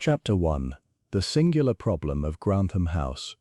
Chapter 1. The Singular Problem of Grantham House.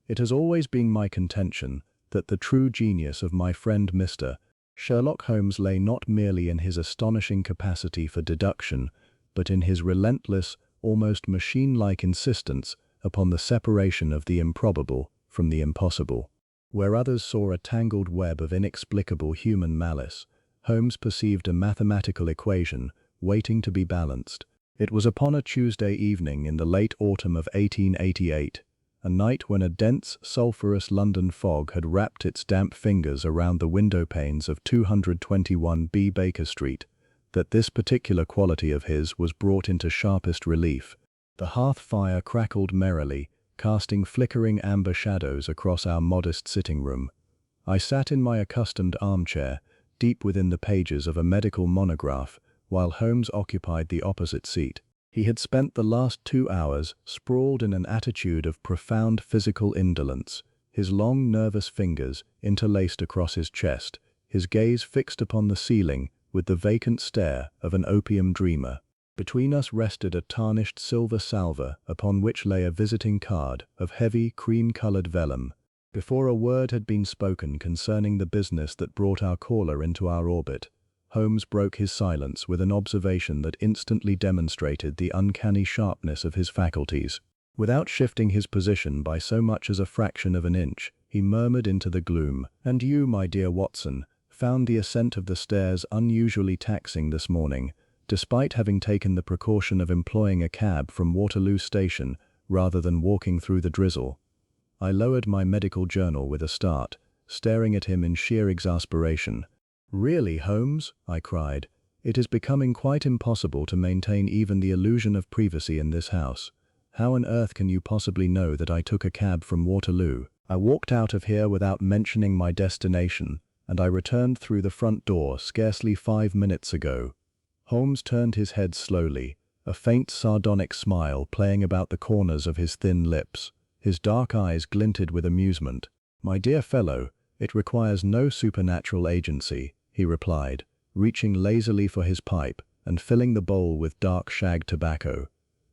It has always been my contention that the true genius of my friend Mr. Sherlock Holmes lay not merely in his astonishing capacity for deduction, but in his relentless, almost machine-like insistence upon the separation of the improbable from the impossible. Where others saw a tangled web of inexplicable human malice, Holmes perceived a mathematical equation waiting to be balanced. It was upon a Tuesday evening in the late autumn of 1888, a night when a dense, sulphurous London fog had wrapped its damp fingers around the window panes of 221B Baker Street, that this particular quality of his was brought into sharpest relief. The hearth fire crackled merrily, casting flickering amber shadows across our modest sitting room. I sat in my accustomed armchair, deep within the pages of a medical monograph, while Holmes occupied the opposite seat. He had spent the last 2 hours sprawled in an attitude of profound physical indolence, his long nervous fingers interlaced across his chest, his gaze fixed upon the ceiling with the vacant stare of an opium dreamer. Between us rested a tarnished silver salver upon which lay a visiting card of heavy cream-colored vellum. Before a word had been spoken concerning the business that brought our caller into our orbit, Holmes broke his silence with an observation that instantly demonstrated the uncanny sharpness of his faculties. Without shifting his position by so much as a fraction of an inch, he murmured into the gloom, "And you, my dear Watson, found the ascent of the stairs unusually taxing this morning, despite having taken the precaution of employing a cab from Waterloo Station rather than walking through the drizzle." I lowered my medical journal with a start, staring at him in sheer exasperation. "Really, Holmes," I cried, "it is becoming quite impossible to maintain even the illusion of privacy in this house. How on earth can you possibly know that I took a cab from Waterloo? I walked out of here without mentioning my destination, and I returned through the front door scarcely 5 minutes ago." Holmes turned his head slowly, a faint sardonic smile playing about the corners of his thin lips. His dark eyes glinted with amusement. "My dear fellow, it requires no supernatural agency," he replied, reaching lazily for his pipe and filling the bowl with dark shag tobacco.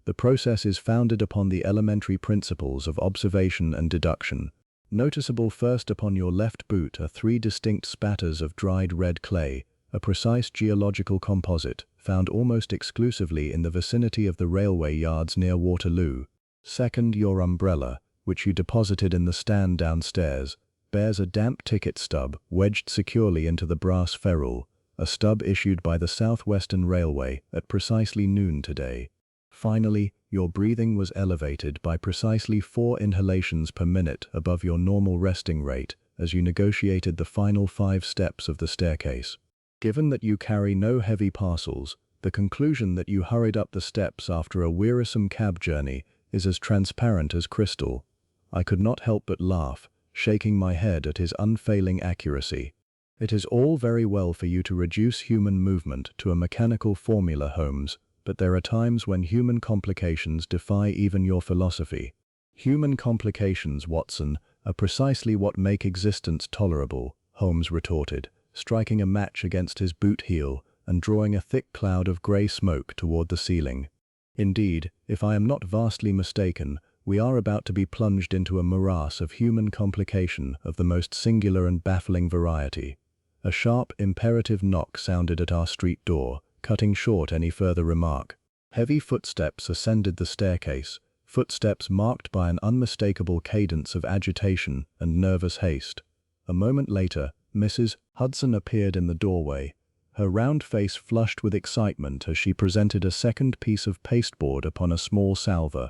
"The process is founded upon the elementary principles of observation and deduction. Noticeable first upon your left boot are 3 distinct spatters of dried red clay, a precise geological composite found almost exclusively in the vicinity of the railway yards near Waterloo. Second, your umbrella, which you deposited in the stand downstairs, bears a damp ticket stub wedged securely into the brass ferrule, a stub issued by the South Western Railway at precisely noon today. Finally, your breathing was elevated by precisely 4 inhalations per minute above your normal resting rate as you negotiated the final 5 steps of the staircase. Given that you carry no heavy parcels, the conclusion that you hurried up the steps after a wearisome cab journey is as transparent as crystal." I could not help but laugh, shaking my head at his unfailing accuracy. "It is all very well for you to reduce human movement to a mechanical formula, Holmes, but there are times when human complications defy even your philosophy." "Human complications, Watson, are precisely what make existence tolerable," Holmes retorted, striking a match against his boot heel and drawing a thick cloud of grey smoke toward the ceiling. "Indeed, if I am not vastly mistaken, we are about to be plunged into a morass of human complication of the most singular and baffling variety." A sharp, imperative knock sounded at our street door, cutting short any further remark. Heavy footsteps ascended the staircase, footsteps marked by an unmistakable cadence of agitation and nervous haste. A moment later, Mrs. Hudson appeared in the doorway, her round face flushed with excitement as she presented a second piece of pasteboard upon a small salver.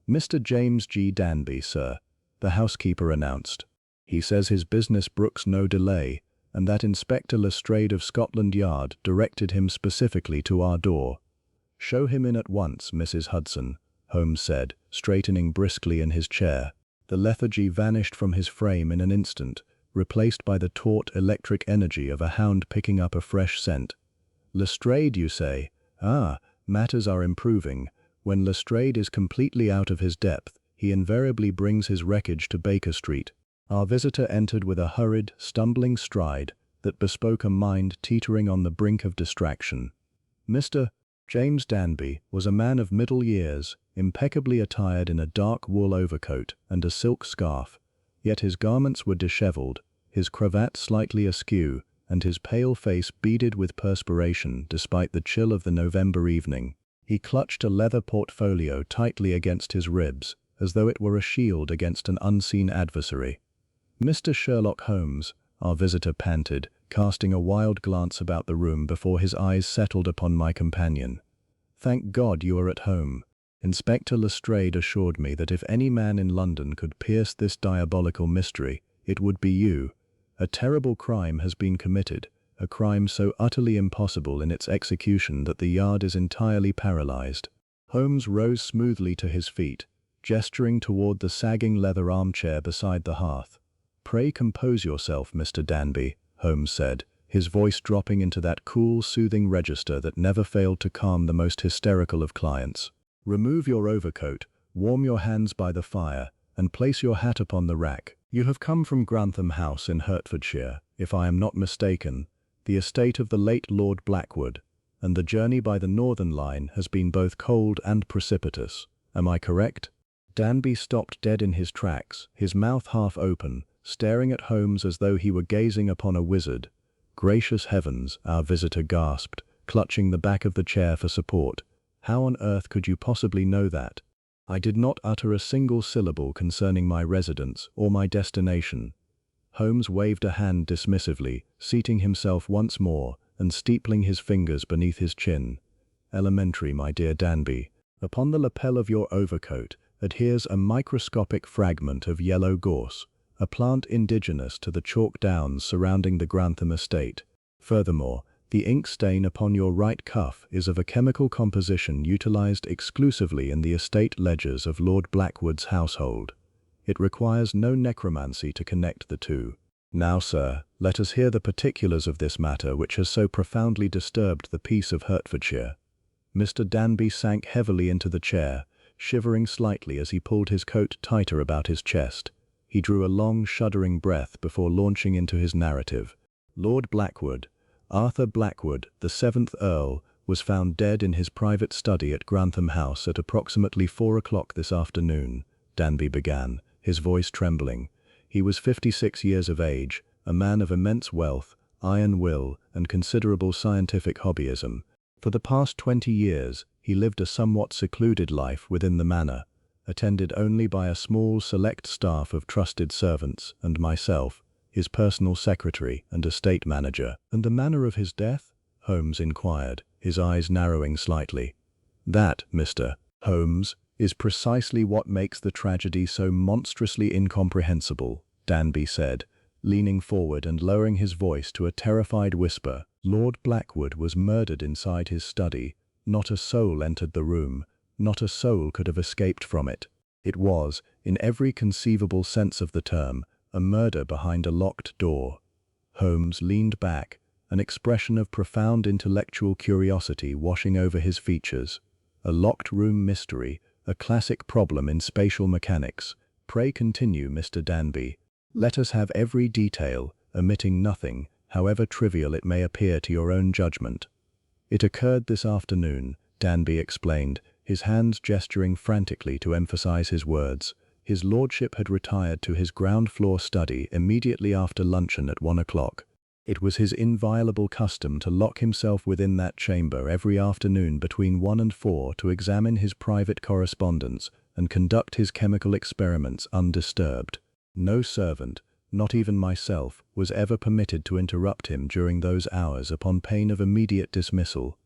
"Mr. James G. Danby, sir," the housekeeper announced. "He says his business brooks no delay, and that Inspector Lestrade of Scotland Yard directed him specifically to our door." "Show him in at once, Mrs. Hudson," Holmes said, straightening briskly in his chair. The lethargy vanished from his frame in an instant, replaced by the taut electric energy of a hound picking up a fresh scent. "Lestrade, you say? Ah, matters are improving. When Lestrade is completely out of his depth, he invariably brings his wreckage to Baker Street." Our visitor entered with a hurried, stumbling stride that bespoke a mind teetering on the brink of distraction. "Mr. James Danby was a man of middle years, impeccably attired in a dark wool overcoat and a silk scarf, yet his garments were disheveled, his cravat slightly askew, and his pale face beaded with perspiration despite the chill of the November evening. He clutched a leather portfolio tightly against his ribs, as though it were a shield against an unseen adversary. "Mr. Sherlock Holmes," our visitor panted, casting a wild glance about the room before his eyes settled upon my companion. "Thank God you are at home. Inspector Lestrade assured me that if any man in London could pierce this diabolical mystery, it would be you. A terrible crime has been committed, a crime so utterly impossible in its execution that the Yard is entirely paralyzed." Holmes rose smoothly to his feet, gesturing toward the sagging leather armchair beside the hearth. "Pray compose yourself, Mr. Danby," Holmes said, his voice dropping into that cool, soothing register that never failed to calm the most hysterical of clients. "Remove your overcoat, warm your hands by the fire, and place your hat upon the rack. You have come from Grantham House in Hertfordshire, if I am not mistaken, the estate of the late Lord Blackwood, and the journey by the Northern Line has been both cold and precipitous. Am I correct?" Danby stopped dead in his tracks, his mouth half open, staring at Holmes as though he were gazing upon a wizard. "Gracious heavens," our visitor gasped, clutching the back of the chair for support. "How on earth could you possibly know that?" "I did not utter a single syllable concerning my residence or my destination." Holmes waved a hand dismissively, seating himself once more and steepling his fingers beneath his chin. "Elementary, my dear Danby. Upon the lapel of your overcoat adheres a microscopic fragment of yellow gorse, a plant indigenous to the chalk downs surrounding the Grantham estate. Furthermore, the ink stain upon your right cuff is of a chemical composition utilized exclusively in the estate ledgers of Lord Blackwood's household. It requires no necromancy to connect the two. Now, sir, let us hear the particulars of this matter which has so profoundly disturbed the peace of Hertfordshire." Mr. Danby sank heavily into the chair, shivering slightly as he pulled his coat tighter about his chest. He drew a long, shuddering breath before launching into his narrative. "Lord Blackwood, Arthur Blackwood, the 7th Earl, was found dead in his private study at Grantham House at approximately 4 o'clock this afternoon," Danby began, his voice trembling. "He was 56 years of age, a man of immense wealth, iron will, and considerable scientific hobbyism. For the past 20 years, he lived a somewhat secluded life within the manor, attended only by a small select staff of trusted servants and myself, his personal secretary and estate manager." "And the manner of his death?" Holmes inquired, his eyes narrowing slightly. "That, Mr. Holmes, is precisely what makes the tragedy so monstrously incomprehensible," Danby said, leaning forward and lowering his voice to a terrified whisper. "Lord Blackwood was murdered inside his study. Not a soul entered the room. Not a soul could have escaped from it. It was, in every conceivable sense of the term, a murder behind a locked door." Holmes leaned back, an expression of profound intellectual curiosity washing over his features. "A locked room mystery, a classic problem in spatial mechanics. Pray continue, Mr. Danby. Let us have every detail, omitting nothing, however trivial it may appear to your own judgment." "It occurred this afternoon," Danby explained, his hands gesturing frantically to emphasize his words. "His lordship had retired to his ground-floor study immediately after luncheon at 1 o'clock. It was his inviolable custom to lock himself within that chamber every afternoon between 1 and 4 to examine his private correspondence and conduct his chemical experiments undisturbed. No servant, not even myself, was ever permitted to interrupt him during those hours upon pain of immediate dismissal.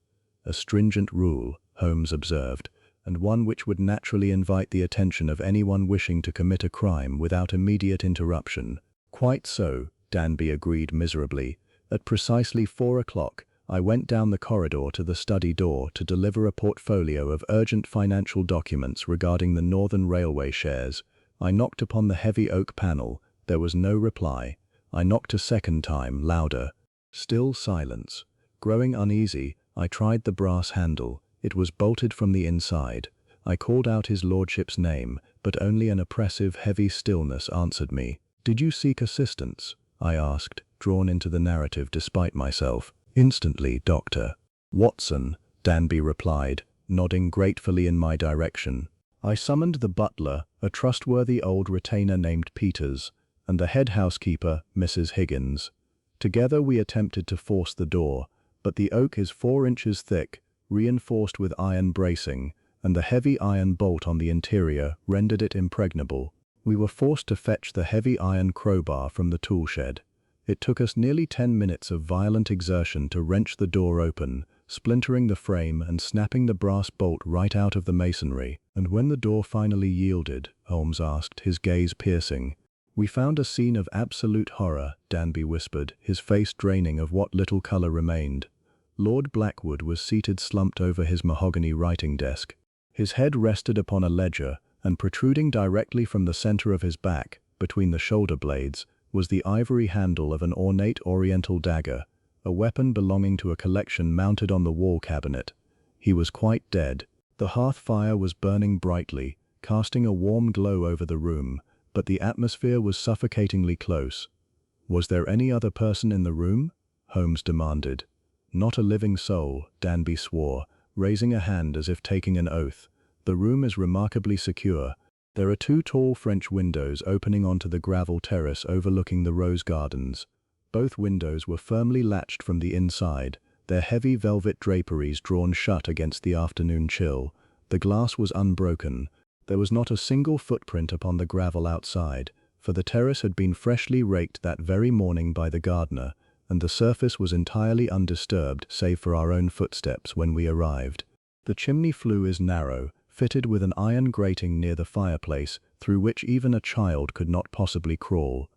A stringent rule," Holmes observed, "and one which would naturally invite the attention of anyone wishing to commit a crime without immediate interruption." "Quite so," Danby agreed miserably. "At precisely 4 o'clock, I went down the corridor to the study door to deliver a portfolio of urgent financial documents regarding the Northern Railway shares. I knocked upon the heavy oak panel. There was no reply. I knocked a second time, louder. Still silence. Growing uneasy, I tried the brass handle. It was bolted from the inside. I called out his lordship's name, but only an oppressive, heavy stillness answered me. "Did you seek assistance?" I asked, drawn into the narrative despite myself. "Instantly, Doctor. Watson," Danby replied, nodding gratefully in my direction. I summoned the butler, a trustworthy old retainer named Peters, and the head housekeeper, Mrs. Higgins. Together we attempted to force the door, but the oak is 4 inches thick, reinforced with iron bracing, and the heavy iron bolt on the interior rendered it impregnable. We were forced to fetch the heavy iron crowbar from the tool shed. It took us nearly 10 minutes of violent exertion to wrench the door open, splintering the frame and snapping the brass bolt right out of the masonry. And when the door finally yielded, Holmes asked, his gaze piercing. We found a scene of absolute horror, Danby whispered, his face draining of what little color remained. Lord Blackwood was seated slumped over his mahogany writing desk. His head rested upon a ledger, and protruding directly from the center of his back, between the shoulder blades, was the ivory handle of an ornate oriental dagger, a weapon belonging to a collection mounted on the wall cabinet. He was quite dead. The hearth fire was burning brightly, casting a warm glow over the room, but the atmosphere was suffocatingly close. Was there any other person in the room? Holmes demanded. Not a living soul, Danby swore, raising a hand as if taking an oath. The room is remarkably secure. There are 2 tall French windows opening onto the gravel terrace overlooking the rose gardens. Both windows were firmly latched from the inside, their heavy velvet draperies drawn shut against the afternoon chill. The glass was unbroken. There was not a single footprint upon the gravel outside, for the terrace had been freshly raked that very morning by the gardener, and the surface was entirely undisturbed save for our own footsteps when we arrived. The chimney flue is narrow, fitted with an iron grating near the fireplace, through which even a child could not possibly crawl.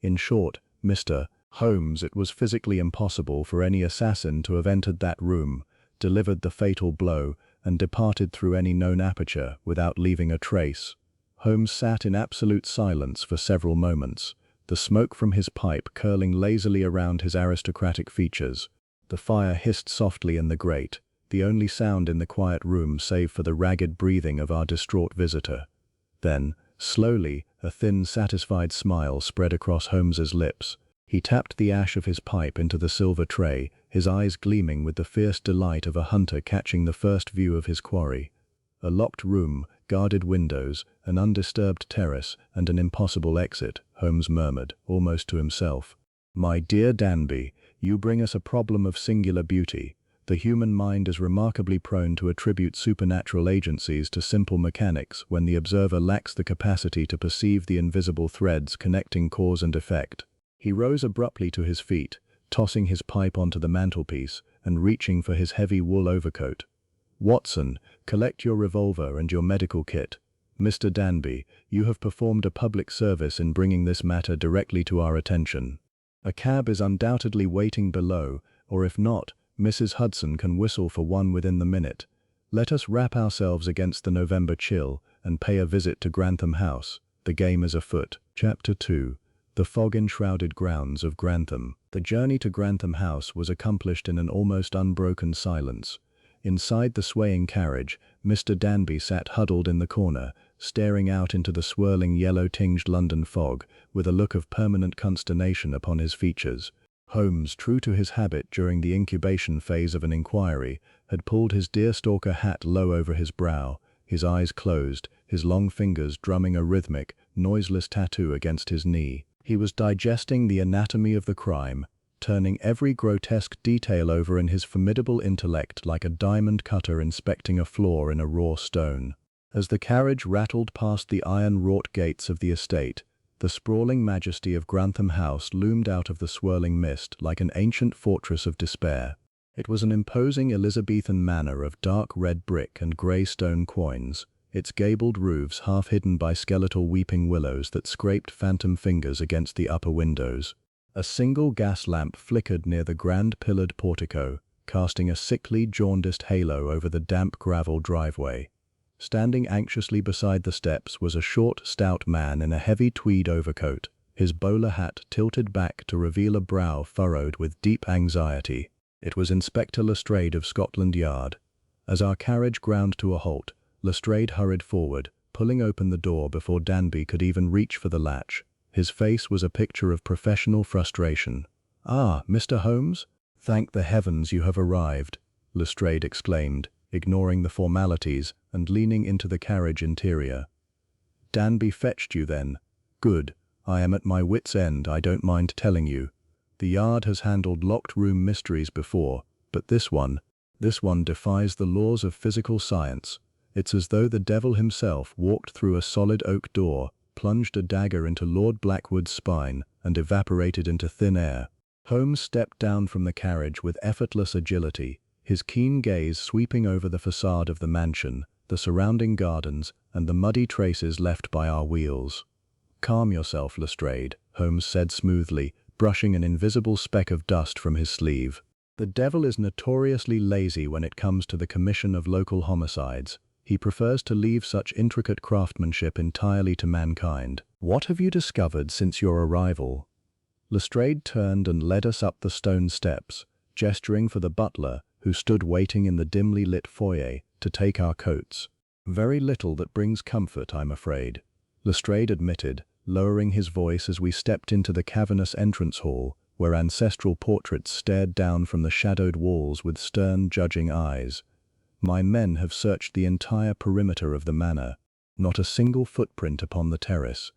In short, Mr. Holmes, it was physically impossible for any assassin to have entered that room, delivered the fatal blow, and departed through any known aperture without leaving a trace. Holmes sat in absolute silence for several moments, the smoke from his pipe curling lazily around his aristocratic features. The fire hissed softly in the grate, the only sound in the quiet room save for the ragged breathing of our distraught visitor. Then, slowly, a thin, satisfied smile spread across Holmes's lips. He tapped the ash of his pipe into the silver tray, his eyes gleaming with the fierce delight of a hunter catching the first view of his quarry. A locked room, guarded windows, an undisturbed terrace, and an impossible exit, Holmes murmured, almost to himself. My dear Danby, you bring us a problem of singular beauty. The human mind is remarkably prone to attribute supernatural agencies to simple mechanics when the observer lacks the capacity to perceive the invisible threads connecting cause and effect. He rose abruptly to his feet, tossing his pipe onto the mantelpiece and reaching for his heavy wool overcoat. Watson, collect your revolver and your medical kit. Mr. Danby, you have performed a public service in bringing this matter directly to our attention. A cab is undoubtedly waiting below, or if not, Mrs. Hudson can whistle for one within the minute. Let us wrap ourselves against the November chill and pay a visit to Grantham House. The game is afoot. Chapter 2. The fog-enshrouded grounds of Grantham. The journey to Grantham House was accomplished in an almost unbroken silence. Inside the swaying carriage, Mr. Danby sat huddled in the corner, staring out into the swirling yellow-tinged London fog, with a look of permanent consternation upon his features. Holmes, true to his habit during the incubation phase of an inquiry, had pulled his deerstalker hat low over his brow, his eyes closed, his long fingers drumming a rhythmic, noiseless tattoo against his knee. He was digesting the anatomy of the crime, turning every grotesque detail over in his formidable intellect like a diamond cutter inspecting a flaw in a raw stone. As the carriage rattled past the iron-wrought gates of the estate, the sprawling majesty of Grantham House loomed out of the swirling mist like an ancient fortress of despair. It was an imposing Elizabethan manor of dark red brick and grey stone quoins, its gabled roofs half hidden by skeletal weeping willows that scraped phantom fingers against the upper windows. A single gas lamp flickered near the grand pillared portico, casting a sickly, jaundiced halo over the damp gravel driveway. Standing anxiously beside the steps was a short, stout man in a heavy tweed overcoat, his bowler hat tilted back to reveal a brow furrowed with deep anxiety. It was Inspector Lestrade of Scotland Yard. As our carriage ground to a halt, Lestrade hurried forward, pulling open the door before Danby could even reach for the latch. His face was a picture of professional frustration. "Ah, Mr. Holmes? Thank the heavens you have arrived." Lestrade exclaimed, ignoring the formalities and leaning into the carriage interior. "Danby fetched you then? Good. I am at my wit's end, I don't mind telling you. The Yard has handled locked room mysteries before, but this one defies the laws of physical science. It's as though the devil himself walked through a solid oak door, plunged a dagger into Lord Blackwood's spine, and evaporated into thin air." Holmes stepped down from the carriage with effortless agility, his keen gaze sweeping over the facade of the mansion, the surrounding gardens, and the muddy traces left by our wheels. "Calm yourself, Lestrade," Holmes said smoothly, brushing an invisible speck of dust from his sleeve. "The devil is notoriously lazy when it comes to the commission of local homicides. He prefers to leave such intricate craftsmanship entirely to mankind. What have you discovered since your arrival?" Lestrade turned and led us up the stone steps, gesturing for the butler, who stood waiting in the dimly lit foyer, to take our coats. "Very little that brings comfort, I'm afraid," Lestrade admitted, lowering his voice as we stepped into the cavernous entrance hall, where ancestral portraits stared down from the shadowed walls with stern, judging eyes. "My men have searched the entire perimeter of the manor. Not a single footprint upon the terrace.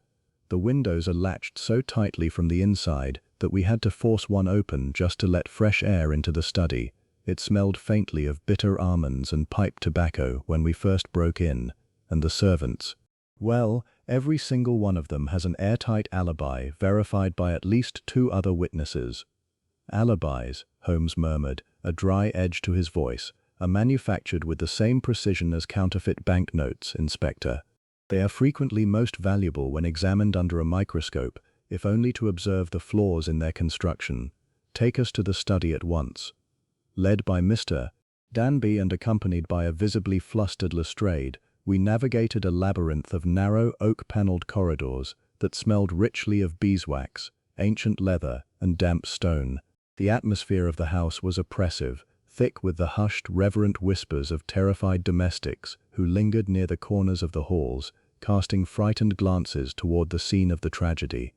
The windows are latched so tightly from the inside that we had to force one open just to let fresh air into the study. It smelled faintly of bitter almonds and pipe tobacco when we first broke in, and the servants. Well, every single one of them has an airtight alibi verified by at least 2 other witnesses." "Alibis," Holmes murmured, a dry edge to his voice, "are manufactured with the same precision as counterfeit banknotes, Inspector. They are frequently most valuable when examined under a microscope, if only to observe the flaws in their construction. Take us to the study at once." Led by Mr. Danby and accompanied by a visibly flustered Lestrade, we navigated a labyrinth of narrow oak-paneled corridors that smelled richly of beeswax, ancient leather, and damp stone. The atmosphere of the house was oppressive, thick with the hushed, reverent whispers of terrified domestics who lingered near the corners of the halls, casting frightened glances toward the scene of the tragedy.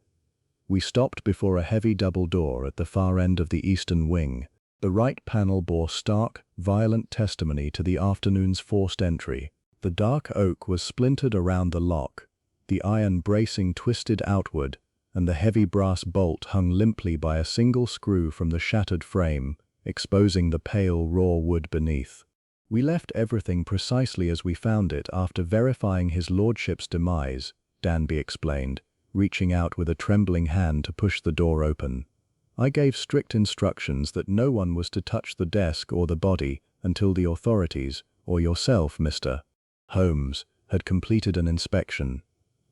We stopped before a heavy double door at the far end of the eastern wing. The right panel bore stark, violent testimony to the afternoon's forced entry. The dark oak was splintered around the lock, the iron bracing twisted outward, and the heavy brass bolt hung limply by a single screw from the shattered frame, exposing the pale, raw wood beneath. "We left everything precisely as we found it after verifying his lordship's demise," Danby explained, reaching out with a trembling hand to push the door open. "I gave strict instructions that no one was to touch the desk or the body until the authorities, or yourself, Mr. Holmes, had completed an inspection."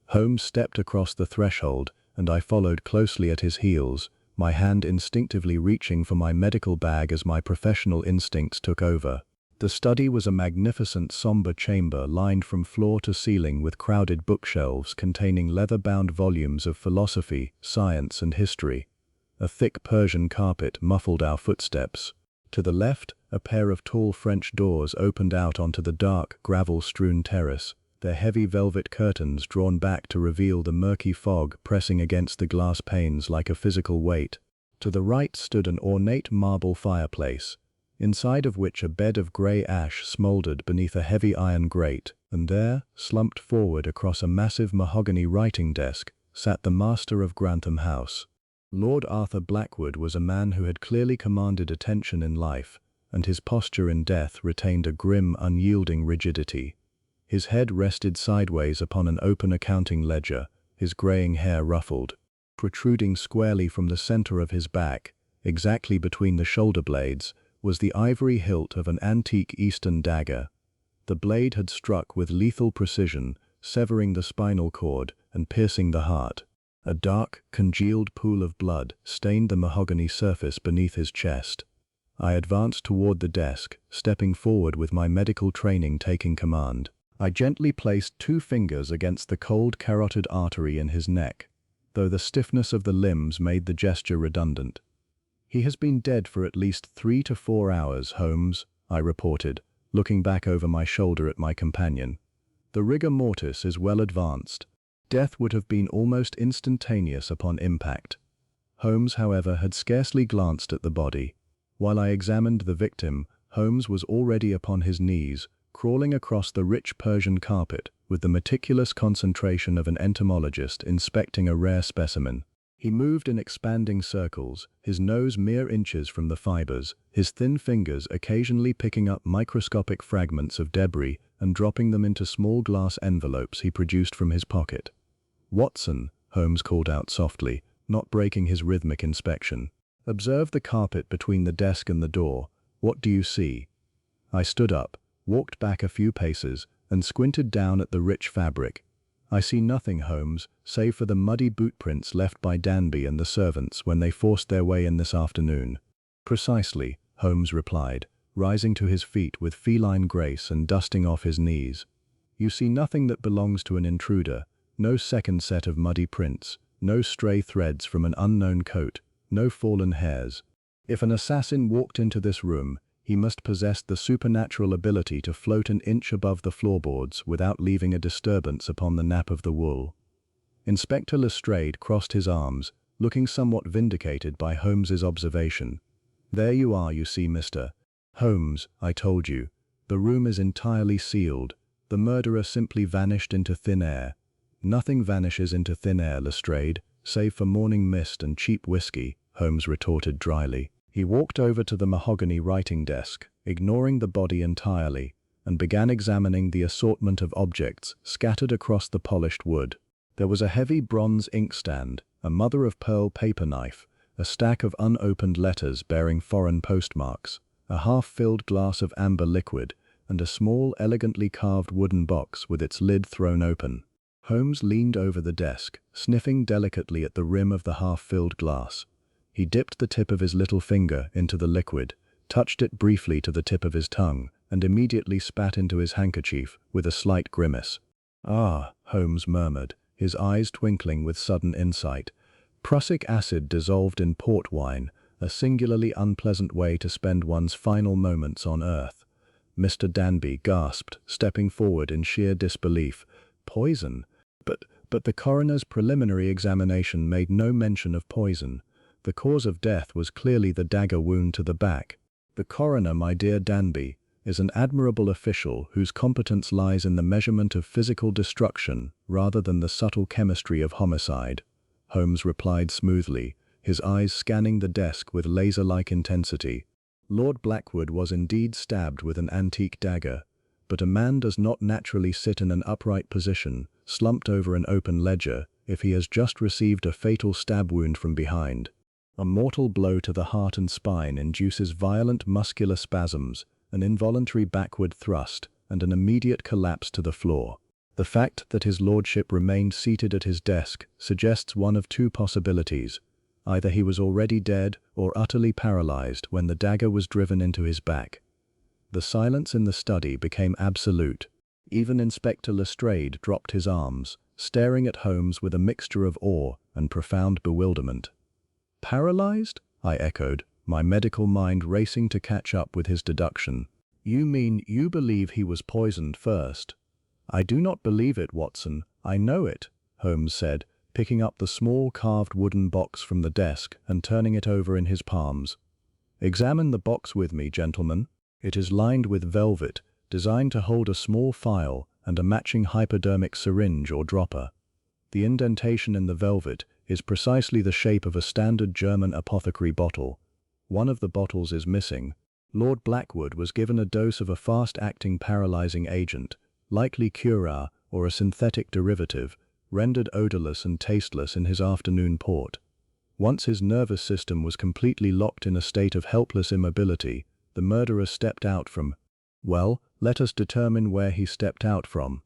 Holmes stepped across the threshold, and I followed closely at his heels, my hand instinctively reaching for my medical bag as my professional instincts took over. The study was a magnificent somber chamber lined from floor to ceiling with crowded bookshelves containing leather-bound volumes of philosophy, science, and history. A thick Persian carpet muffled our footsteps. To the left, a pair of tall French doors opened out onto the dark, gravel-strewn terrace, their heavy velvet curtains drawn back to reveal the murky fog pressing against the glass panes like a physical weight. To the right stood an ornate marble fireplace, inside of which a bed of grey ash smoldered beneath a heavy iron grate, and there, slumped forward across a massive mahogany writing desk, sat the master of Grantham House. Lord Arthur Blackwood was a man who had clearly commanded attention in life, and his posture in death retained a grim, unyielding rigidity. His head rested sideways upon an open accounting ledger, his greying hair ruffled. Protruding squarely from the center of his back, exactly between the shoulder blades, was the ivory hilt of an antique Eastern dagger. The blade had struck with lethal precision, severing the spinal cord and piercing the heart. A dark, congealed pool of blood stained the mahogany surface beneath his chest. I advanced toward the desk, stepping forward with my medical training taking command. I gently placed 2 fingers against the cold carotid artery in his neck, though the stiffness of the limbs made the gesture redundant. "He has been dead for at least 3 to 4 hours, Holmes," I reported, looking back over my shoulder at my companion. "The rigor mortis is well advanced. Death would have been almost instantaneous upon impact." Holmes, however, had scarcely glanced at the body. While I examined the victim, Holmes was already upon his knees, crawling across the rich Persian carpet with the meticulous concentration of an entomologist inspecting a rare specimen. He moved in expanding circles, his nose mere inches from the fibers, his thin fingers occasionally picking up microscopic fragments of debris and dropping them into small glass envelopes he produced from his pocket. "Watson," Holmes called out softly, not breaking his rhythmic inspection. "Observe the carpet between the desk and the door. What do you see?" I stood up, walked back a few paces, and squinted down at the rich fabric. "I see nothing, Holmes, save for the muddy boot prints left by Danby and the servants when they forced their way in this afternoon." "Precisely," Holmes replied, rising to his feet with feline grace and dusting off his knees. "You see nothing that belongs to an intruder, no second set of muddy prints, no stray threads from an unknown coat, no fallen hairs. If an assassin walked into this room, he must possess the supernatural ability to float an inch above the floorboards without leaving a disturbance upon the nap of the wool." Inspector Lestrade crossed his arms, looking somewhat vindicated by Holmes's observation. "There you are, you see, Mr. Holmes, I told you. The room is entirely sealed. The murderer simply vanished into thin air." "Nothing vanishes into thin air, Lestrade, save for morning mist and cheap whiskey," Holmes retorted dryly. He walked over to the mahogany writing desk, ignoring the body entirely, and began examining the assortment of objects scattered across the polished wood. There was a heavy bronze inkstand, a mother-of-pearl paper knife, a stack of unopened letters bearing foreign postmarks, a half-filled glass of amber liquid, and a small, elegantly carved wooden box with its lid thrown open. Holmes leaned over the desk, sniffing delicately at the rim of the half-filled glass. He dipped the tip of his little finger into the liquid, touched it briefly to the tip of his tongue, and immediately spat into his handkerchief with a slight grimace. "Ah," Holmes murmured, his eyes twinkling with sudden insight. "Prussic acid dissolved in port wine, a singularly unpleasant way to spend one's final moments on earth." Mr. Danby gasped, stepping forward in sheer disbelief. "Poison? But the coroner's preliminary examination made no mention of poison. The cause of death was clearly the dagger wound to the back." "The coroner, my dear Danby, is an admirable official whose competence lies in the measurement of physical destruction rather than the subtle chemistry of homicide," Holmes replied smoothly, his eyes scanning the desk with laser-like intensity. "Lord Blackwood was indeed stabbed with an antique dagger, but a man does not naturally sit in an upright position, slumped over an open ledger, if he has just received a fatal stab wound from behind. A mortal blow to the heart and spine induces violent muscular spasms, an involuntary backward thrust, and an immediate collapse to the floor. The fact that his lordship remained seated at his desk suggests one of two possibilities. Either he was already dead or utterly paralyzed when the dagger was driven into his back." The silence in the study became absolute. Even Inspector Lestrade dropped his arms, staring at Holmes with a mixture of awe and profound bewilderment. "Paralyzed?" I echoed, my medical mind racing to catch up with his deduction. "You mean you believe he was poisoned first?" "I do not believe it, Watson. I know it," Holmes said, picking up the small carved wooden box from the desk and turning it over in his palms. "Examine the box with me, gentlemen. It is lined with velvet, designed to hold a small phial and a matching hypodermic syringe or dropper. The indentation in the velvet is precisely the shape of a standard German apothecary bottle. One of the bottles is missing. Lord Blackwood was given a dose of a fast-acting paralyzing agent, likely curare or a synthetic derivative, rendered odorless and tasteless in his afternoon port. Once his nervous system was completely locked in a state of helpless immobility, the murderer stepped out from— Well, let us determine where he stepped out from."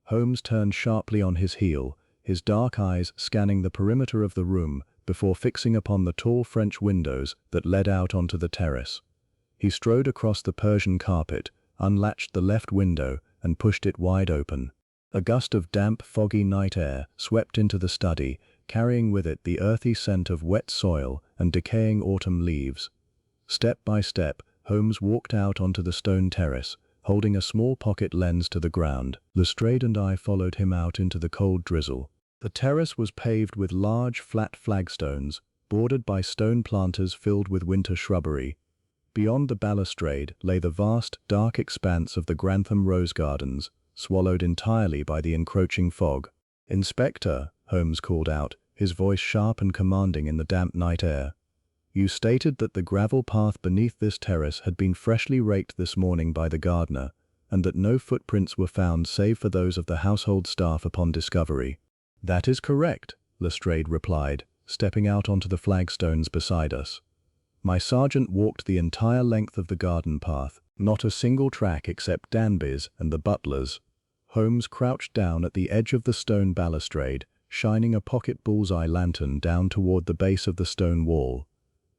Holmes turned sharply on his heel, his dark eyes scanning the perimeter of the room before fixing upon the tall French windows that led out onto the terrace. He strode across the Persian carpet, unlatched the left window, and pushed it wide open. A gust of damp, foggy night air swept into the study, carrying with it the earthy scent of wet soil and decaying autumn leaves. Step by step, Holmes walked out onto the stone terrace, holding a small pocket lens to the ground. Lestrade and I followed him out into the cold drizzle. The terrace was paved with large, flat flagstones, bordered by stone planters filled with winter shrubbery. Beyond the balustrade lay the vast, dark expanse of the Grantham Rose Gardens, swallowed entirely by the encroaching fog. "Inspector," Holmes called out, his voice sharp and commanding in the damp night air. "You stated that the gravel path beneath this terrace had been freshly raked this morning by the gardener, and that no footprints were found save for those of the household staff upon discovery." "That is correct," Lestrade replied, stepping out onto the flagstones beside us. "My sergeant walked the entire length of the garden path, not a single track except Danby's and the butler's." Holmes crouched down at the edge of the stone balustrade, shining a pocket bullseye lantern down toward the base of the stone wall.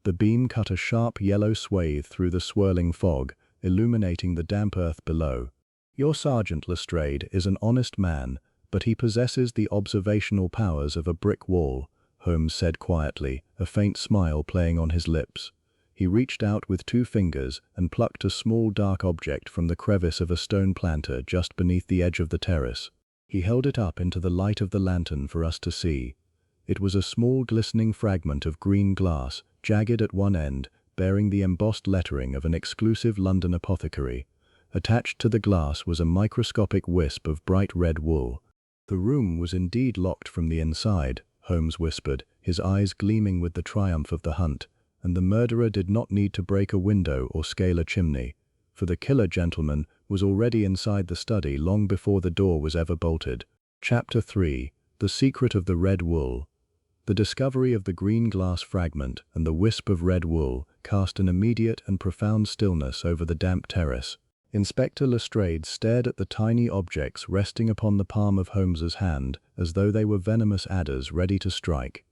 The beam cut a sharp yellow swathe through the swirling fog, illuminating the damp earth below. "Your Sergeant Lestrade is an honest man, but he possesses the observational powers of a brick wall," Holmes said quietly, a faint smile playing on his lips. He reached out with 2 fingers and plucked a small dark object from the crevice of a stone planter just beneath the edge of the terrace. He held it up into the light of the lantern for us to see. It was a small glistening fragment of green glass, jagged at one end, bearing the embossed lettering of an exclusive London apothecary. Attached to the glass was a microscopic wisp of bright red wool. "The room was indeed locked from the inside," Holmes whispered, his eyes gleaming with the triumph of the hunt. "And the murderer did not need to break a window or scale a chimney, for the killer gentleman was already inside the study long before the door was ever bolted." Chapter 3: The Secret of the Red Wool. The discovery of the green glass fragment and the wisp of red wool cast an immediate and profound stillness over the damp terrace. Inspector Lestrade stared at the tiny objects resting upon the palm of Holmes's hand as though they were venomous adders ready to strike.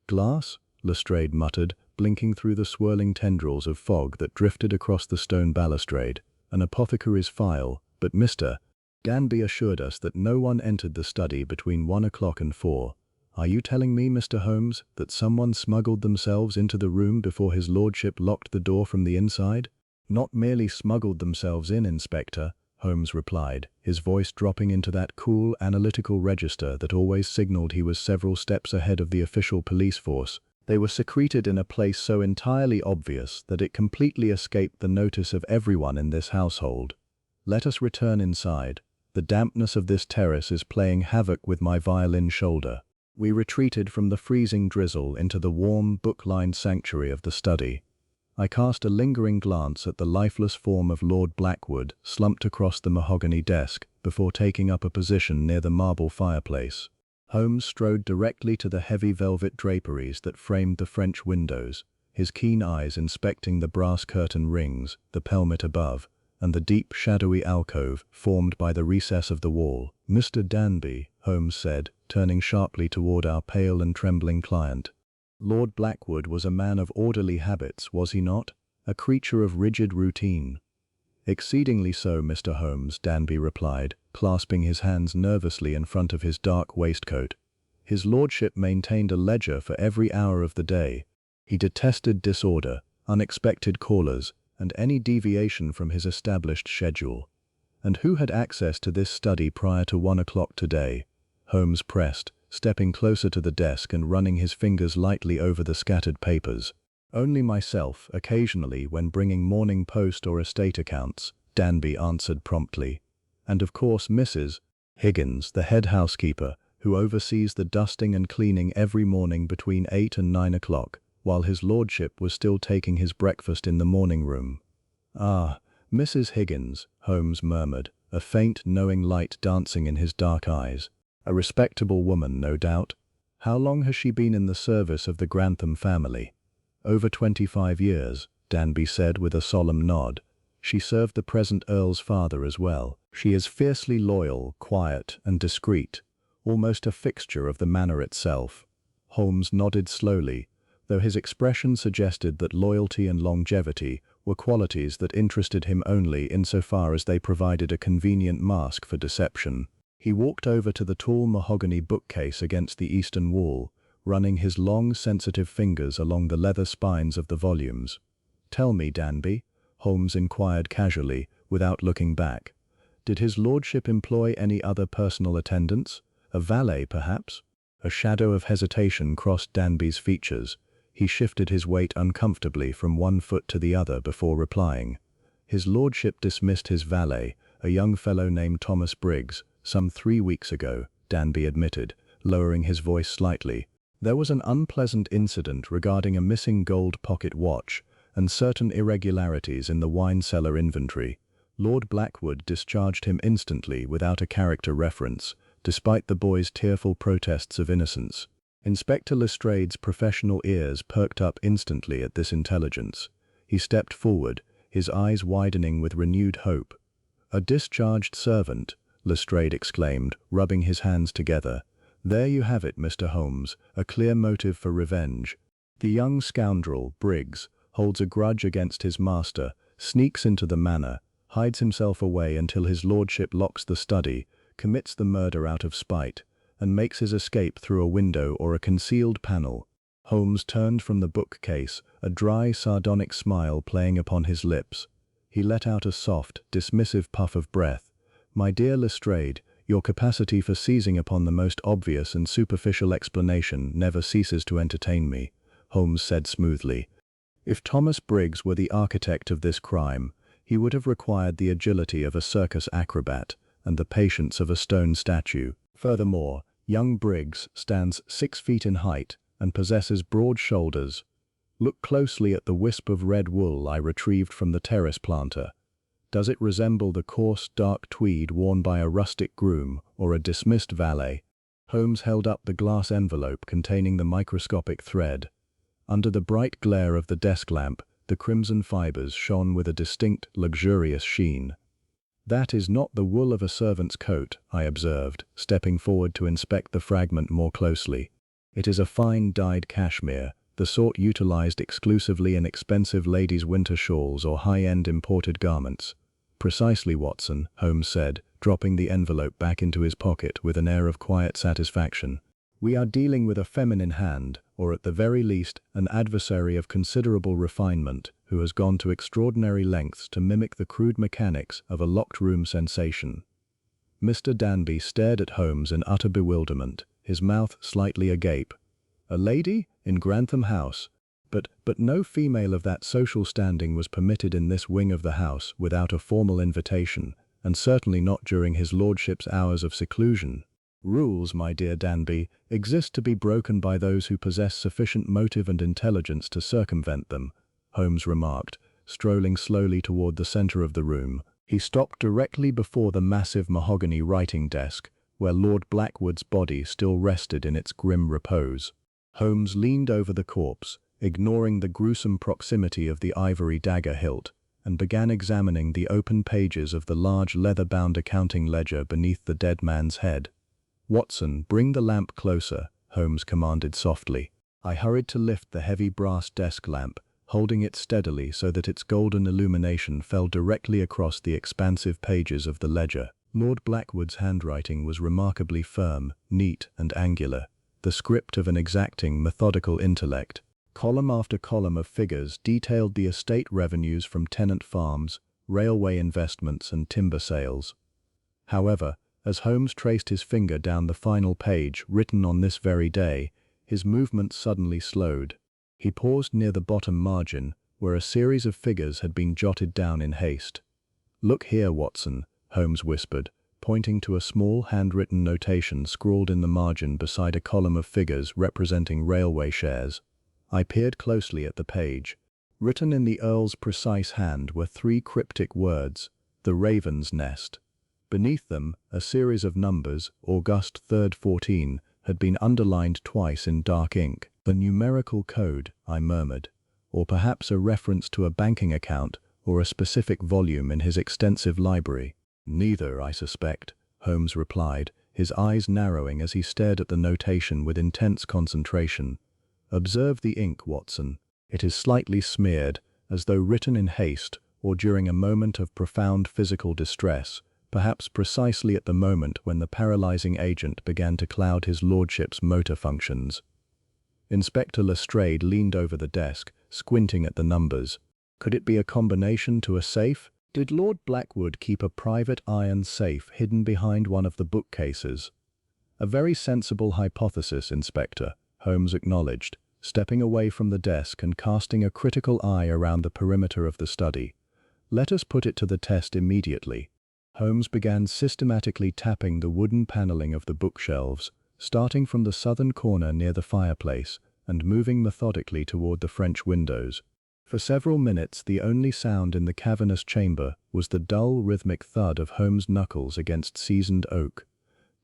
"Glass?" Lestrade muttered, blinking through the swirling tendrils of fog that drifted across the stone balustrade. "An apothecary's file, but Mr. Danby assured us that no one entered the study between 1 o'clock and 4. Are you telling me, Mr. Holmes, that someone smuggled themselves into the room before his lordship locked the door from the inside?" "Not merely smuggled themselves in, Inspector," Holmes replied, his voice dropping into that cool, analytical register that always signaled he was several steps ahead of the official police force. "They were secreted in a place so entirely obvious that it completely escaped the notice of everyone in this household. Let us return inside. The dampness of this terrace is playing havoc with my violin shoulder." We retreated from the freezing drizzle into the warm, book-lined sanctuary of the study. I cast a lingering glance at the lifeless form of Lord Blackwood slumped across the mahogany desk before taking up a position near the marble fireplace. Holmes strode directly to the heavy velvet draperies that framed the French windows, his keen eyes inspecting the brass curtain rings, the pelmet above, and the deep, shadowy alcove formed by the recess of the wall. "Mr. Danby," Holmes said, turning sharply toward our pale and trembling client. "Lord Blackwood was a man of orderly habits, was he not? A creature of rigid routine." "Exceedingly so, Mr. Holmes," Danby replied, clasping his hands nervously in front of his dark waistcoat. "His lordship maintained a ledger for every hour of the day. He detested disorder, unexpected callers, and any deviation from his established schedule." "And who had access to this study prior to 1 o'clock today?" Holmes pressed, stepping closer to the desk and running his fingers lightly over the scattered papers. "Only myself, occasionally when bringing Morning Post or estate accounts," Danby answered promptly. "And of course Mrs. Higgins, the head housekeeper, who oversees the dusting and cleaning every morning between 8 and 9 o'clock, while his lordship was still taking his breakfast in the morning room." "Ah, Mrs. Higgins," Holmes murmured, a faint, knowing light dancing in his dark eyes. "A respectable woman, no doubt. How long has she been in the service of the Grantham family?" "Over 25 years, Danby said with a solemn nod. "She served the present Earl's father as well. She is fiercely loyal, quiet, and discreet, almost a fixture of the manor itself." Holmes nodded slowly, though his expression suggested that loyalty and longevity were qualities that interested him only insofar as they provided a convenient mask for deception. He walked over to the tall mahogany bookcase against the eastern wall, running his long, sensitive fingers along the leather spines of the volumes. "Tell me, Danby," Holmes inquired casually, without looking back. "Did his lordship employ any other personal attendants? A valet, perhaps?" A shadow of hesitation crossed Danby's features. He shifted his weight uncomfortably from one foot to the other before replying. His lordship dismissed his valet, a young fellow named Thomas Briggs, some 3 weeks ago, Danby admitted, lowering his voice slightly. There was an unpleasant incident regarding a missing gold pocket watch and certain irregularities in the wine cellar inventory. Lord Blackwood discharged him instantly without a character reference, despite the boy's tearful protests of innocence. Inspector Lestrade's professional ears perked up instantly at this intelligence. He stepped forward, his eyes widening with renewed hope. "A discharged servant," Lestrade exclaimed, rubbing his hands together. "There you have it, Mr. Holmes, a clear motive for revenge. The young scoundrel, Briggs, holds a grudge against his master, sneaks into the manor, hides himself away until his lordship locks the study, commits the murder out of spite, and makes his escape through a window or a concealed panel." Holmes turned from the bookcase, a dry, sardonic smile playing upon his lips. He let out a soft, dismissive puff of breath. "My dear Lestrade, your capacity for seizing upon the most obvious and superficial explanation never ceases to entertain me," Holmes said smoothly. "If Thomas Briggs were the architect of this crime, he would have required the agility of a circus acrobat and the patience of a stone statue. Furthermore, young Briggs stands 6 feet in height and possesses broad shoulders. Look closely at the wisp of red wool I retrieved from the terrace planter. Does it resemble the coarse, dark tweed worn by a rustic groom or a dismissed valet?" Holmes held up the glass envelope containing the microscopic thread. Under the bright glare of the desk lamp, the crimson fibers shone with a distinct, luxurious sheen. "That is not the wool of a servant's coat," I observed, stepping forward to inspect the fragment more closely. "It is a fine dyed cashmere, the sort utilized exclusively in expensive ladies' winter shawls or high-end imported garments." "Precisely, Watson," Holmes said, dropping the envelope back into his pocket with an air of quiet satisfaction. "We are dealing with a feminine hand, or at the very least, an adversary of considerable refinement, who has gone to extraordinary lengths to mimic the crude mechanics of a locked-room sensation." Mr. Danby stared at Holmes in utter bewilderment, his mouth slightly agape. "A lady? In Grantham House? But no female of that social standing was permitted in this wing of the house without a formal invitation, and certainly not during his lordship's hours of seclusion." "Rules, my dear Danby, exist to be broken by those who possess sufficient motive and intelligence to circumvent them," Holmes remarked, strolling slowly toward the center of the room. He stopped directly before the massive mahogany writing desk, where Lord Blackwood's body still rested in its grim repose. Holmes leaned over the corpse, ignoring the gruesome proximity of the ivory dagger hilt, and began examining the open pages of the large leather-bound accounting ledger beneath the dead man's head. "Watson, bring the lamp closer," Holmes commanded softly. I hurried to lift the heavy brass desk lamp, holding it steadily so that its golden illumination fell directly across the expansive pages of the ledger. Lord Blackwood's handwriting was remarkably firm, neat, and angular, the script of an exacting, methodical intellect. Column after column of figures detailed the estate revenues from tenant farms, railway investments, and timber sales. However, as Holmes traced his finger down the final page, written on this very day, his movements suddenly slowed. He paused near the bottom margin, where a series of figures had been jotted down in haste. "Look here, Watson," Holmes whispered, pointing to a small handwritten notation scrawled in the margin beside a column of figures representing railway shares. I peered closely at the page. Written in the Earl's precise hand were 3 cryptic words: "The Raven's Nest." Beneath them, a series of numbers, August 3rd, 14, had been underlined twice in dark ink. "The numerical code," I murmured. "Or perhaps a reference to a banking account or a specific volume in his extensive library." "Neither, I suspect," Holmes replied, his eyes narrowing as he stared at the notation with intense concentration. "Observe the ink, Watson. It is slightly smeared, as though written in haste or during a moment of profound physical distress, perhaps precisely at the moment when the paralyzing agent began to cloud his lordship's motor functions." Inspector Lestrade leaned over the desk, squinting at the numbers. Could it be a combination to a safe? Did Lord Blackwood keep a private iron safe hidden behind one of the bookcases? "A very sensible hypothesis, Inspector," Holmes acknowledged, stepping away from the desk and casting a critical eye around the perimeter of the study. "Let us put it to the test immediately." Holmes began systematically tapping the wooden paneling of the bookshelves, starting from the southern corner near the fireplace and moving methodically toward the French windows. For several minutes, the only sound in the cavernous chamber was the dull, rhythmic thud of Holmes' knuckles against seasoned oak.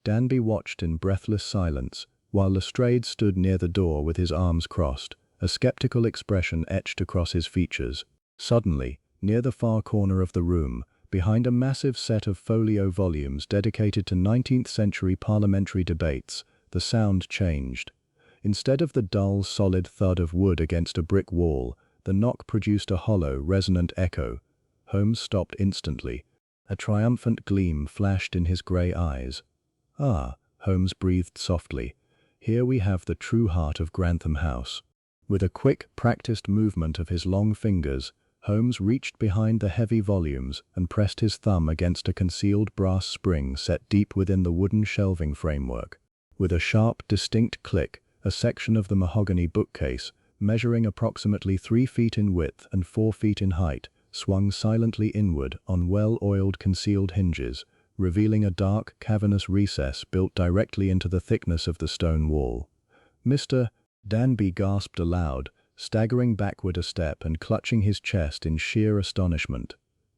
Danby watched in breathless silence, while Lestrade stood near the door with his arms crossed, a skeptical expression etched across his features. Suddenly, near the far corner of the room, behind a massive set of folio volumes dedicated to 19th-century parliamentary debates, the sound changed. Instead of the dull, solid thud of wood against a brick wall, the knock produced a hollow, resonant echo. Holmes stopped instantly. A triumphant gleam flashed in his grey eyes. "Ah," Holmes breathed softly, "here we have the true heart of Grantham House." With a quick, practiced movement of his long fingers, Holmes reached behind the heavy volumes and pressed his thumb against a concealed brass spring set deep within the wooden shelving framework. With a sharp, distinct click, a section of the mahogany bookcase, measuring approximately 3 feet in width and 4 feet in height, swung silently inward on well-oiled concealed hinges, revealing a dark, cavernous recess built directly into the thickness of the stone wall. "Mr. Danby," gasped aloud, staggering backward a step and clutching his chest in sheer astonishment.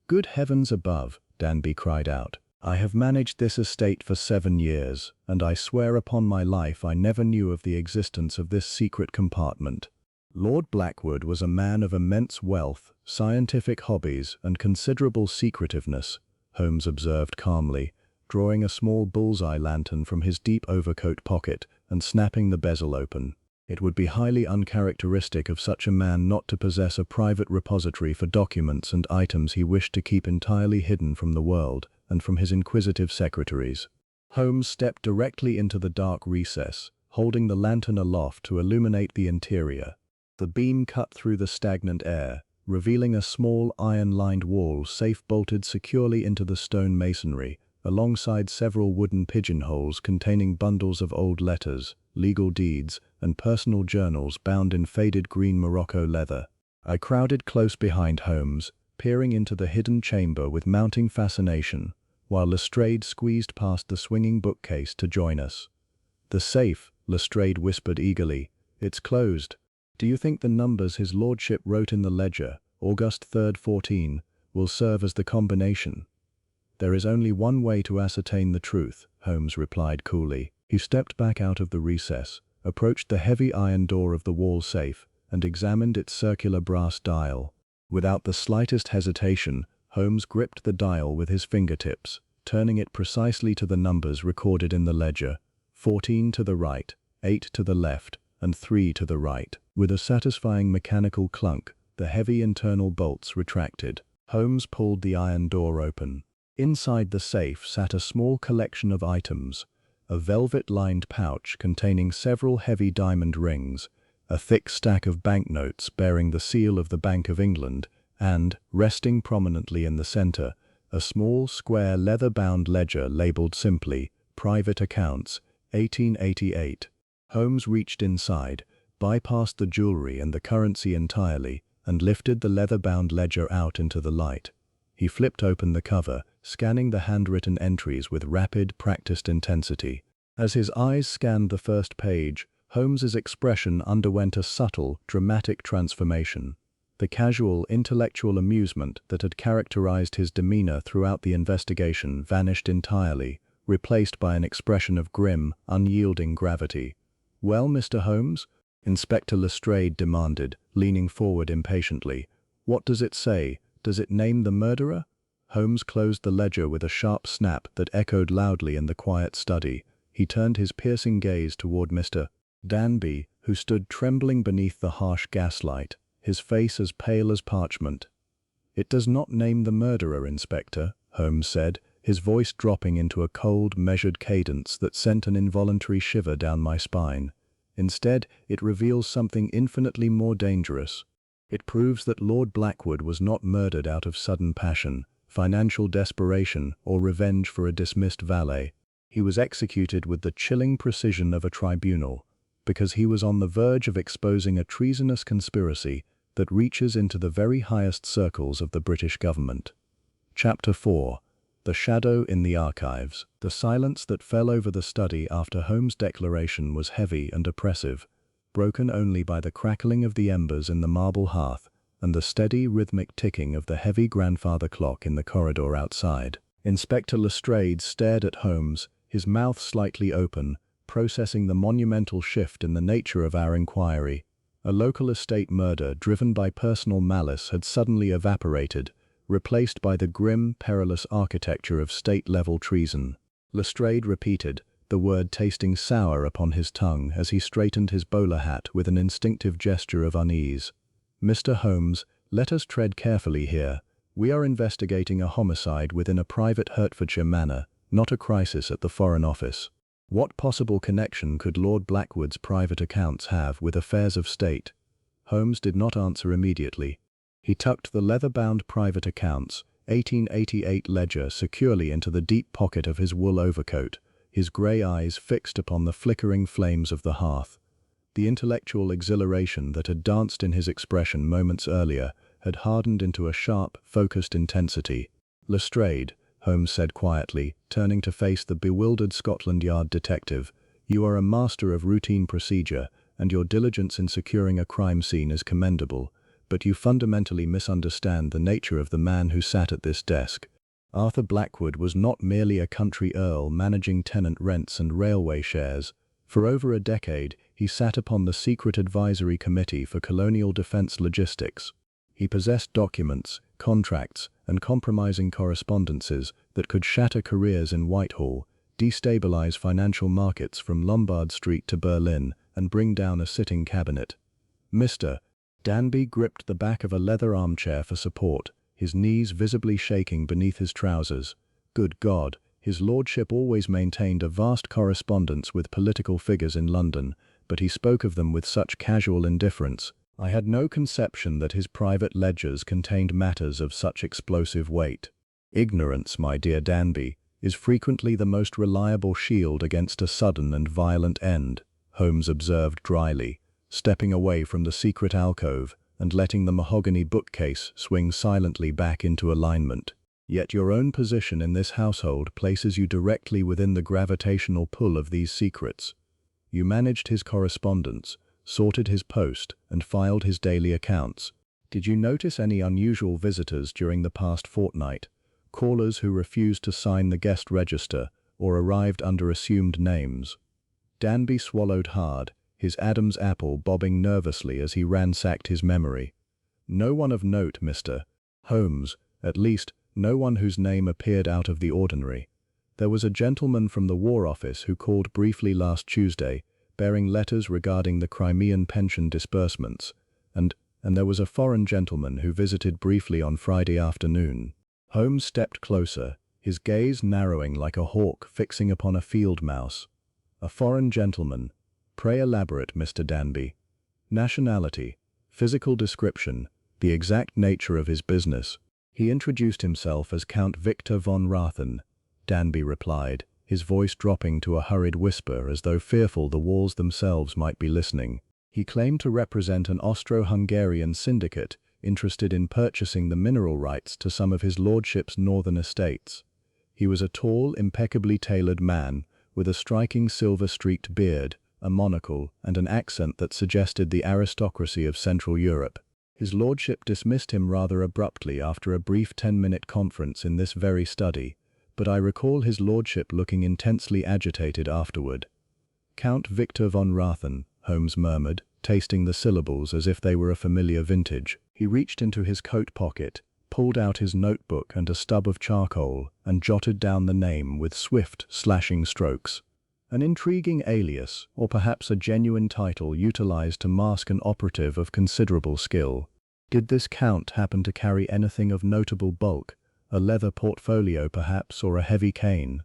"Good heavens above," Danby cried out. "I have managed this estate for 7 years, and I swear upon my life I never knew of the existence of this secret compartment." Lord Blackwood was a man of immense wealth, scientific hobbies, and considerable secretiveness, Holmes observed calmly, drawing a small bullseye lantern from his deep overcoat pocket and snapping the bezel open. It would be highly uncharacteristic of such a man not to possess a private repository for documents and items he wished to keep entirely hidden from the world and from his inquisitive secretaries. Holmes stepped directly into the dark recess, holding the lantern aloft to illuminate the interior. The beam cut through the stagnant air, revealing a small iron-lined wall safe-bolted securely into the stone masonry, alongside several wooden pigeonholes containing bundles of old letters, legal deeds, and personal journals bound in faded green Morocco leather. I crowded close behind Holmes, peering into the hidden chamber with mounting fascination, while Lestrade squeezed past the swinging bookcase to join us. "The safe," Lestrade whispered eagerly. "It's closed. Do you think the numbers his lordship wrote in the ledger, August 3rd, 14, will serve as the combination?" "There is only one way to ascertain the truth," Holmes replied coolly. He stepped back out of the recess, approached the heavy iron door of the wall safe, and examined its circular brass dial. Without the slightest hesitation, Holmes gripped the dial with his fingertips, turning it precisely to the numbers recorded in the ledger: 14 to the right, 8 to the left, and 3 to the right. With a satisfying mechanical clunk, the heavy internal bolts retracted. Holmes pulled the iron door open. Inside the safe sat a small collection of items: a velvet-lined pouch containing several heavy diamond rings, a thick stack of banknotes bearing the seal of the Bank of England, and, resting prominently in the center, a small, square, leather-bound ledger labeled simply, "Private Accounts, 1888. Holmes reached inside, bypassed the jewelry and the currency entirely, and lifted the leather-bound ledger out into the light. He flipped open the cover, scanning the handwritten entries with rapid, practiced intensity. As his eyes scanned the first page, Holmes's expression underwent a subtle, dramatic transformation. The casual, intellectual amusement that had characterized his demeanor throughout the investigation vanished entirely, replaced by an expression of grim, unyielding gravity. "Well, Mr. Holmes?" Inspector Lestrade demanded, leaning forward impatiently. "What does it say? Does it name the murderer?" Holmes closed the ledger with a sharp snap that echoed loudly in the quiet study. He turned his piercing gaze toward Mr. Danby, who stood trembling beneath the harsh gaslight, his face as pale as parchment. "It does not name the murderer, Inspector," Holmes said, his voice dropping into a cold, measured cadence that sent an involuntary shiver down my spine. "Instead, it reveals something infinitely more dangerous. It proves that Lord Blackwood was not murdered out of sudden passion, financial desperation, or revenge for a dismissed valet. He was executed with the chilling precision of a tribunal. because he was on the verge of exposing a treasonous conspiracy that reaches into the very highest circles of the British government. Chapter 4. The Shadow in the Archives. The silence that fell over the study after Holmes' declaration was heavy and oppressive, broken only by the crackling of the embers in the marble hearth and the steady, rhythmic ticking of the heavy grandfather clock in the corridor outside. Inspector Lestrade stared at Holmes, his mouth slightly open, processing the monumental shift in the nature of our inquiry. A local estate murder driven by personal malice had suddenly evaporated, replaced by the grim, perilous architecture of state-level treason. Lestrade repeated, the word tasting sour upon his tongue as he straightened his bowler hat with an instinctive gesture of unease. "Mr. Holmes, let us tread carefully here. We are investigating a homicide within a private Hertfordshire manor, not a crisis at the Foreign Office. What possible connection could Lord Blackwood's private accounts have with affairs of state?" Holmes did not answer immediately. He tucked the leather-bound private accounts, 1888 ledger securely into the deep pocket of his wool overcoat, his grey eyes fixed upon the flickering flames of the hearth. The intellectual exhilaration that had danced in his expression moments earlier had hardened into a sharp, focused intensity. "Lestrade," Holmes said quietly, turning to face the bewildered Scotland Yard detective, "you are a master of routine procedure, and your diligence in securing a crime scene is commendable, but you fundamentally misunderstand the nature of the man who sat at this desk. Arthur Blackwood was not merely a country earl managing tenant rents and railway shares. For over a decade, he sat upon the Secret Advisory Committee for Colonial Defence Logistics. He possessed documents, contracts, and compromising correspondences that could shatter careers in Whitehall, destabilize financial markets from Lombard Street to Berlin, and bring down a sitting cabinet." Mr. Danby gripped the back of a leather armchair for support, his knees visibly shaking beneath his trousers. Good God, his lordship always maintained a vast correspondence with political figures in London, but he spoke of them with such casual indifference. "I had no conception that his private ledgers contained matters of such explosive weight." "Ignorance, my dear Danby, is frequently the most reliable shield against a sudden and violent end," Holmes observed dryly, stepping away from the secret alcove and letting the mahogany bookcase swing silently back into alignment. "Yet your own position in this household places you directly within the gravitational pull of these secrets. You managed his correspondence, sorted his post, and filed his daily accounts. Did you notice any unusual visitors during the past fortnight, callers who refused to sign the guest register or arrived under assumed names?" Danby swallowed hard, his Adam's apple bobbing nervously as he ransacked his memory. "No one of note, Mr. Holmes, at least, no one whose name appeared out of the ordinary. There was a gentleman from the War Office who called briefly last Tuesday, bearing letters regarding the Crimean pension disbursements, and there was a foreign gentleman who visited briefly on Friday afternoon." Holmes stepped closer, his gaze narrowing like a hawk fixing upon a field mouse. "A foreign gentleman. Pray elaborate, Mr. Danby. Nationality, physical description, the exact nature of his business." "He introduced himself as Count Victor von Rathen," Danby replied, his voice dropping to a hurried whisper as though fearful the walls themselves might be listening. "He claimed to represent an Austro-Hungarian syndicate interested in purchasing the mineral rights to some of his lordship's northern estates. He was a tall, impeccably tailored man, with a striking silver-streaked beard, a monocle, and an accent that suggested the aristocracy of Central Europe. His lordship dismissed him rather abruptly after a brief 10-minute conference in this very study, but I recall his lordship looking intensely agitated afterward." "Count Victor von Rathen," Holmes murmured, tasting the syllables as if they were a familiar vintage. He reached into his coat pocket, pulled out his notebook and a stub of charcoal, and jotted down the name with swift, slashing strokes. An intriguing alias, or perhaps a genuine title utilized to mask an operative of considerable skill. Did this count happen to carry anything of notable bulk, a leather portfolio perhaps, or a heavy cane?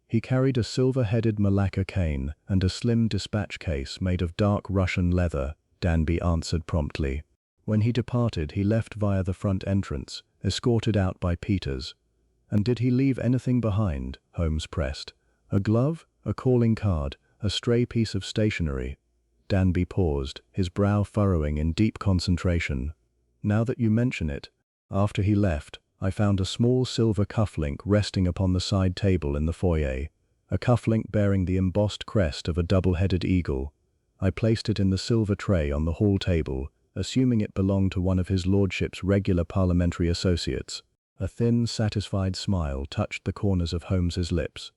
"He carried a silver-headed Malacca cane and a slim dispatch case made of dark Russian leather," Danby answered promptly. "When he departed, he left via the front entrance, escorted out by Peters." "And did he leave anything behind?" Holmes pressed. "A glove? A calling card? A stray piece of stationery?" Danby paused, his brow furrowing in deep concentration. Now that you mention it, after he left, I found a small silver cufflink resting upon the side table in the foyer, a cufflink bearing the embossed crest of a double-headed eagle. I placed it in the silver tray on the hall table, assuming it belonged to one of his lordship's regular parliamentary associates. A thin, satisfied smile touched the corners of Holmes's lips.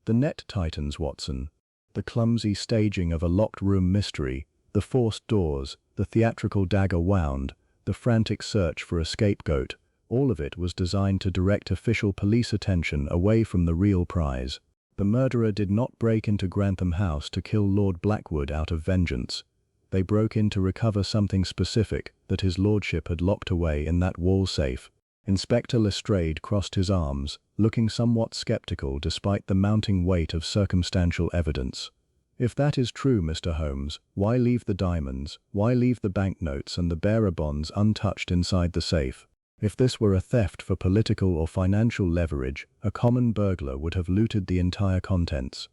The net tightens, Watson. The clumsy staging of a locked room mystery, the forced doors, the theatrical dagger wound, the frantic search for a scapegoat, all of it was designed to direct official police attention away from the real prize. The murderer did not break into Grantham House to kill Lord Blackwood out of vengeance. They broke in to recover something specific that his lordship had locked away in that wall safe. Inspector Lestrade crossed his arms, looking somewhat skeptical despite the mounting weight of circumstantial evidence. If that is true, Mr. Holmes, why leave the diamonds, why leave the banknotes and the bearer bonds untouched inside the safe? If this were a theft for political or financial leverage, a common burglar would have looted the entire contents.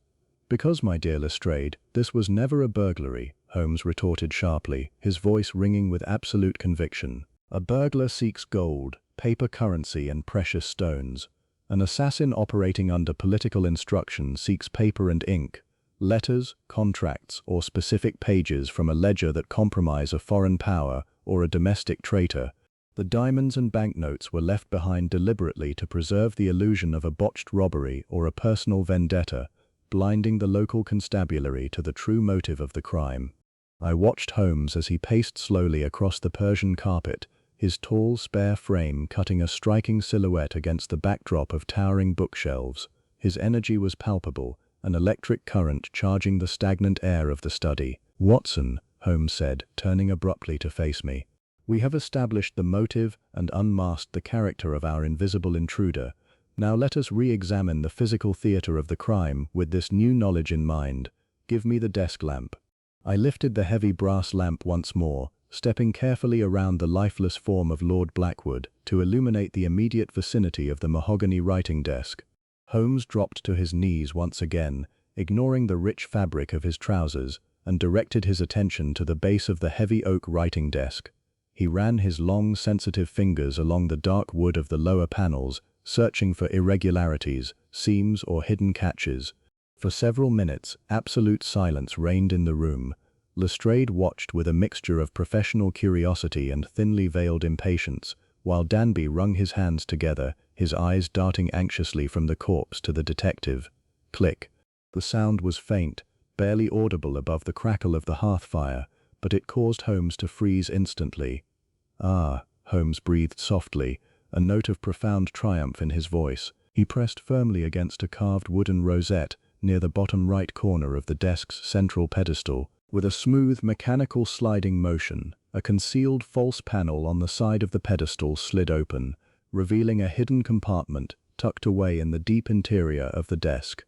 Because, my dear Lestrade, this was never a burglary, Holmes retorted sharply, his voice ringing with absolute conviction. A burglar seeks gold, paper currency and precious stones. An assassin operating under political instruction seeks paper and ink, letters, contracts, or specific pages from a ledger that compromise a foreign power or a domestic traitor. The diamonds and banknotes were left behind deliberately to preserve the illusion of a botched robbery or a personal vendetta, blinding the local constabulary to the true motive of the crime. I watched Holmes as he paced slowly across the Persian carpet, his tall, spare frame cutting a striking silhouette against the backdrop of towering bookshelves. His energy was palpable, an electric current charging the stagnant air of the study. "Watson," Holmes said, turning abruptly to face me, "we have established the motive and unmasked the character of our invisible intruder. Now let us re-examine the physical theater of the crime with this new knowledge in mind. Give me the desk lamp." I lifted the heavy brass lamp once more, stepping carefully around the lifeless form of Lord Blackwood to illuminate the immediate vicinity of the mahogany writing desk. Holmes dropped to his knees once again, ignoring the rich fabric of his trousers, and directed his attention to the base of the heavy oak writing desk. He ran his long, sensitive fingers along the dark wood of the lower panels, searching for irregularities, seams, or hidden catches. For several minutes, absolute silence reigned in the room. Lestrade watched with a mixture of professional curiosity and thinly veiled impatience, while Danby wrung his hands together, his eyes darting anxiously from the corpse to the detective. Click. The sound was faint, barely audible above the crackle of the hearth fire, but it caused Holmes to freeze instantly. "Ah," Holmes breathed softly, a note of profound triumph in his voice. He pressed firmly against a carved wooden rosette near the bottom right corner of the desk's central pedestal. With a smooth, mechanical sliding motion, a concealed false panel on the side of the pedestal slid open, revealing a hidden compartment tucked away in the deep interior of the desk.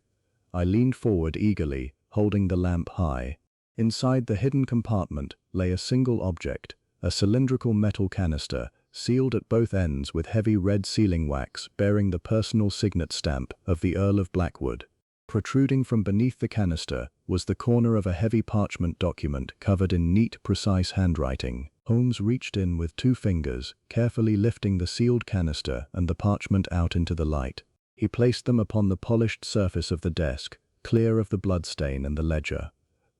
I leaned forward eagerly, holding the lamp high. Inside the hidden compartment lay a single object, a cylindrical metal canister, sealed at both ends with heavy red sealing wax bearing the personal signet stamp of the Earl of Blackwood. Protruding from beneath the canister was the corner of a heavy parchment document covered in neat, precise handwriting. Holmes reached in with 2 fingers, carefully lifting the sealed canister and the parchment out into the light. He placed them upon the polished surface of the desk, clear of the bloodstain and the ledger.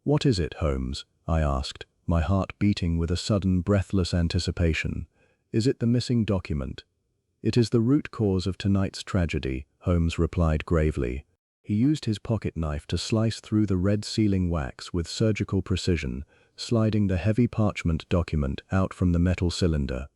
"What is it, Holmes?" I asked, my heart beating with a sudden, breathless anticipation. "Is it the missing document?" "It is the root cause of tonight's tragedy," Holmes replied gravely. He used his pocket knife to slice through the red sealing wax with surgical precision, sliding the heavy parchment document out from the metal cylinder.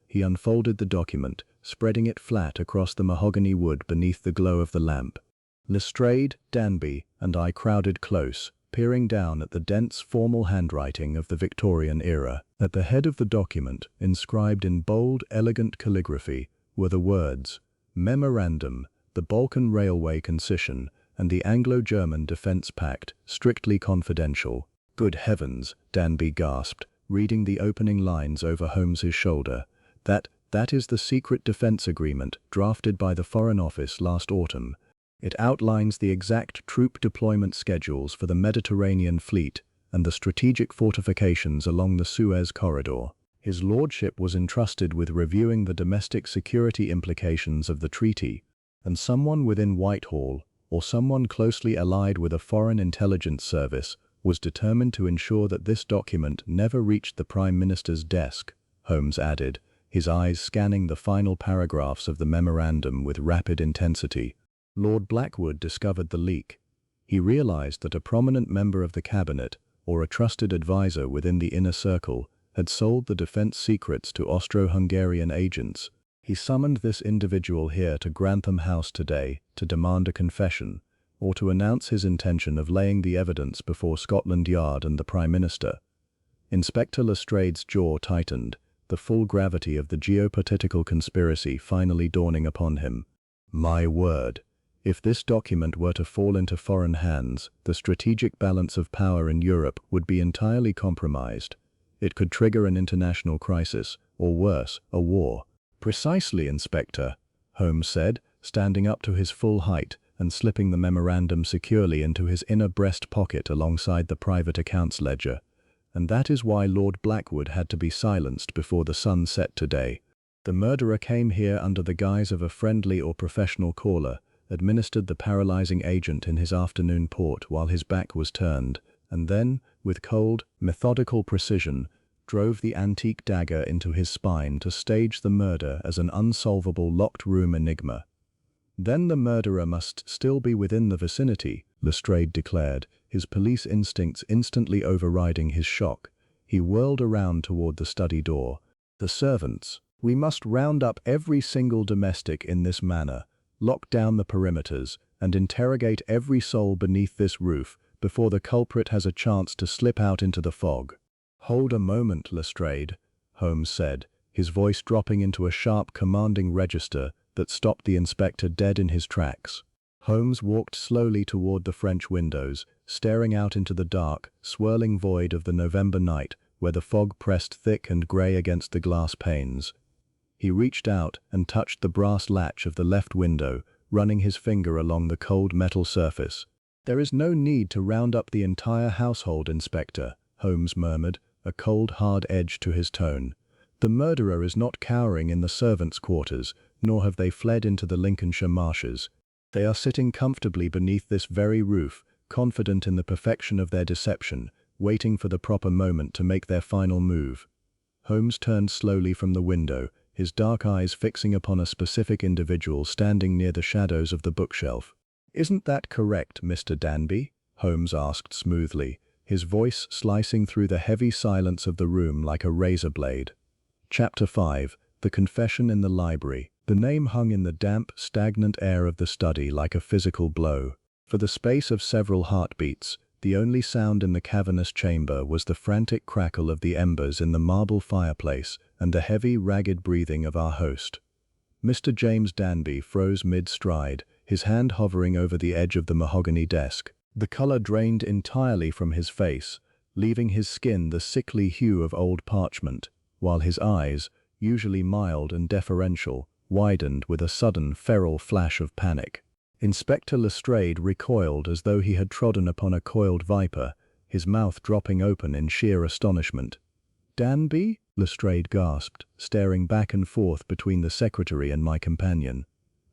He unfolded the document, spreading it flat across the mahogany wood beneath the glow of the lamp. Lestrade, Danby, and I crowded close, peering down at the dense, formal handwriting of the Victorian era. At the head of the document, inscribed in bold, elegant calligraphy, were the words, "Memorandum, the Balkan Railway Concession, and the Anglo-German Defence Pact, strictly confidential." "Good heavens," Danby gasped, reading the opening lines over Holmes's shoulder. That is the secret defence agreement drafted by the Foreign Office last autumn. It outlines the exact troop deployment schedules for the Mediterranean fleet and the strategic fortifications along the Suez Corridor. His lordship was entrusted with reviewing the domestic security implications of the treaty, and someone within Whitehall, or someone closely allied with a foreign intelligence service, was determined to ensure that this document never reached the Prime Minister's desk, Holmes added, his eyes scanning the final paragraphs of the memorandum with rapid intensity. Lord Blackwood discovered the leak. He realized that a prominent member of the cabinet, or a trusted advisor within the inner circle, had sold the defense secrets to Austro-Hungarian agents. He summoned this individual here to Grantham House today to demand a confession, or to announce his intention of laying the evidence before Scotland Yard and the Prime Minister. Inspector Lestrade's jaw tightened, the full gravity of the geopolitical conspiracy finally dawning upon him. My word! If this document were to fall into foreign hands, the strategic balance of power in Europe would be entirely compromised. It could trigger an international crisis, or worse, a war. Precisely, Inspector, Holmes said, standing up to his full height and slipping the memorandum securely into his inner breast pocket alongside the private accounts ledger. And that is why Lord Blackwood had to be silenced before the sun set today. The murderer came here under the guise of a friendly or professional caller, administered the paralyzing agent in his afternoon port while his back was turned, and then, with cold, methodical precision, drove the antique dagger into his spine to stage the murder as an unsolvable locked-room enigma. Then the murderer must still be within the vicinity, Lestrade declared, his police instincts instantly overriding his shock. He whirled around toward the study door. The servants. We must round up every single domestic in this manner, lock down the perimeters, and interrogate every soul beneath this roof before the culprit has a chance to slip out into the fog. Hold a moment, Lestrade, Holmes said, his voice dropping into a sharp, commanding register that stopped the inspector dead in his tracks. Holmes walked slowly toward the French windows, staring out into the dark, swirling void of the November night where the fog pressed thick and grey against the glass panes. He reached out and touched the brass latch of the left window, running his finger along the cold metal surface. There is no need to round up the entire household, Inspector, Holmes murmured, a cold, hard edge to his tone. The murderer is not cowering in the servants' quarters, nor have they fled into the Lincolnshire marshes. They are sitting comfortably beneath this very roof, confident in the perfection of their deception, waiting for the proper moment to make their final move. Holmes turned slowly from the window, his dark eyes fixing upon a specific individual standing near the shadows of the bookshelf. "Isn't that correct, Mr. Danby?" Holmes asked smoothly, his voice slicing through the heavy silence of the room like a razor blade. Chapter 5. The Confession in the Library. The name hung in the damp, stagnant air of the study like a physical blow. For the space of several heartbeats, the only sound in the cavernous chamber was the frantic crackle of the embers in the marble fireplace and the heavy, ragged breathing of our host. Mr. James Danby froze mid-stride, his hand hovering over the edge of the mahogany desk. The color drained entirely from his face, leaving his skin the sickly hue of old parchment, while his eyes, usually mild and deferential, widened with a sudden, feral flash of panic. Inspector Lestrade recoiled as though he had trodden upon a coiled viper, his mouth dropping open in sheer astonishment. "Danby?" Lestrade gasped, staring back and forth between the secretary and my companion.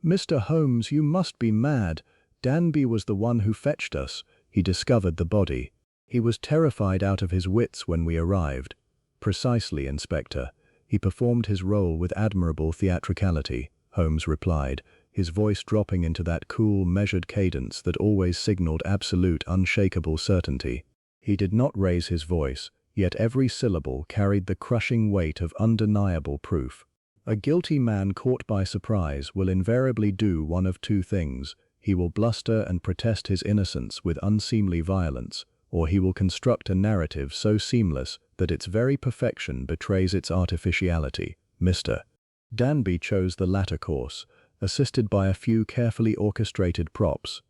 "Mr. Holmes, you must be mad. Danby was the one who fetched us. He discovered the body. He was terrified out of his wits when we arrived." "Precisely, Inspector. He performed his role with admirable theatricality," Holmes replied, his voice dropping into that cool, measured cadence that always signaled absolute, unshakable certainty. He did not raise his voice, yet every syllable carried the crushing weight of undeniable proof. A guilty man caught by surprise will invariably do one of two things. He will bluster and protest his innocence with unseemly violence, or he will construct a narrative so seamless that its very perfection betrays its artificiality. Mr. Danby chose the latter course, assisted by a few carefully orchestrated props.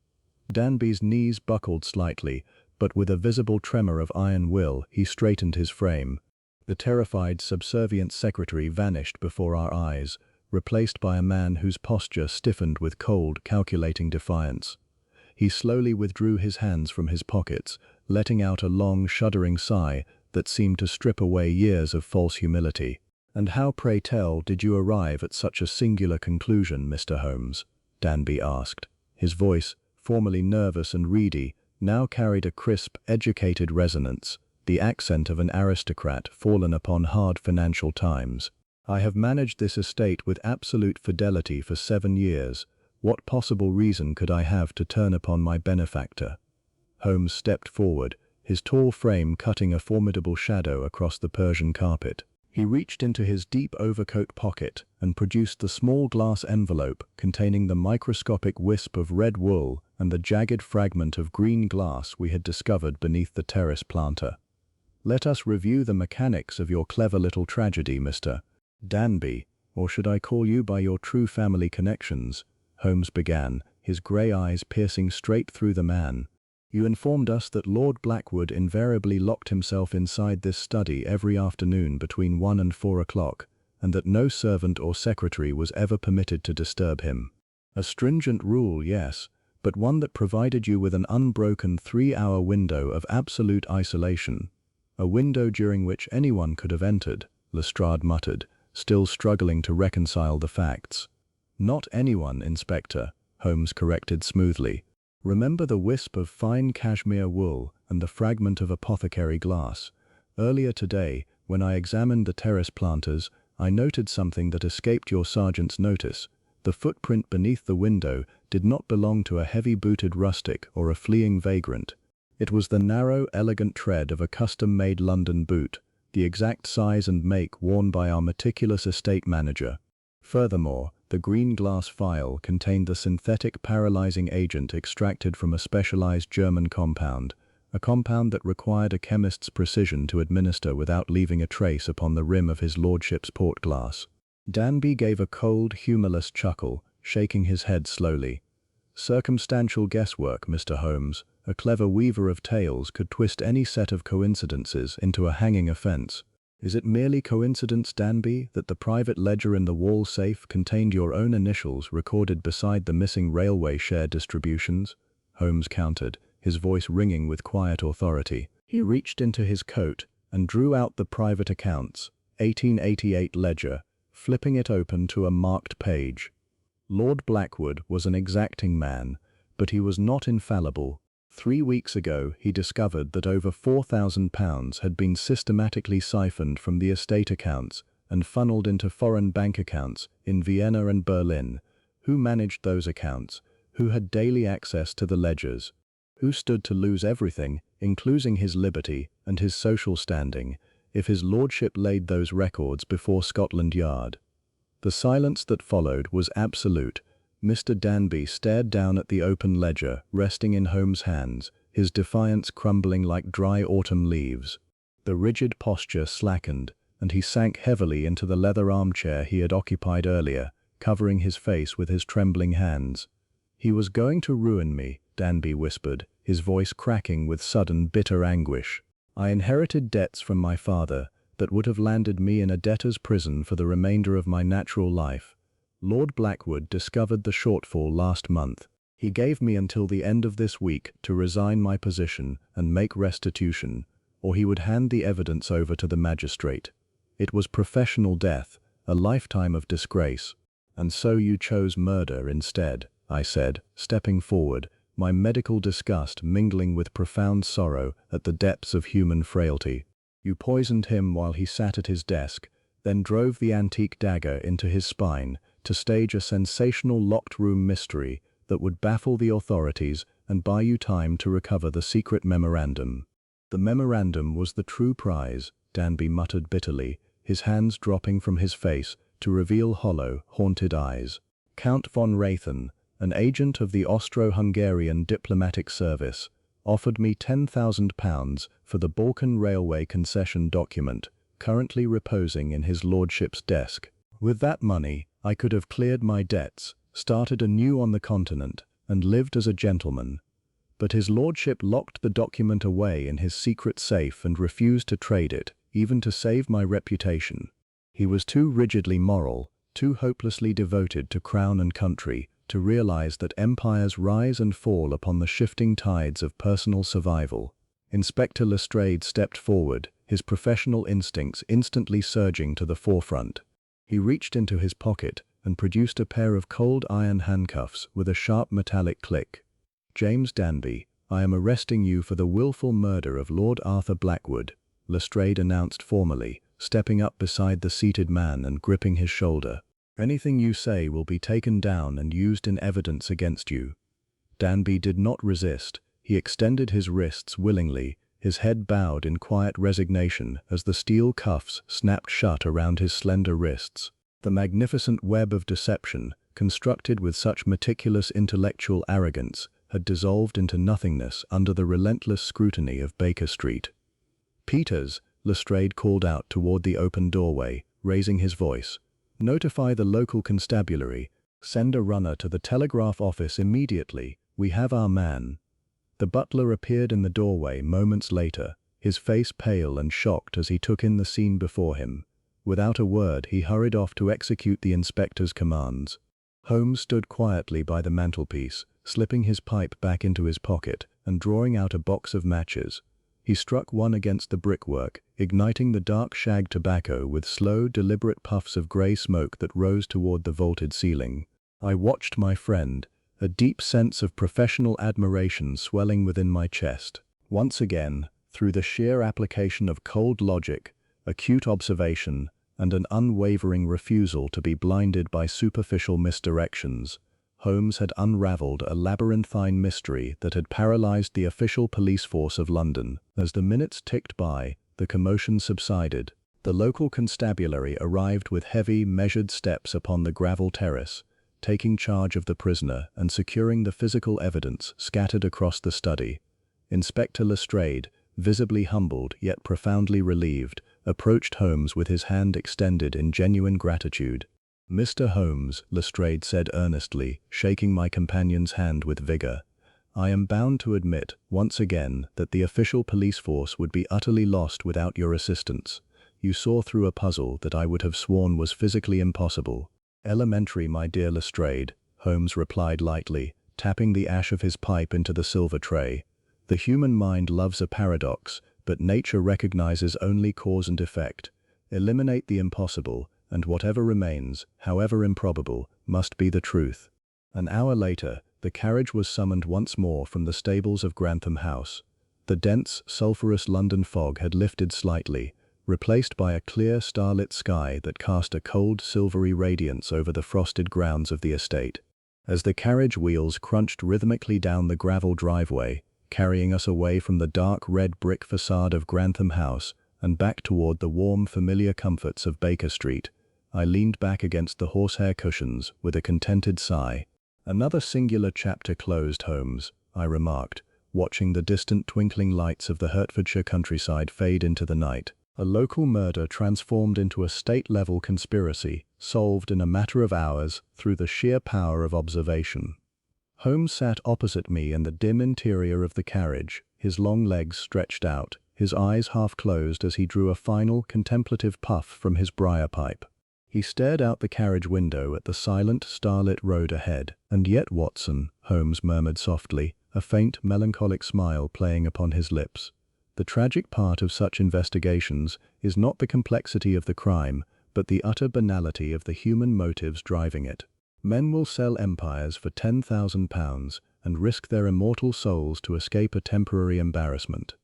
Danby's knees buckled slightly, but with a visible tremor of iron will, he straightened his frame. The terrified, subservient secretary vanished before our eyes, replaced by a man whose posture stiffened with cold, calculating defiance. He slowly withdrew his hands from his pockets, letting out a long, shuddering sigh that seemed to strip away years of false humility. "And how, pray tell, did you arrive at such a singular conclusion, Mr. Holmes?" Danby asked. His voice, formerly nervous and reedy, now carried a crisp, educated resonance, the accent of an aristocrat fallen upon hard financial times. "I have managed this estate with absolute fidelity for 7 years. What possible reason could I have to turn upon my benefactor?" Holmes stepped forward, his tall frame cutting a formidable shadow across the Persian carpet. He reached into his deep overcoat pocket and produced the small glass envelope containing the microscopic wisp of red wool and the jagged fragment of green glass we had discovered beneath the terrace planter. "Let us review the mechanics of your clever little tragedy, Mr. Danby, or should I call you by your true family connections?" Holmes began, his grey eyes piercing straight through the man. "You informed us that Lord Blackwood invariably locked himself inside this study every afternoon between 1 and 4 o'clock, and that no servant or secretary was ever permitted to disturb him. A stringent rule, yes, but one that provided you with an unbroken 3-hour window of absolute isolation. A window during which anyone could have entered," Lestrade muttered, still struggling to reconcile the facts. "Not anyone, Inspector," Holmes corrected smoothly. "Remember the wisp of fine cashmere wool and the fragment of apothecary glass. Earlier today, when I examined the terrace planters, I noted something that escaped your sergeant's notice. The footprint beneath the window did not belong to a heavy-booted rustic or a fleeing vagrant. It was the narrow, elegant tread of a custom-made London boot, the exact size and make worn by our meticulous estate manager. Furthermore, the green glass phial contained the synthetic paralyzing agent extracted from a specialized German compound, a compound that required a chemist's precision to administer without leaving a trace upon the rim of his lordship's port glass." Danby gave a cold, humorless chuckle, shaking his head slowly. "Circumstantial guesswork, Mr. Holmes. A clever weaver of tales could twist any set of coincidences into a hanging offense. Is it merely coincidence, Danby, that the private ledger in the wall safe contained your own initials recorded beside the missing railway share distributions?" Holmes countered, his voice ringing with quiet authority. He reached into his coat and drew out the private accounts, 1888 ledger, flipping it open to a marked page. Lord Blackwood was an exacting man, but he was not infallible. 3 weeks ago, he discovered that over £4,000 had been systematically siphoned from the estate accounts and funneled into foreign bank accounts in Vienna and Berlin. Who managed those accounts? Who had daily access to the ledgers? Who stood to lose everything, including his liberty and his social standing, if his lordship laid those records before Scotland Yard? The silence that followed was absolute. Mr. Danby stared down at the open ledger resting in Holmes' hands, his defiance crumbling like dry autumn leaves. The rigid posture slackened, and he sank heavily into the leather armchair he had occupied earlier, covering his face with his trembling hands. "He was going to ruin me," Danby whispered, his voice cracking with sudden bitter anguish. "I inherited debts from my father that would have landed me in a debtor's prison for the remainder of my natural life. Lord Blackwood discovered the shortfall last month. He gave me until the end of this week to resign my position and make restitution, or he would hand the evidence over to the magistrate. It was professional death, a lifetime of disgrace. And so you chose murder instead," I said, stepping forward, my medical disgust mingling with profound sorrow at the depths of human frailty. "You poisoned him while he sat at his desk, then drove the antique dagger into his spine to stage a sensational locked-room mystery that would baffle the authorities and buy you time to recover the secret memorandum." "The memorandum was the true prize," Danby muttered bitterly, his hands dropping from his face to reveal hollow, haunted eyes. "Count von Raythen, an agent of the Austro-Hungarian diplomatic service, offered me £10,000 for the Balkan Railway concession document, currently reposing in his lordship's desk. With that money, I could have cleared my debts, started anew on the continent, and lived as a gentleman. But his lordship locked the document away in his secret safe and refused to trade it, even to save my reputation. He was too rigidly moral, too hopelessly devoted to crown and country, to realize that empires rise and fall upon the shifting tides of personal survival. Inspector Lestrade stepped forward, his professional instincts instantly surging to the forefront. He reached into his pocket and produced a pair of cold iron handcuffs with a sharp metallic click. "James Danby, I am arresting you for the willful murder of Lord Arthur Blackwood," Lestrade announced formally, stepping up beside the seated man and gripping his shoulder. "Anything you say will be taken down and used in evidence against you." Danby did not resist. He extended his wrists willingly, his head bowed in quiet resignation as the steel cuffs snapped shut around his slender wrists. The magnificent web of deception, constructed with such meticulous intellectual arrogance, had dissolved into nothingness under the relentless scrutiny of Baker Street. "Peters," Lestrade called out toward the open doorway, raising his voice. "Notify the local constabulary. Send a runner to the telegraph office immediately. We have our man." The butler appeared in the doorway moments later, his face pale and shocked as he took in the scene before him. Without a word, he hurried off to execute the inspector's commands. Holmes stood quietly by the mantelpiece, slipping his pipe back into his pocket and drawing out a box of matches. He struck one against the brickwork, igniting the dark shag tobacco with slow, deliberate puffs of grey smoke that rose toward the vaulted ceiling. I watched my friend, a deep sense of professional admiration swelling within my chest. Once again, through the sheer application of cold logic, acute observation, and an unwavering refusal to be blinded by superficial misdirections, Holmes had unraveled a labyrinthine mystery that had paralyzed the official police force of London. As the minutes ticked by, the commotion subsided. The local constabulary arrived with heavy, measured steps upon the gravel terrace, taking charge of the prisoner and securing the physical evidence scattered across the study. Inspector Lestrade, visibly humbled yet profoundly relieved, approached Holmes with his hand extended in genuine gratitude. "Mr. Holmes," Lestrade said earnestly, shaking my companion's hand with vigor, "I am bound to admit, once again, that the official police force would be utterly lost without your assistance. You saw through a puzzle that I would have sworn was physically impossible." "Elementary, my dear Lestrade," Holmes replied lightly, tapping the ash of his pipe into the silver tray. "The human mind loves a paradox, but nature recognizes only cause and effect. Eliminate the impossible, and whatever remains, however improbable, must be the truth." An hour later, the carriage was summoned once more from the stables of Grantham House. The dense, sulphurous London fog had lifted slightly, replaced by a clear, starlit sky that cast a cold, silvery radiance over the frosted grounds of the estate. As the carriage wheels crunched rhythmically down the gravel driveway, carrying us away from the dark red brick facade of Grantham House and back toward the warm, familiar comforts of Baker Street, I leaned back against the horsehair cushions with a contented sigh. "Another singular chapter closed, Holmes," I remarked, watching the distant twinkling lights of the Hertfordshire countryside fade into the night. "A local murder transformed into a state-level conspiracy, solved in a matter of hours through the sheer power of observation." Holmes sat opposite me in the dim interior of the carriage, his long legs stretched out, his eyes half closed as he drew a final, contemplative puff from his briar pipe. He stared out the carriage window at the silent, starlit road ahead. "And yet, Watson," Holmes murmured softly, a faint, melancholic smile playing upon his lips, "the tragic part of such investigations is not the complexity of the crime, but the utter banality of the human motives driving it. Men will sell empires for £10,000 and risk their immortal souls to escape a temporary embarrassment."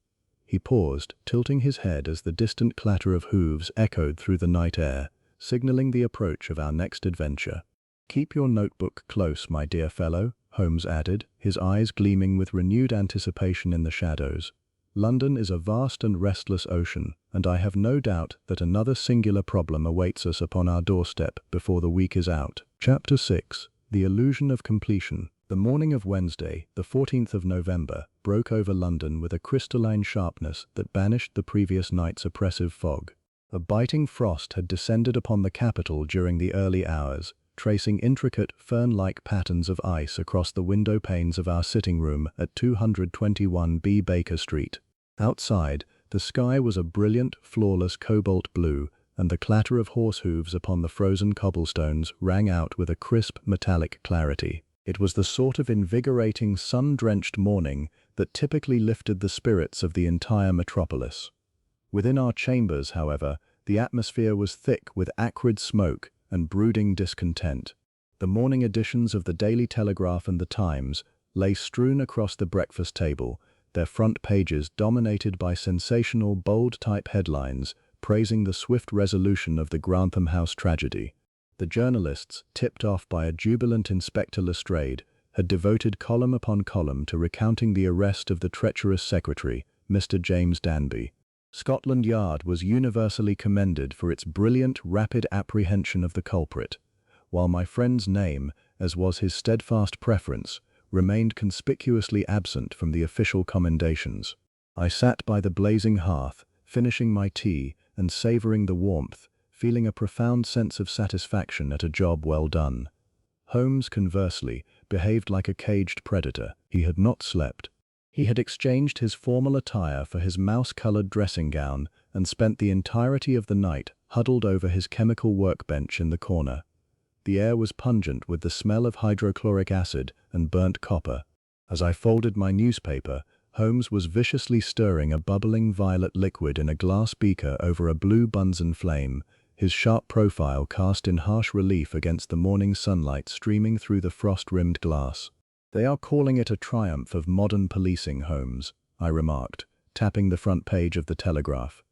He paused, tilting his head as the distant clatter of hooves echoed through the night air, signaling the approach of our next adventure. "Keep your notebook close, my dear fellow," Holmes added, his eyes gleaming with renewed anticipation in the shadows. "London is a vast and restless ocean, and I have no doubt that another singular problem awaits us upon our doorstep before the week is out." Chapter 6. The Illusion of Completion. The morning of Wednesday, the 14th of November, broke over London with a crystalline sharpness that banished the previous night's oppressive fog. A biting frost had descended upon the capital during the early hours, tracing intricate, fern-like patterns of ice across the window panes of our sitting room at 221B Baker Street. Outside, the sky was a brilliant, flawless cobalt blue, and the clatter of horse hooves upon the frozen cobblestones rang out with a crisp, metallic clarity. It was the sort of invigorating, sun-drenched morning that typically lifted the spirits of the entire metropolis. Within our chambers, however, the atmosphere was thick with acrid smoke and brooding discontent. The morning editions of the Daily Telegraph and the Times lay strewn across the breakfast table, their front pages dominated by sensational, bold-type headlines praising the swift resolution of the Grantham House tragedy. The journalists, tipped off by a jubilant Inspector Lestrade, had devoted column upon column to recounting the arrest of the treacherous secretary, Mr. James Danby. Scotland Yard was universally commended for its brilliant, rapid apprehension of the culprit, while my friend's name, as was his steadfast preference, remained conspicuously absent from the official commendations. I sat by the blazing hearth, finishing my tea and savoring the warmth, feeling a profound sense of satisfaction at a job well done. Holmes, conversely, behaved like a caged predator. He had not slept. He had exchanged his formal attire for his mouse-colored dressing gown and spent the entirety of the night huddled over his chemical workbench in the corner. The air was pungent with the smell of hydrochloric acid and burnt copper. As I folded my newspaper, Holmes was viciously stirring a bubbling violet liquid in a glass beaker over a blue Bunsen flame, his sharp profile cast in harsh relief against the morning sunlight streaming through the frost-rimmed glass. "They are calling it a triumph of modern policing, Holmes," I remarked, tapping the front page of the Telegraph.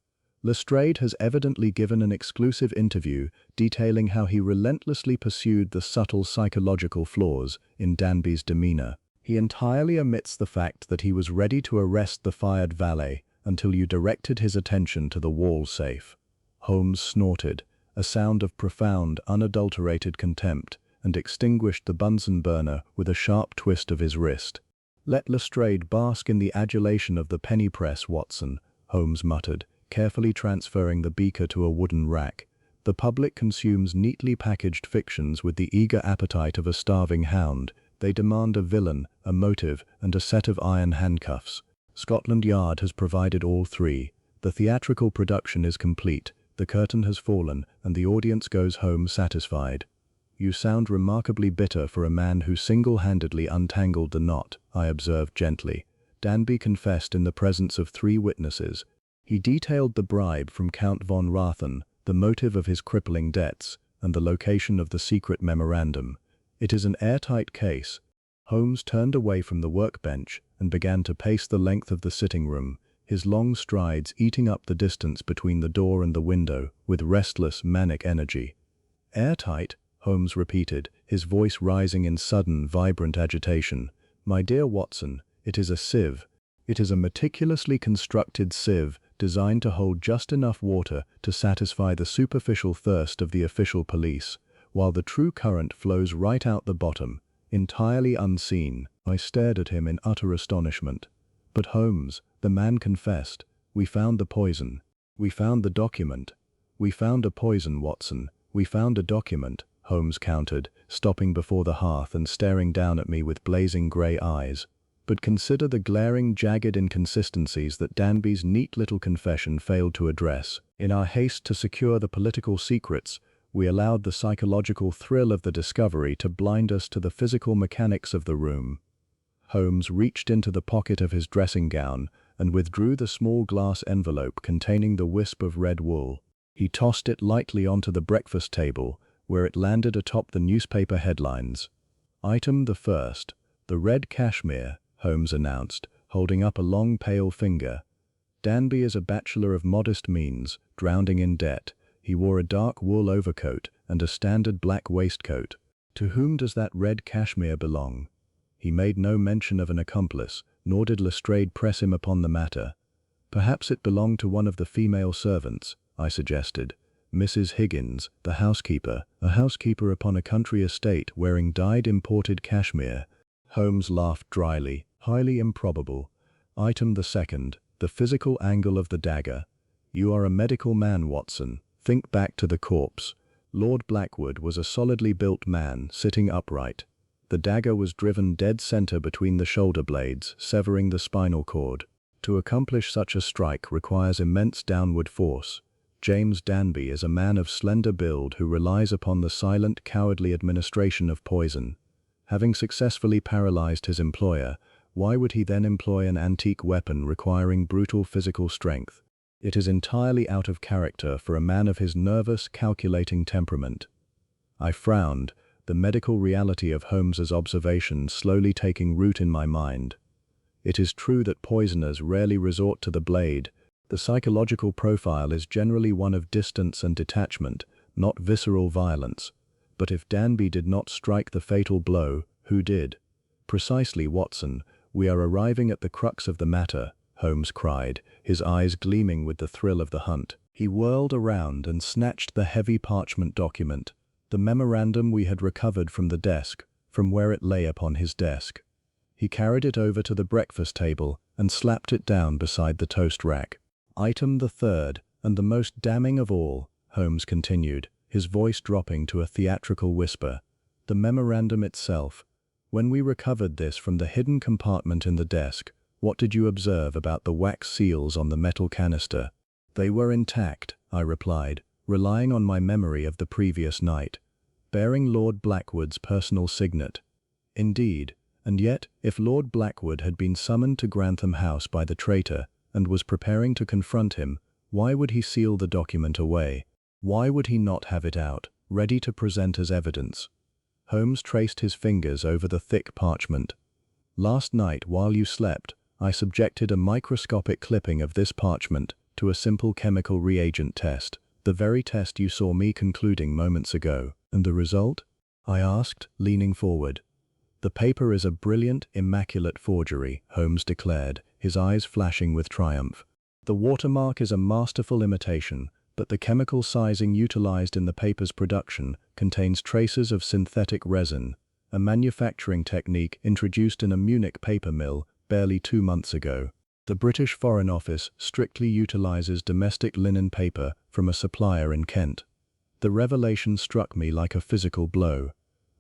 Lestrade has evidently given an exclusive interview detailing how he relentlessly pursued the subtle psychological flaws in Danby's demeanor. He entirely omits the fact that he was ready to arrest the fired valet until you directed his attention to the wall safe. Holmes snorted, a sound of profound, unadulterated contempt, and extinguished the Bunsen burner with a sharp twist of his wrist. "Let Lestrade bask in the adulation of the penny press, Watson," Holmes muttered, carefully transferring the beaker to a wooden rack. "The public consumes neatly packaged fictions with the eager appetite of a starving hound. They demand a villain, a motive, and a set of iron handcuffs. Scotland Yard has provided all three. The theatrical production is complete, the curtain has fallen, and the audience goes home satisfied." "You sound remarkably bitter for a man who single-handedly untangled the knot," I observed gently. "Danby confessed in the presence of 3 witnesses. He detailed the bribe from Count von Rathen, the motive of his crippling debts, and the location of the secret memorandum. It is an airtight case." Holmes turned away from the workbench and began to pace the length of the sitting room, his long strides eating up the distance between the door and the window with restless, manic energy. "Airtight?" Holmes repeated, his voice rising in sudden, vibrant agitation. "My dear Watson, it is a sieve. It is a meticulously constructed sieve designed to hold just enough water to satisfy the superficial thirst of the official police, while the true current flows right out the bottom, entirely unseen." I stared at him in utter astonishment. "But Holmes, the man confessed. We found the poison. We found the document." "We found a poison, Watson. We found a document," Holmes countered, stopping before the hearth and staring down at me with blazing grey eyes. "But consider the glaring, jagged inconsistencies that Danby's neat little confession failed to address. In our haste to secure the political secrets, we allowed the psychological thrill of the discovery to blind us to the physical mechanics of the room." Holmes reached into the pocket of his dressing gown and withdrew the small glass envelope containing the wisp of red wool. He tossed it lightly onto the breakfast table, where it landed atop the newspaper headlines. "Item the first, the red cashmere," Holmes announced, holding up a long pale finger. "Danby is a bachelor of modest means, drowning in debt. He wore a dark wool overcoat and a standard black waistcoat. To whom does that red cashmere belong?" He made no mention of an accomplice, nor did Lestrade press him upon the matter. "Perhaps it belonged to one of the female servants," I suggested. "Mrs. Higgins, the housekeeper, a housekeeper upon a country estate wearing dyed imported cashmere." Holmes laughed dryly. "Highly improbable. Item the second, the physical angle of the dagger. You are a medical man, Watson. Think back to the corpse. Lord Blackwood was a solidly built man, sitting upright. The dagger was driven dead center between the shoulder blades, severing the spinal cord. To accomplish such a strike requires immense downward force. James Danby is a man of slender build who relies upon the silent, cowardly administration of poison. Having successfully paralyzed his employer, Why would he then employ an antique weapon requiring brutal physical strength? It is entirely out of character for a man of his nervous, calculating temperament. I frowned, the medical reality of Holmes's observation slowly taking root in my mind. It is true that poisoners rarely resort to the blade. The psychological profile is generally one of distance and detachment, not visceral violence. But if Danby did not strike the fatal blow, who did? Precisely, Watson. We are arriving at the crux of the matter, Holmes cried, his eyes gleaming with the thrill of the hunt. He whirled around and snatched the heavy parchment document, the memorandum we had recovered from the desk, from where it lay upon his desk. He carried it over to the breakfast table and slapped it down beside the toast rack. Item the third, and the most damning of all, Holmes continued, his voice dropping to a theatrical whisper. The memorandum itself. When we recovered this from the hidden compartment in the desk, what did you observe about the wax seals on the metal canister? They were intact, I replied, relying on my memory of the previous night, bearing Lord Blackwood's personal signet. Indeed, and yet, if Lord Blackwood had been summoned to Grantham House by the traitor and was preparing to confront him, why would he seal the document away? Why would he not have it out, ready to present as evidence? Holmes traced his fingers over the thick parchment. Last night, while you slept, I subjected a microscopic clipping of this parchment to a simple chemical reagent test, the very test you saw me concluding moments ago. And the result? I asked, leaning forward. The paper is a brilliant, immaculate forgery, Holmes declared, his eyes flashing with triumph. The watermark is a masterful imitation, but the chemical sizing utilized in the paper's production contains traces of synthetic resin, a manufacturing technique introduced in a Munich paper mill barely 2 months ago. The British Foreign Office strictly utilizes domestic linen paper from a supplier in Kent. The revelation struck me like a physical blow.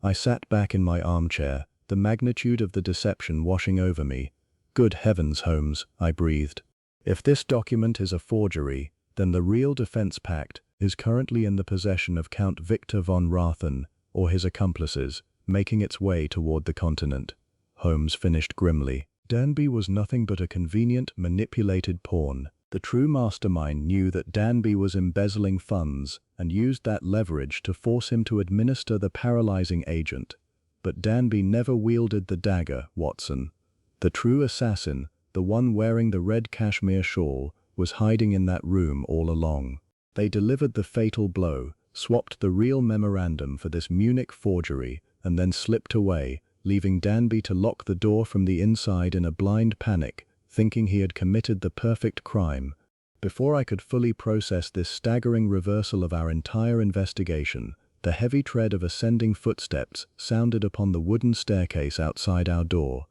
I sat back in my armchair, the magnitude of the deception washing over me. Good heavens, Holmes, I breathed. If this document is a forgery, then the real defense pact is currently in the possession of Count Victor von Rathen or his accomplices, making its way toward the continent. Holmes finished grimly. Danby was nothing but a convenient, manipulated pawn. The true mastermind knew that Danby was embezzling funds and used that leverage to force him to administer the paralyzing agent. But Danby never wielded the dagger, Watson. The true assassin, the one wearing the red cashmere shawl, was hiding in that room all along. They delivered the fatal blow, swapped the real memorandum for this Munich forgery, and then slipped away, leaving Danby to lock the door from the inside in a blind panic, thinking he had committed the perfect crime. Before I could fully process this staggering reversal of our entire investigation, the heavy tread of ascending footsteps sounded upon the wooden staircase outside our door.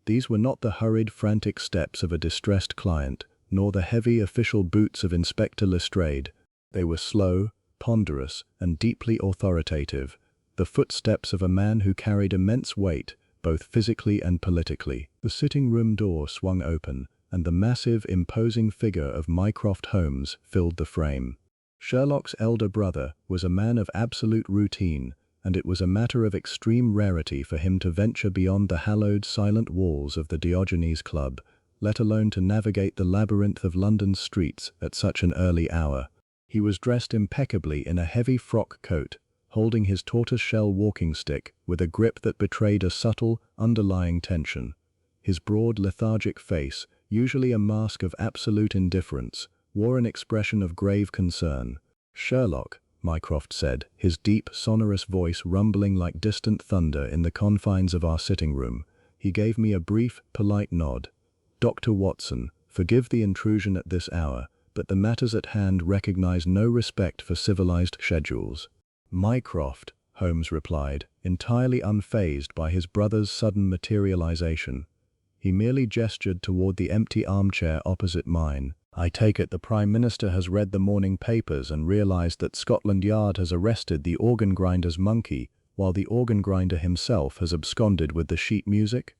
These were not the hurried, frantic steps of a distressed client, nor the heavy official boots of Inspector Lestrade. They were slow, ponderous, and deeply authoritative, the footsteps of a man who carried immense weight, both physically and politically. The sitting-room door swung open, and the massive, imposing figure of Mycroft Holmes filled the frame. Sherlock's elder brother was a man of absolute routine, and it was a matter of extreme rarity for him to venture beyond the hallowed, silent walls of the Diogenes Club, let alone to navigate the labyrinth of London's streets at such an early hour. He was dressed impeccably in a heavy frock coat, holding his tortoise-shell walking stick with a grip that betrayed a subtle, underlying tension. His broad, lethargic face, usually a mask of absolute indifference, wore an expression of grave concern. "Sherlock," Mycroft said, his deep, sonorous voice rumbling like distant thunder in the confines of our sitting room. He gave me a brief, polite nod. "Dr. Watson, forgive the intrusion at this hour, but the matters at hand recognize no respect for civilized schedules." "Mycroft," Holmes replied, entirely unfazed by his brother's sudden materialization. He merely gestured toward the empty armchair opposite mine. "I take it the Prime Minister has read the morning papers and realized that Scotland Yard has arrested the organ-grinder's monkey, while the organ-grinder himself has absconded with the sheet music?"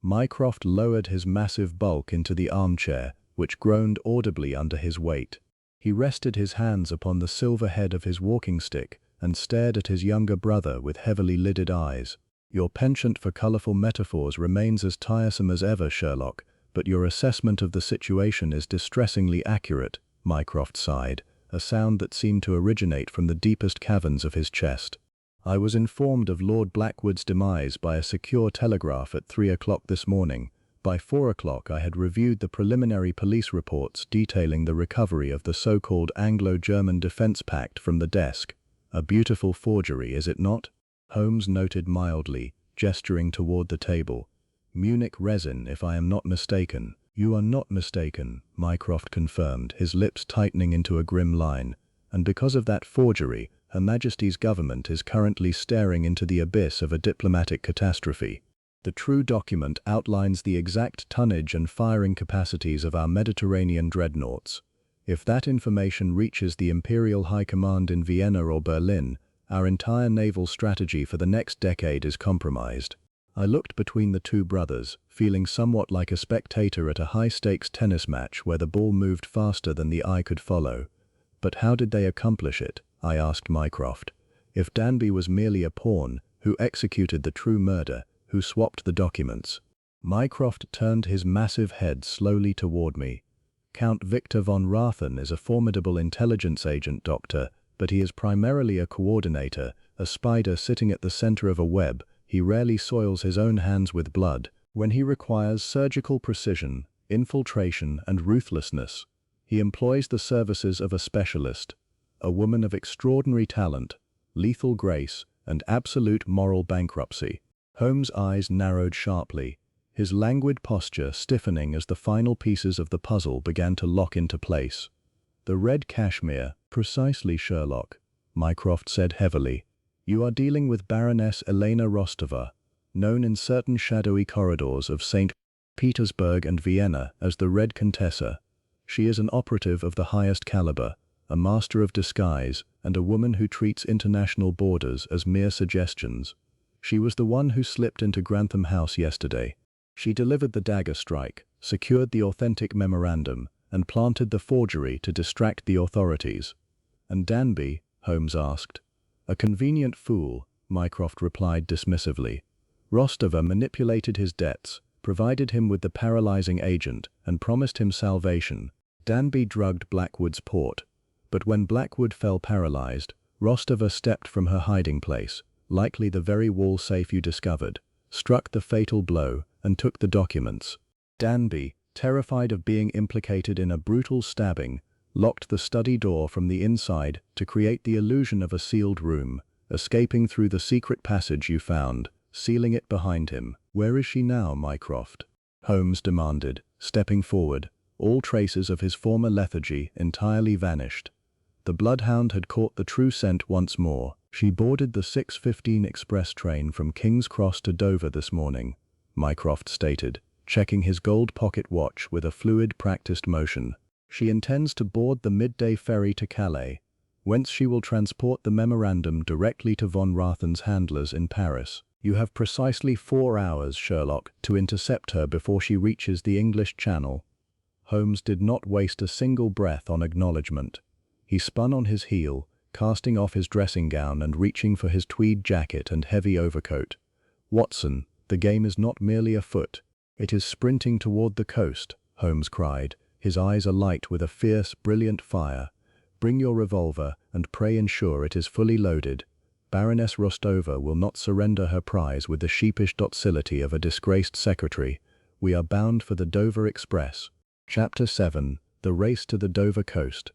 Mycroft lowered his massive bulk into the armchair, which groaned audibly under his weight. He rested his hands upon the silver head of his walking stick and stared at his younger brother with heavily lidded eyes. Your penchant for colorful metaphors remains as tiresome as ever, Sherlock, but your assessment of the situation is distressingly accurate, Mycroft sighed, a sound that seemed to originate from the deepest caverns of his chest. I was informed of Lord Blackwood's demise by a secure telegraph at 3 o'clock this morning. By 4 o'clock I had reviewed the preliminary police reports detailing the recovery of the so-called Anglo-German Defence Pact from the desk. A beautiful forgery, is it not? Holmes noted mildly, gesturing toward the table. Munich resin, if I am not mistaken. You are not mistaken, Mycroft confirmed, his lips tightening into a grim line. And because of that forgery, Her Majesty's government is currently staring into the abyss of a diplomatic catastrophe. The true document outlines the exact tonnage and firing capacities of our Mediterranean dreadnoughts. If that information reaches the Imperial High Command in Vienna or Berlin, our entire naval strategy for the next decade is compromised. I looked between the two brothers, feeling somewhat like a spectator at a high-stakes tennis match where the ball moved faster than the eye could follow. But how did they accomplish it? I asked Mycroft. If Danby was merely a pawn, who executed the true murder, who swapped the documents? Mycroft turned his massive head slowly toward me. Count Victor von Rathen is a formidable intelligence agent, Doctor, but he is primarily a coordinator, a spider sitting at the center of a web. He rarely soils his own hands with blood. When he requires surgical precision, infiltration, and ruthlessness, he employs the services of a specialist, a woman of extraordinary talent, lethal grace, and absolute moral bankruptcy. Holmes' eyes narrowed sharply, his languid posture stiffening as the final pieces of the puzzle began to lock into place. The red cashmere, precisely, Sherlock, Mycroft said heavily. You are dealing with Baroness Elena Rostova, known in certain shadowy corridors of St. Petersburg and Vienna as the Red Contessa. She is an operative of the highest caliber, a master of disguise, and a woman who treats international borders as mere suggestions. She was the one who slipped into Grantham House yesterday. She delivered the dagger strike, secured the authentic memorandum, and planted the forgery to distract the authorities. And Danby? Holmes asked. A convenient fool, Mycroft replied dismissively. Rostova manipulated his debts, provided him with the paralyzing agent, and promised him salvation. Danby drugged Blackwood's port. But when Blackwood fell paralyzed, Rostova stepped from her hiding place, likely the very wall safe you discovered, struck the fatal blow, and took the documents. Danby, terrified of being implicated in a brutal stabbing, locked the study door from the inside to create the illusion of a sealed room, escaping through the secret passage you found, sealing it behind him. Where is she now, Mycroft? Holmes demanded, stepping forward, all traces of his former lethargy entirely vanished. The bloodhound had caught the true scent once more. She boarded the 6:15 express train from King's Cross to Dover this morning, Mycroft stated, checking his gold pocket watch with a fluid, practiced motion. She intends to board the midday ferry to Calais, whence she will transport the memorandum directly to von Rathen's handlers in Paris. You have precisely 4 hours, Sherlock, to intercept her before she reaches the English Channel. Holmes did not waste a single breath on acknowledgement. He spun on his heel, casting off his dressing gown and reaching for his tweed jacket and heavy overcoat. Watson, the game is not merely afoot. It is sprinting toward the coast, Holmes cried, his eyes alight with a fierce, brilliant fire. Bring your revolver and pray ensure it is fully loaded. Baroness Rostova will not surrender her prize with the sheepish docility of a disgraced secretary. We are bound for the Dover Express. Chapter 7. The Race to the Dover Coast.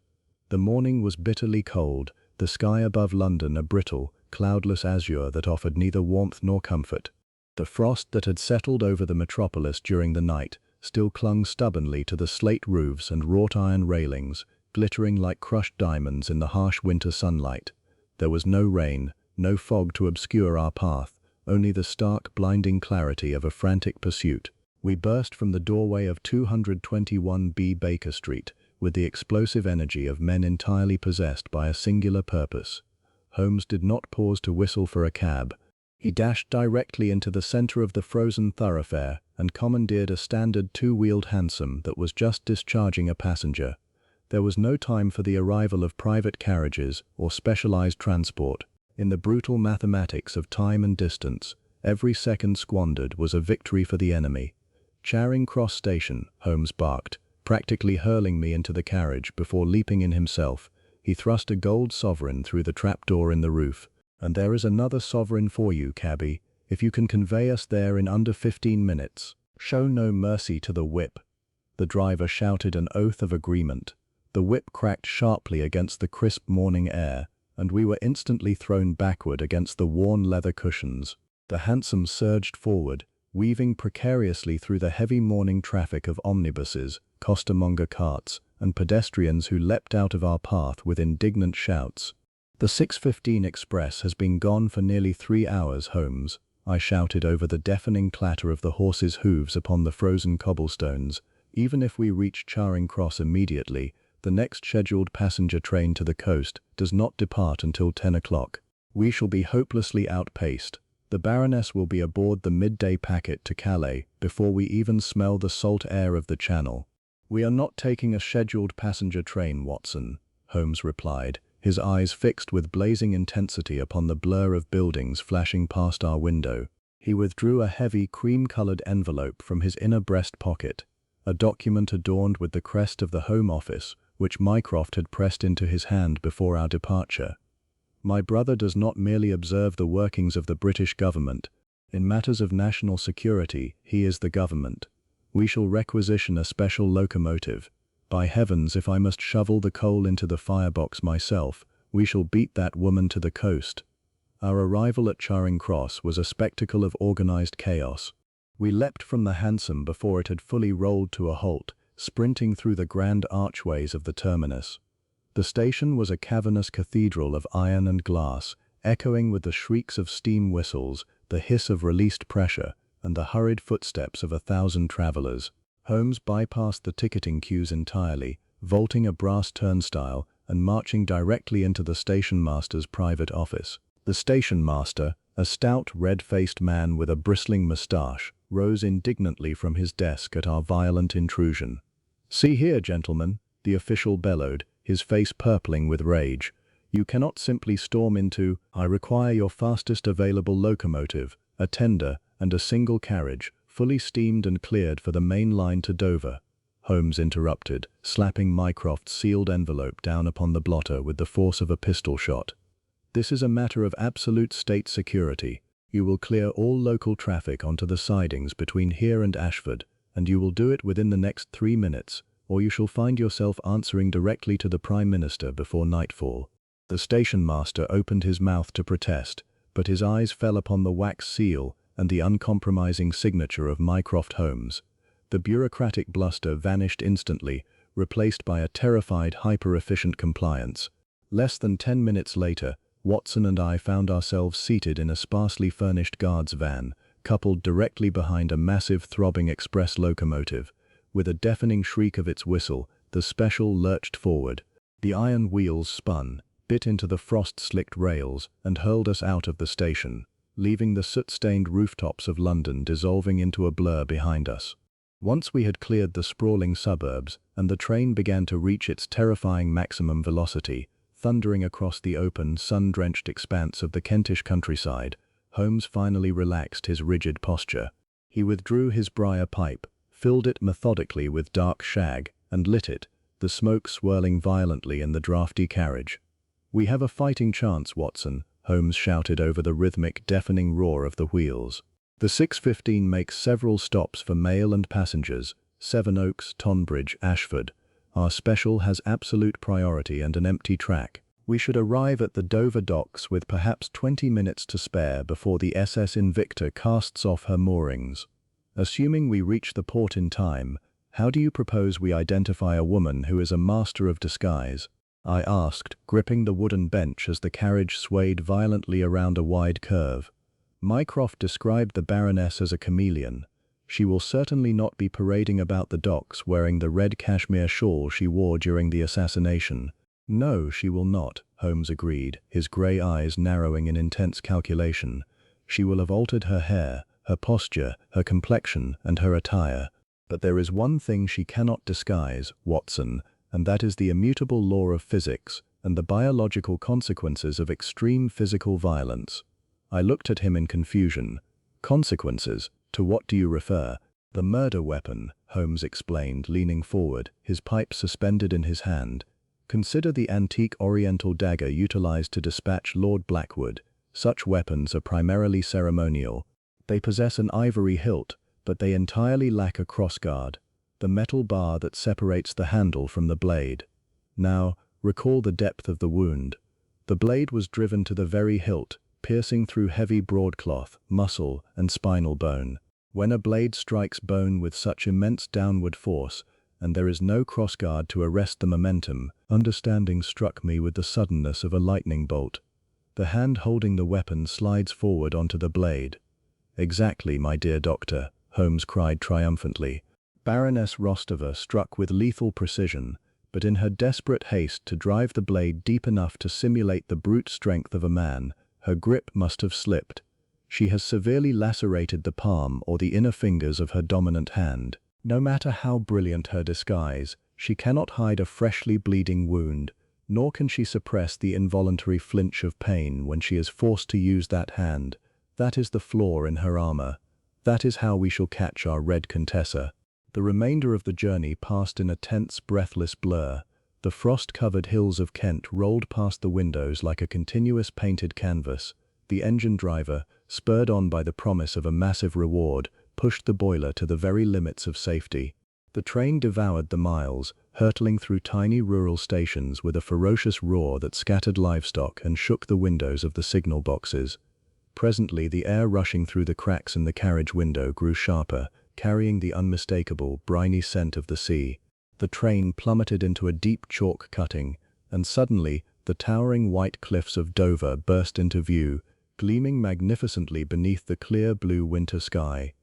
The morning was bitterly cold, the sky above London a brittle, cloudless azure that offered neither warmth nor comfort. The frost that had settled over the metropolis during the night still clung stubbornly to the slate roofs and wrought iron railings, glittering like crushed diamonds in the harsh winter sunlight. There was no rain, no fog to obscure our path, only the stark, blinding clarity of a frantic pursuit. We burst from the doorway of 221B Baker Street, with the explosive energy of men entirely possessed by a singular purpose. Holmes did not pause to whistle for a cab. He dashed directly into the center of the frozen thoroughfare and commandeered a standard two-wheeled hansom that was just discharging a passenger. There was no time for the arrival of private carriages or specialized transport. In the brutal mathematics of time and distance, Every second squandered was a victory for the enemy. "Charing Cross Station," Holmes barked, practically hurling me into the carriage before leaping in himself. He thrust a gold sovereign through the trapdoor in the roof. "And there is another sovereign for you, cabby, if you can convey us there in under 15 minutes. Show no mercy to the whip." The driver shouted an oath of agreement. The whip cracked sharply against the crisp morning air, and we were instantly thrown backward against the worn leather cushions. The hansom surged forward, weaving precariously through the heavy morning traffic of omnibuses, costermonger carts, and pedestrians who leapt out of our path with indignant shouts. "The 6:15 express has been gone for nearly 3 hours, Holmes," I shouted over the deafening clatter of the horses' hooves upon the frozen cobblestones. "Even if we reach Charing Cross immediately, the next scheduled passenger train to the coast does not depart until 10 o'clock. We shall be hopelessly outpaced. The Baroness will be aboard the midday packet to Calais before we even smell the salt air of the Channel." "We are not taking a scheduled passenger train, Watson," Holmes replied, his eyes fixed with blazing intensity upon the blur of buildings flashing past our window. He withdrew a heavy cream-colored envelope from his inner breast pocket, a document adorned with the crest of the Home Office, which Mycroft had pressed into his hand before our departure. "My brother does not merely observe the workings of the British government. In matters of national security, he is the government. We shall requisition a special locomotive. By heavens, if I must shovel the coal into the firebox myself, we shall beat that woman to the coast." Our arrival at Charing Cross was a spectacle of organized chaos. We leapt from the hansom before it had fully rolled to a halt, sprinting through the grand archways of the terminus. The station was a cavernous cathedral of iron and glass, echoing with the shrieks of steam whistles, the hiss of released pressure, and the hurried footsteps of 1,000 travelers. Holmes bypassed the ticketing queues entirely, vaulting a brass turnstile and marching directly into the station master's private office. The station master, a stout, red-faced man with a bristling moustache, rose indignantly from his desk at our violent intrusion. "See here, gentlemen," the official bellowed, his face purpling with rage. "You cannot simply storm into— I require your fastest available locomotive, a tender, and a single carriage, fully steamed and cleared for the main line to Dover," Holmes interrupted, slapping Mycroft's sealed envelope down upon the blotter with the force of a pistol shot. "This is a matter of absolute state security. You will clear all local traffic onto the sidings between here and Ashford, and you will do it within the next 3 minutes, or you shall find yourself answering directly to the Prime Minister before nightfall." The station master opened his mouth to protest, but his eyes fell upon the wax seal and the uncompromising signature of Mycroft Holmes. The bureaucratic bluster vanished instantly, replaced by a terrified, hyper-efficient compliance. Less than 10 minutes later, Watson and I found ourselves seated in a sparsely furnished guard's van, coupled directly behind a massive throbbing express locomotive. With a deafening shriek of its whistle, the special lurched forward. The iron wheels spun, bit into the frost-slicked rails, and hurled us out of the station, leaving the soot-stained rooftops of London dissolving into a blur behind us. Once we had cleared the sprawling suburbs, and the train began to reach its terrifying maximum velocity, thundering across the open, sun-drenched expanse of the Kentish countryside, Holmes finally relaxed his rigid posture. He withdrew his briar pipe, filled it methodically with dark shag, and lit it, the smoke swirling violently in the draughty carriage. "We have a fighting chance, Watson," Holmes shouted over the rhythmic, deafening roar of the wheels. "The 6:15 makes several stops for mail and passengers, Sevenoaks, Tonbridge, Ashford. Our special has absolute priority and an empty track. We should arrive at the Dover docks with perhaps 20 minutes to spare before the SS Invicta casts off her moorings. Assuming we reach the port in time, how do you propose we identify a woman who is a master of disguise?" I asked, gripping the wooden bench as the carriage swayed violently around a wide curve. Mycroft described the Baroness as a chameleon. "She will certainly not be parading about the docks wearing the red cashmere shawl she wore during the assassination." "No, she will not," Holmes agreed, his grey eyes narrowing in intense calculation. "She will have altered her hair, her posture, her complexion, and her attire. But there is one thing she cannot disguise, Watson, and that is the immutable law of physics and the biological consequences of extreme physical violence." I looked at him in confusion. Consequences? To what do you refer? The murder weapon, Holmes explained, leaning forward, his pipe suspended in his hand. Consider the antique Oriental dagger utilized to dispatch Lord Blackwood. Such weapons are primarily ceremonial. They possess an ivory hilt, but they entirely lack a crossguard, the metal bar that separates the handle from the blade. Now, recall the depth of the wound. The blade was driven to the very hilt, piercing through heavy broadcloth, muscle, and spinal bone. When a blade strikes bone with such immense downward force, and there is no crossguard to arrest the momentum, understanding struck me with the suddenness of a lightning bolt. The hand holding the weapon slides forward onto the blade. "Exactly, my dear doctor," Holmes cried triumphantly. Baroness Rostova struck with lethal precision, but in her desperate haste to drive the blade deep enough to simulate the brute strength of a man, her grip must have slipped. She has severely lacerated the palm or the inner fingers of her dominant hand. No matter how brilliant her disguise, she cannot hide a freshly bleeding wound, nor can she suppress the involuntary flinch of pain when she is forced to use that hand. That is the flaw in her armor. That is how we shall catch our Red Contessa. The remainder of the journey passed in a tense, breathless blur. The frost-covered hills of Kent rolled past the windows like a continuous painted canvas. The engine driver, spurred on by the promise of a massive reward, pushed the boiler to the very limits of safety. The train devoured the miles, hurtling through tiny rural stations with a ferocious roar that scattered livestock and shook the windows of the signal boxes. Presently, the air rushing through the cracks in the carriage window grew sharper, carrying the unmistakable, briny scent of the sea. The train plummeted into a deep chalk cutting, and suddenly the towering white cliffs of Dover burst into view, gleaming magnificently beneath the clear blue winter sky.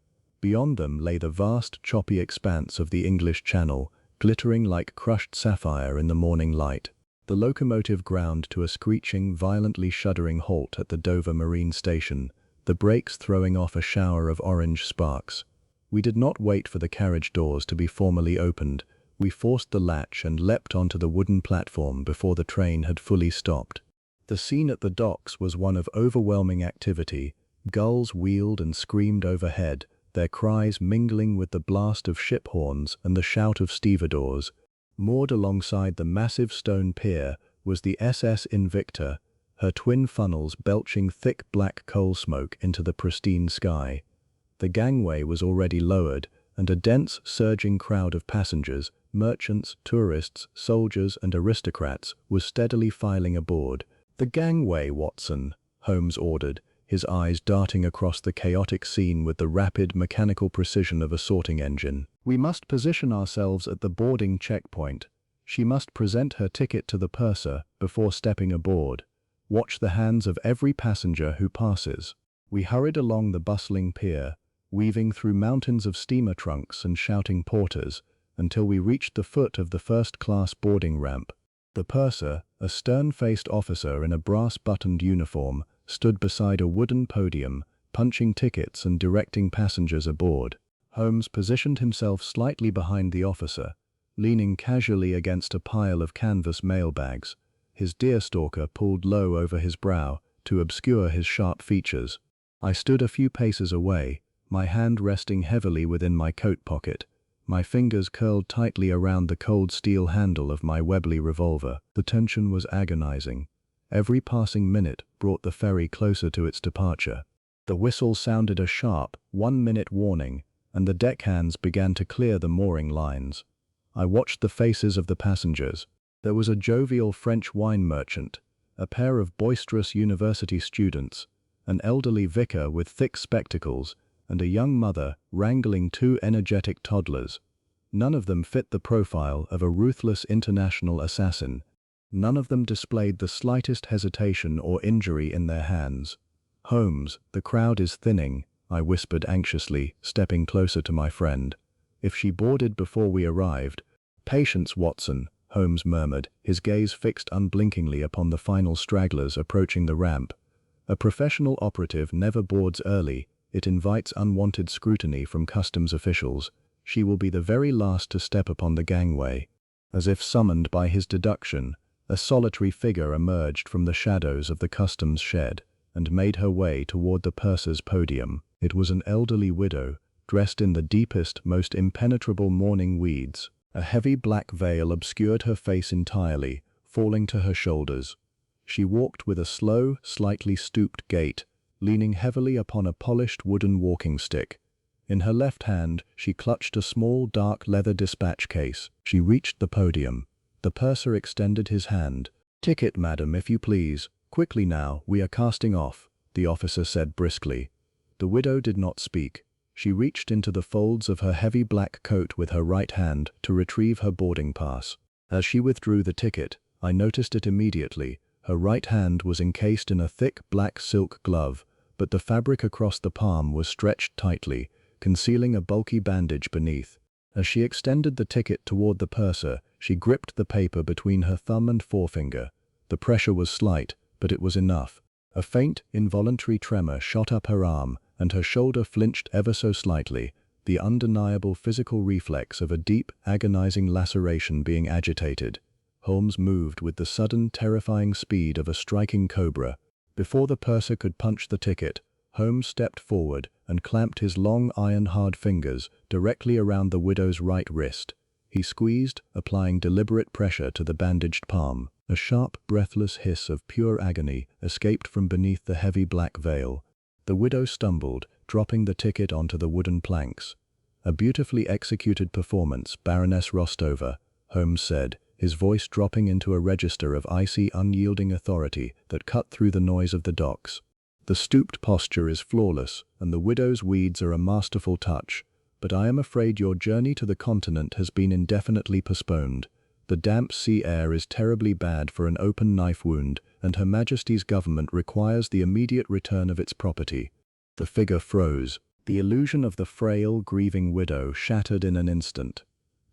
Beyond them lay the vast, choppy expanse of the English Channel, glittering like crushed sapphire in the morning light. The locomotive ground to a screeching, violently shuddering halt at the Dover Marine Station, the brakes throwing off a shower of orange sparks. We did not wait for the carriage doors to be formally opened. We forced the latch and leapt onto the wooden platform before the train had fully stopped. The scene at the docks was one of overwhelming activity. Gulls wheeled and screamed overhead, their cries mingling with the blast of ship horns and the shout of stevedores. Moored alongside the massive stone pier was the SS Invicta, her twin funnels belching thick black coal smoke into the pristine sky. The gangway was already lowered, and a dense, surging crowd of passengers, merchants, tourists, soldiers, and aristocrats was steadily filing aboard. "The gangway, Watson," Holmes ordered, his eyes darting across the chaotic scene with the rapid, mechanical precision of a sorting engine. "We must position ourselves at the boarding checkpoint. She must present her ticket to the purser before stepping aboard. Watch the hands of every passenger who passes." We hurried along the bustling pier, weaving through mountains of steamer trunks and shouting porters, until we reached the foot of the first-class boarding ramp. The purser, a stern-faced officer in a brass-buttoned uniform, stood beside a wooden podium, punching tickets and directing passengers aboard. Holmes positioned himself slightly behind the officer, leaning casually against a pile of canvas mailbags, his deerstalker pulled low over his brow to obscure his sharp features. I stood a few paces away, my hand resting heavily within my coat pocket, my fingers curled tightly around the cold steel handle of my Webley revolver. The tension was agonizing. Every passing minute brought the ferry closer to its departure. The whistle sounded a sharp, 1-minute warning, and the deckhands began to clear the mooring lines. I watched the faces of the passengers. There was a jovial French wine merchant, a pair of boisterous university students, an elderly vicar with thick spectacles, and a young mother wrangling 2 energetic toddlers. None of them fit the profile of a ruthless international assassin. None of them displayed the slightest hesitation or injury in their hands. "Holmes, the crowd is thinning," I whispered anxiously, stepping closer to my friend. "If she boarded before we arrived—" "Patience, Watson," Holmes murmured, his gaze fixed unblinkingly upon the final stragglers approaching the ramp. "A professional operative never boards early. It invites unwanted scrutiny from customs officials. She will be the very last to step upon the gangway." As if summoned by his deduction, a solitary figure emerged from the shadows of the customs shed and made her way toward the purser's podium. It was an elderly widow, dressed in the deepest, most impenetrable mourning weeds. A heavy black veil obscured her face entirely, falling to her shoulders. She walked with a slow, slightly stooped gait, leaning heavily upon a polished wooden walking stick. In her left hand, she clutched a small, dark leather dispatch case. She reached the podium. The purser extended his hand. "Ticket, madam, if you please. Quickly now, we are casting off," the officer said briskly. The widow did not speak. She reached into the folds of her heavy black coat with her right hand to retrieve her boarding pass. As she withdrew the ticket, I noticed it immediately. Her right hand was encased in a thick black silk glove, but the fabric across the palm was stretched tightly, concealing a bulky bandage beneath. As she extended the ticket toward the purser, she gripped the paper between her thumb and forefinger. The pressure was slight, but it was enough. A faint, involuntary tremor shot up her arm, and her shoulder flinched ever so slightly, the undeniable physical reflex of a deep, agonizing laceration being agitated. Holmes moved with the sudden, terrifying speed of a striking cobra. Before the purser could punch the ticket, Holmes stepped forward and clamped his long iron-hard fingers directly around the widow's right wrist. He squeezed, applying deliberate pressure to the bandaged palm. A sharp, breathless hiss of pure agony escaped from beneath the heavy black veil. The widow stumbled, dropping the ticket onto the wooden planks. "A beautifully executed performance, Baroness Rostova," Holmes said, his voice dropping into a register of icy, unyielding authority that cut through the noise of the docks. "The stooped posture is flawless, and the widow's weeds are a masterful touch. But I am afraid your journey to the continent has been indefinitely postponed. The damp sea air is terribly bad for an open knife wound, and Her Majesty's government requires the immediate return of its property." The figure froze. The illusion of the frail, grieving widow shattered in an instant.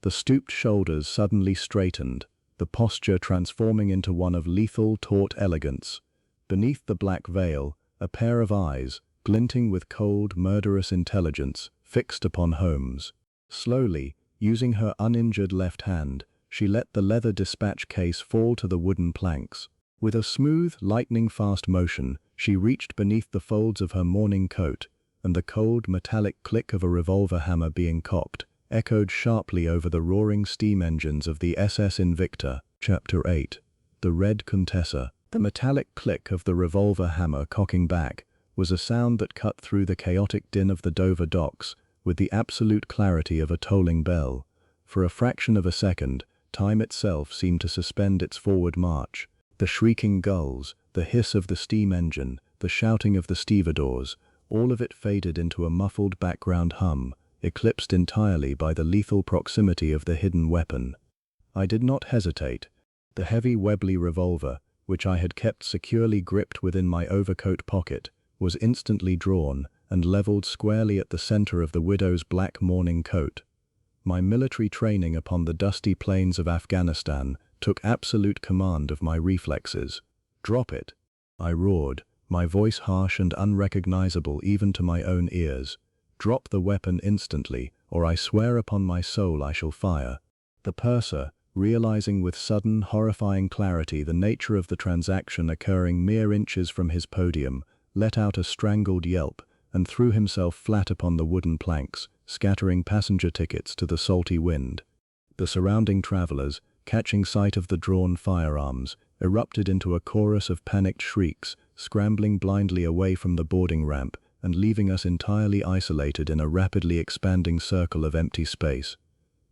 The stooped shoulders suddenly straightened, the posture transforming into one of lethal, taut elegance. Beneath the black veil, a pair of eyes, glinting with cold, murderous intelligence, fixed upon Holmes. Slowly, using her uninjured left hand, she let the leather dispatch case fall to the wooden planks. With a smooth, lightning-fast motion, she reached beneath the folds of her mourning coat, and the cold, metallic click of a revolver hammer being cocked echoed sharply over the roaring steam engines of the SS Invicta. Chapter 8. The Red Contessa. The metallic click of the revolver hammer cocking back was a sound that cut through the chaotic din of the Dover docks with the absolute clarity of a tolling bell. For a fraction of a second, time itself seemed to suspend its forward march. The shrieking gulls, the hiss of the steam engine, the shouting of the stevedores, all of it faded into a muffled background hum, eclipsed entirely by the lethal proximity of the hidden weapon. I did not hesitate. The heavy Webley revolver, which I had kept securely gripped within my overcoat pocket, was instantly drawn and leveled squarely at the center of the widow's black mourning coat. My military training upon the dusty plains of Afghanistan took absolute command of my reflexes. "Drop it!" I roared, my voice harsh and unrecognizable even to my own ears. "Drop the weapon instantly, or I swear upon my soul I shall fire." The purser, realizing with sudden, horrifying clarity the nature of the transaction occurring mere inches from his podium, let out a strangled yelp and threw himself flat upon the wooden planks, scattering passenger tickets to the salty wind. The surrounding travelers, catching sight of the drawn firearms, erupted into a chorus of panicked shrieks, scrambling blindly away from the boarding ramp and leaving us entirely isolated in a rapidly expanding circle of empty space.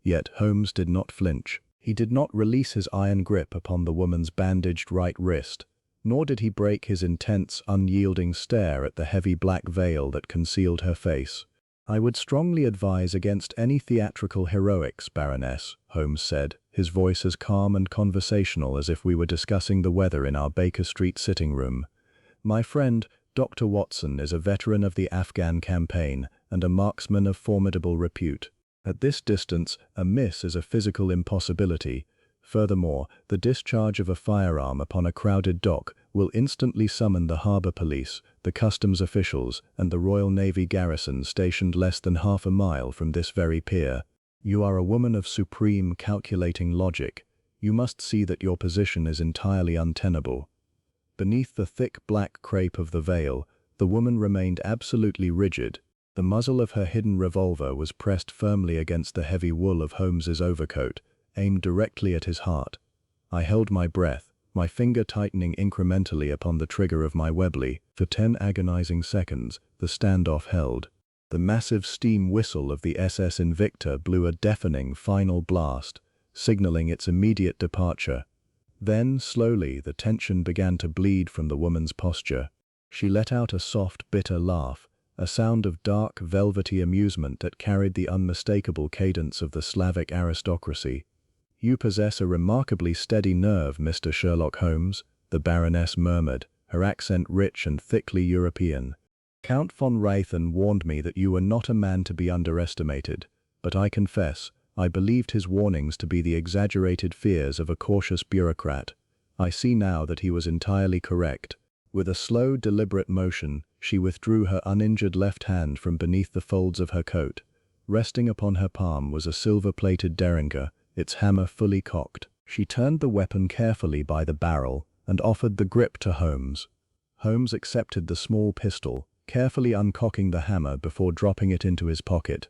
Yet Holmes did not flinch. He did not release his iron grip upon the woman's bandaged right wrist, nor did he break his intense, unyielding stare at the heavy black veil that concealed her face. "I would strongly advise against any theatrical heroics, Baroness," Holmes said, his voice as calm and conversational as if we were discussing the weather in our Baker Street sitting room. "My friend, Dr. Watson, is a veteran of the Afghan campaign and a marksman of formidable repute. At this distance, a miss is a physical impossibility. Furthermore, the discharge of a firearm upon a crowded dock will instantly summon the harbor police, the customs officials, and the Royal Navy garrison stationed less than half a mile from this very pier. You are a woman of supreme, calculating logic. You must see that your position is entirely untenable." Beneath the thick black crepe of the veil, the woman remained absolutely rigid, The muzzle of her hidden revolver was pressed firmly against the heavy wool of Holmes's overcoat, aimed directly at his heart. I held my breath, my finger tightening incrementally upon the trigger of my Webley. For 10 agonizing seconds, the standoff held. The massive steam whistle of the SS Invicta blew a deafening final blast, signaling its immediate departure. Then, slowly, the tension began to bleed from the woman's posture. She let out a soft, bitter laugh, a sound of dark, velvety amusement that carried the unmistakable cadence of the Slavic aristocracy. "You possess a remarkably steady nerve, Mr. Sherlock Holmes," the Baroness murmured, her accent rich and thickly European. "Count von Raythen warned me that you were not a man to be underestimated, but I confess, I believed his warnings to be the exaggerated fears of a cautious bureaucrat. I see now that he was entirely correct." With a slow, deliberate motion, she withdrew her uninjured left hand from beneath the folds of her coat. Resting upon her palm was a silver-plated derringer, its hammer fully cocked. She turned the weapon carefully by the barrel and offered the grip to Holmes. Holmes accepted the small pistol, carefully uncocking the hammer before dropping it into his pocket.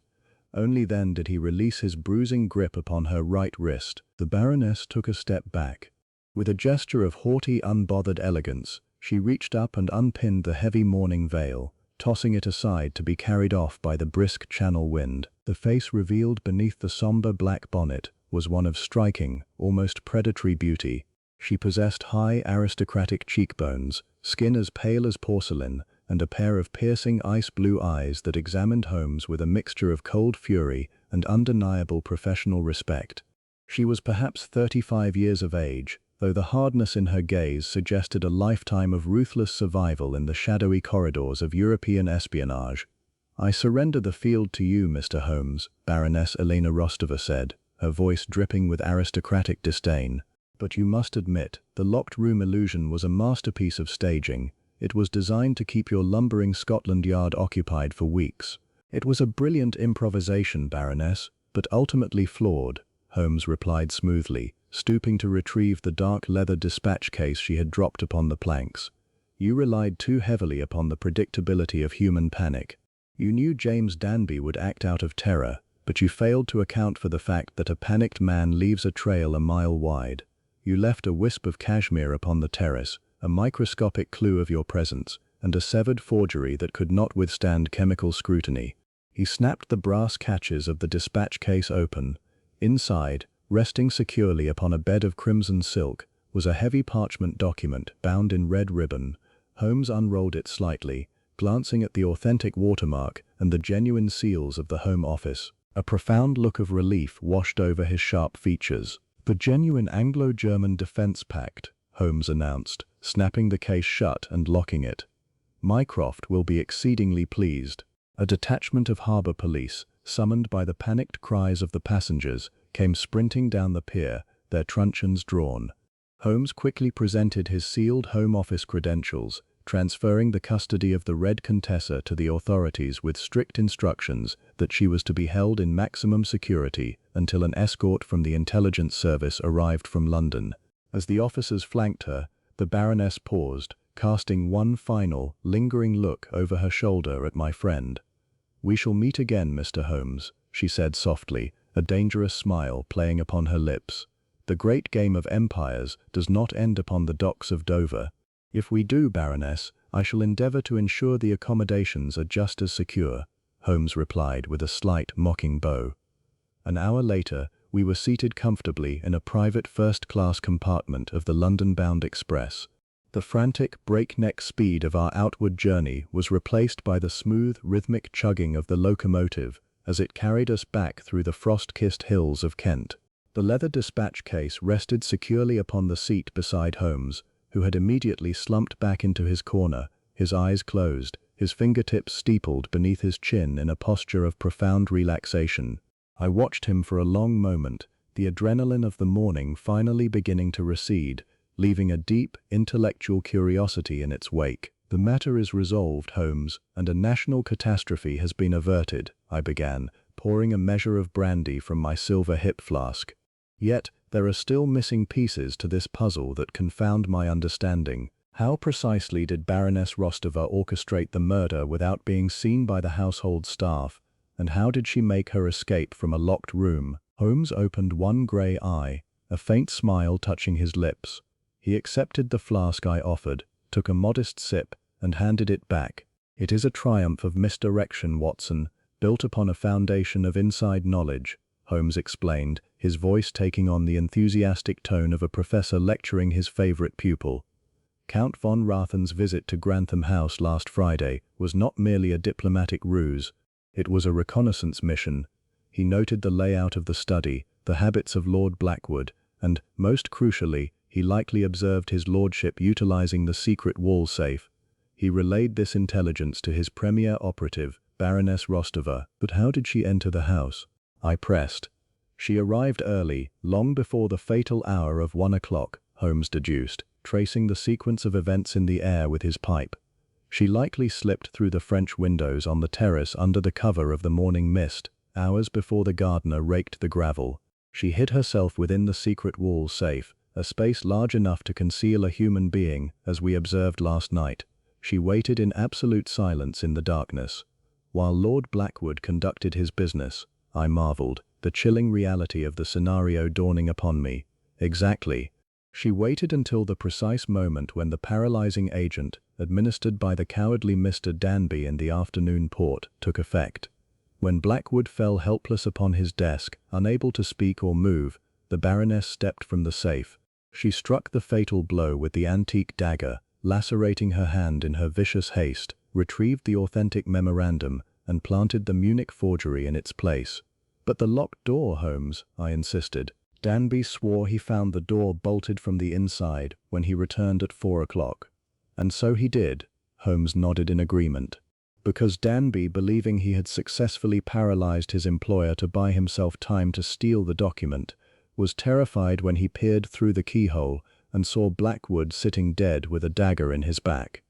Only then did he release his bruising grip upon her right wrist. The Baroness took a step back. With a gesture of haughty, unbothered elegance, she reached up and unpinned the heavy mourning veil, tossing it aside to be carried off by the brisk Channel wind. The face revealed beneath the somber black bonnet was one of striking, almost predatory beauty. She possessed high, aristocratic cheekbones, skin as pale as porcelain, and a pair of piercing ice-blue eyes that examined Holmes with a mixture of cold fury and undeniable professional respect. She was perhaps 35 years of age, though the hardness in her gaze suggested a lifetime of ruthless survival in the shadowy corridors of European espionage. "I surrender the field to you, Mr. Holmes," Baroness Elena Rostova said, her voice dripping with aristocratic disdain. "But you must admit, the locked room illusion was a masterpiece of staging. It was designed to keep your lumbering Scotland Yard occupied for weeks." "It was a brilliant improvisation, Baroness, but ultimately flawed," Holmes replied smoothly, stooping to retrieve the dark leather dispatch case she had dropped upon the planks. "You relied too heavily upon the predictability of human panic. You knew James Danby would act out of terror, but you failed to account for the fact that a panicked man leaves a trail a mile wide. You left a wisp of cashmere upon the terrace, a microscopic clue of your presence, and a severed forgery that could not withstand chemical scrutiny." He snapped the brass catches of the dispatch case open. Inside, resting securely upon a bed of crimson silk, was a heavy parchment document bound in red ribbon. Holmes unrolled it slightly, glancing at the authentic watermark and the genuine seals of the Home Office. A profound look of relief washed over his sharp features. "The genuine Anglo-German Defense Pact," Holmes announced, snapping the case shut and locking it. "Mycroft will be exceedingly pleased." A detachment of harbour police, summoned by the panicked cries of the passengers, came sprinting down the pier, their truncheons drawn. Holmes quickly presented his sealed Home Office credentials, transferring the custody of the Red Contessa to the authorities with strict instructions that she was to be held in maximum security until an escort from the intelligence service arrived from London. As the officers flanked her, the Baroness paused, casting one final, lingering look over her shoulder at my friend. "We shall meet again, Mr. Holmes," she said softly, a dangerous smile playing upon her lips. "The great game of empires does not end upon the docks of Dover. If we do, Baroness, I shall endeavour to ensure the accommodations are just as secure," Holmes replied with a slight, mocking bow. An hour later, we were seated comfortably in a private first-class compartment of the London-bound express. The frantic, breakneck speed of our outward journey was replaced by the smooth, rhythmic chugging of the locomotive as it carried us back through the frost-kissed hills of Kent. The leather dispatch case rested securely upon the seat beside Holmes, who had immediately slumped back into his corner, his eyes closed, his fingertips steepled beneath his chin in a posture of profound relaxation. I watched him for a long moment, the adrenaline of the morning finally beginning to recede, leaving a deep, intellectual curiosity in its wake. "The matter is resolved, Holmes, and a national catastrophe has been averted," I began, pouring a measure of brandy from my silver hip flask. "Yet, there are still missing pieces to this puzzle that confound my understanding." How precisely did Baroness Rostova orchestrate the murder without being seen by the household staff, and how did she make her escape from a locked room? Holmes opened one grey eye, a faint smile touching his lips. He accepted the flask I offered, took a modest sip, and handed it back. It is a triumph of misdirection, Watson, built upon a foundation of inside knowledge, Holmes explained, his voice taking on the enthusiastic tone of a professor lecturing his favorite pupil. Count von Rathen's visit to Grantham House last Friday was not merely a diplomatic ruse, it was a reconnaissance mission. He noted the layout of the study, the habits of Lord Blackwood, and, most crucially, he likely observed his lordship utilizing the secret wall safe. He relayed this intelligence to his premier operative, Baroness Rostova. But how did she enter the house? I pressed. She arrived early, long before the fatal hour of 1 o'clock, Holmes deduced, tracing the sequence of events in the air with his pipe. She likely slipped through the French windows on the terrace under the cover of the morning mist, hours before the gardener raked the gravel. She hid herself within the secret wall safe, a space large enough to conceal a human being, as we observed last night. She waited in absolute silence in the darkness. While Lord Blackwood conducted his business, I marveled, the chilling reality of the scenario dawning upon me. Exactly. She waited until the precise moment when the paralyzing agent, administered by the cowardly Mr. Danby in the afternoon port, took effect. When Blackwood fell helpless upon his desk, unable to speak or move, the Baroness stepped from the safe. She struck the fatal blow with the antique dagger, lacerating her hand in her vicious haste, retrieved the authentic memorandum, and planted the Munich forgery in its place. But the locked door, Holmes, I insisted. Danby swore he found the door bolted from the inside when he returned at 4 o'clock. And so he did, Holmes nodded in agreement. Because Danby, believing he had successfully paralyzed his employer to buy himself time to steal the document, was terrified when he peered through the keyhole and saw Blackwood sitting dead with a dagger in his back.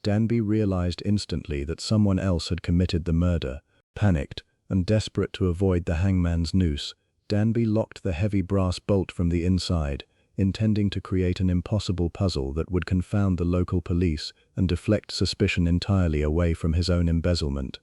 Danby realized instantly that someone else had committed the murder. Panicked and desperate to avoid the hangman's noose, Danby locked the heavy brass bolt from the inside, intending to create an impossible puzzle that would confound the local police and deflect suspicion entirely away from his own embezzlement.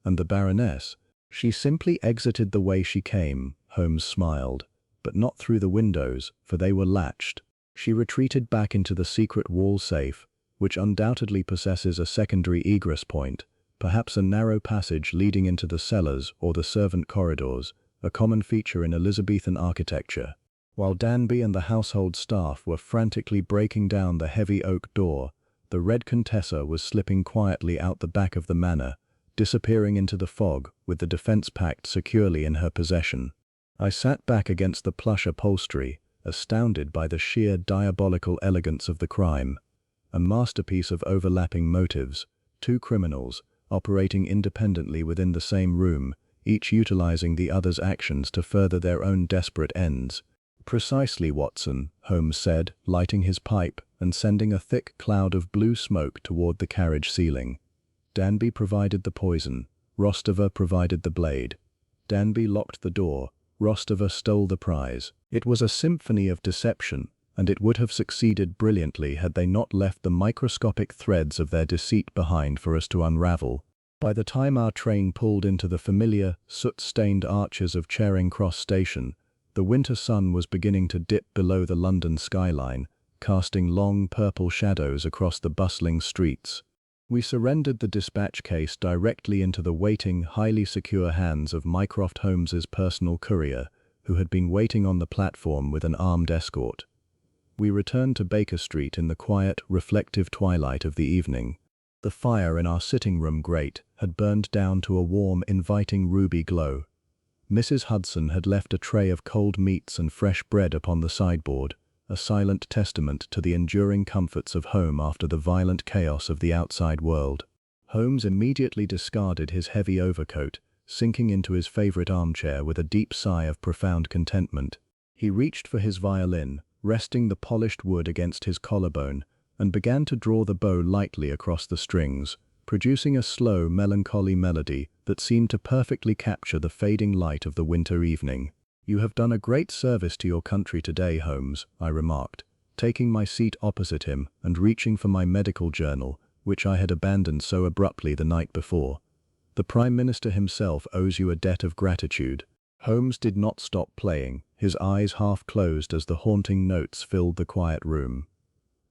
And the Baroness? She simply exited the way she came, Holmes smiled, but not through the windows, for they were latched. She retreated back into the secret wall safe, which undoubtedly possesses a secondary egress point, perhaps a narrow passage leading into the cellars or the servant corridors, a common feature in Elizabethan architecture. While Danby and the household staff were frantically breaking down the heavy oak door, the Red Contessa was slipping quietly out the back of the manor, disappearing into the fog with the defense pact securely in her possession. I sat back against the plush upholstery, astounded by the sheer diabolical elegance of the crime. A masterpiece of overlapping motives, two criminals, operating independently within the same room, each utilizing the other's actions to further their own desperate ends. Precisely, Watson, Holmes said, lighting his pipe and sending a thick cloud of blue smoke toward the carriage ceiling. Danby provided the poison, Rostova provided the blade. Danby locked the door, Rostova stole the prize. It was a symphony of deception, and it would have succeeded brilliantly had they not left the microscopic threads of their deceit behind for us to unravel. By the time our train pulled into the familiar, soot-stained arches of Charing Cross Station, the winter sun was beginning to dip below the London skyline, casting long purple shadows across the bustling streets. We surrendered the dispatch case directly into the waiting, highly secure hands of Mycroft Holmes's personal courier, who had been waiting on the platform with an armed escort. We returned to Baker Street in the quiet, reflective twilight of the evening. The fire in our sitting-room grate had burned down to a warm, inviting ruby glow. Mrs. Hudson had left a tray of cold meats and fresh bread upon the sideboard, a silent testament to the enduring comforts of home after the violent chaos of the outside world. Holmes immediately discarded his heavy overcoat, sinking into his favorite armchair with a deep sigh of profound contentment. He reached for his violin, resting the polished wood against his collarbone, and began to draw the bow lightly across the strings, producing a slow, melancholy melody that seemed to perfectly capture the fading light of the winter evening. "You have done a great service to your country today, Holmes," I remarked, taking my seat opposite him and reaching for my medical journal, which I had abandoned so abruptly the night before. "The Prime Minister himself owes you a debt of gratitude." Holmes did not stop playing, his eyes half closed as the haunting notes filled the quiet room.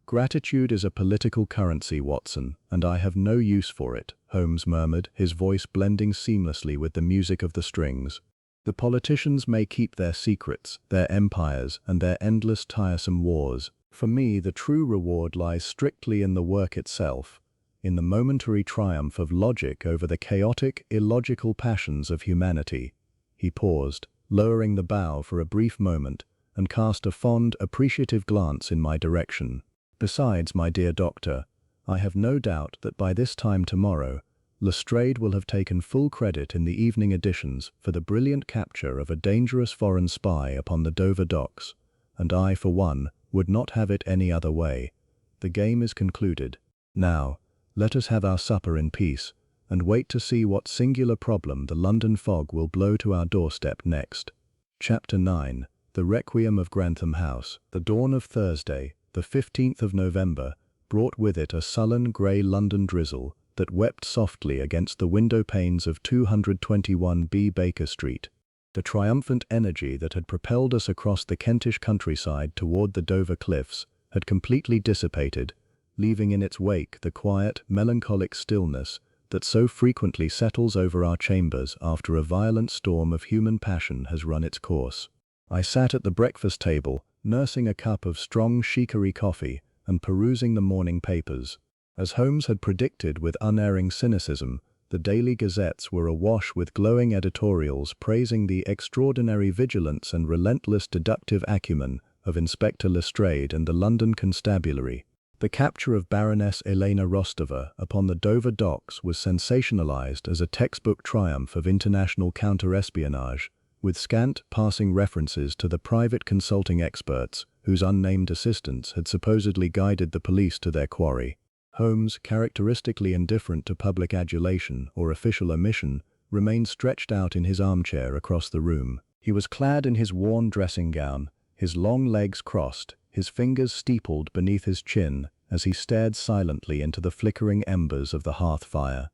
"Gratitude is a political currency, Watson, and I have no use for it," Holmes murmured, his voice blending seamlessly with the music of the strings. "The politicians may keep their secrets, their empires, and their endless tiresome wars. For me, the true reward lies strictly in the work itself, in the momentary triumph of logic over the chaotic, illogical passions of humanity." He paused, lowering the bow for a brief moment, and cast a fond, appreciative glance in my direction. "Besides, my dear doctor, I have no doubt that by this time tomorrow, Lestrade will have taken full credit in the evening editions for the brilliant capture of a dangerous foreign spy upon the Dover docks, and I, for one, would not have it any other way. The game is concluded. Now, let us have our supper in peace, and wait to see what singular problem the London fog will blow to our doorstep next." Chapter 9. The Requiem of Grantham House. The dawn of Thursday, the 15th of November, brought with it a sullen grey London drizzle that wept softly against the window panes of 221B Baker Street. The triumphant energy that had propelled us across the Kentish countryside toward the Dover cliffs had completely dissipated, leaving in its wake the quiet, melancholic stillness that so frequently settles over our chambers after a violent storm of human passion has run its course. I sat at the breakfast table, nursing a cup of strong chicory coffee and perusing the morning papers. As Holmes had predicted with unerring cynicism, the daily gazettes were awash with glowing editorials praising the extraordinary vigilance and relentless deductive acumen of Inspector Lestrade and the London Constabulary. The capture of Baroness Elena Rostova upon the Dover docks was sensationalized as a textbook triumph of international counter-espionage, with scant passing references to the private consulting experts whose unnamed assistants had supposedly guided the police to their quarry. Holmes, characteristically indifferent to public adulation or official omission, remained stretched out in his armchair across the room. He was clad in his worn dressing gown, his long legs crossed, his fingers steepled beneath his chin as he stared silently into the flickering embers of the hearth fire.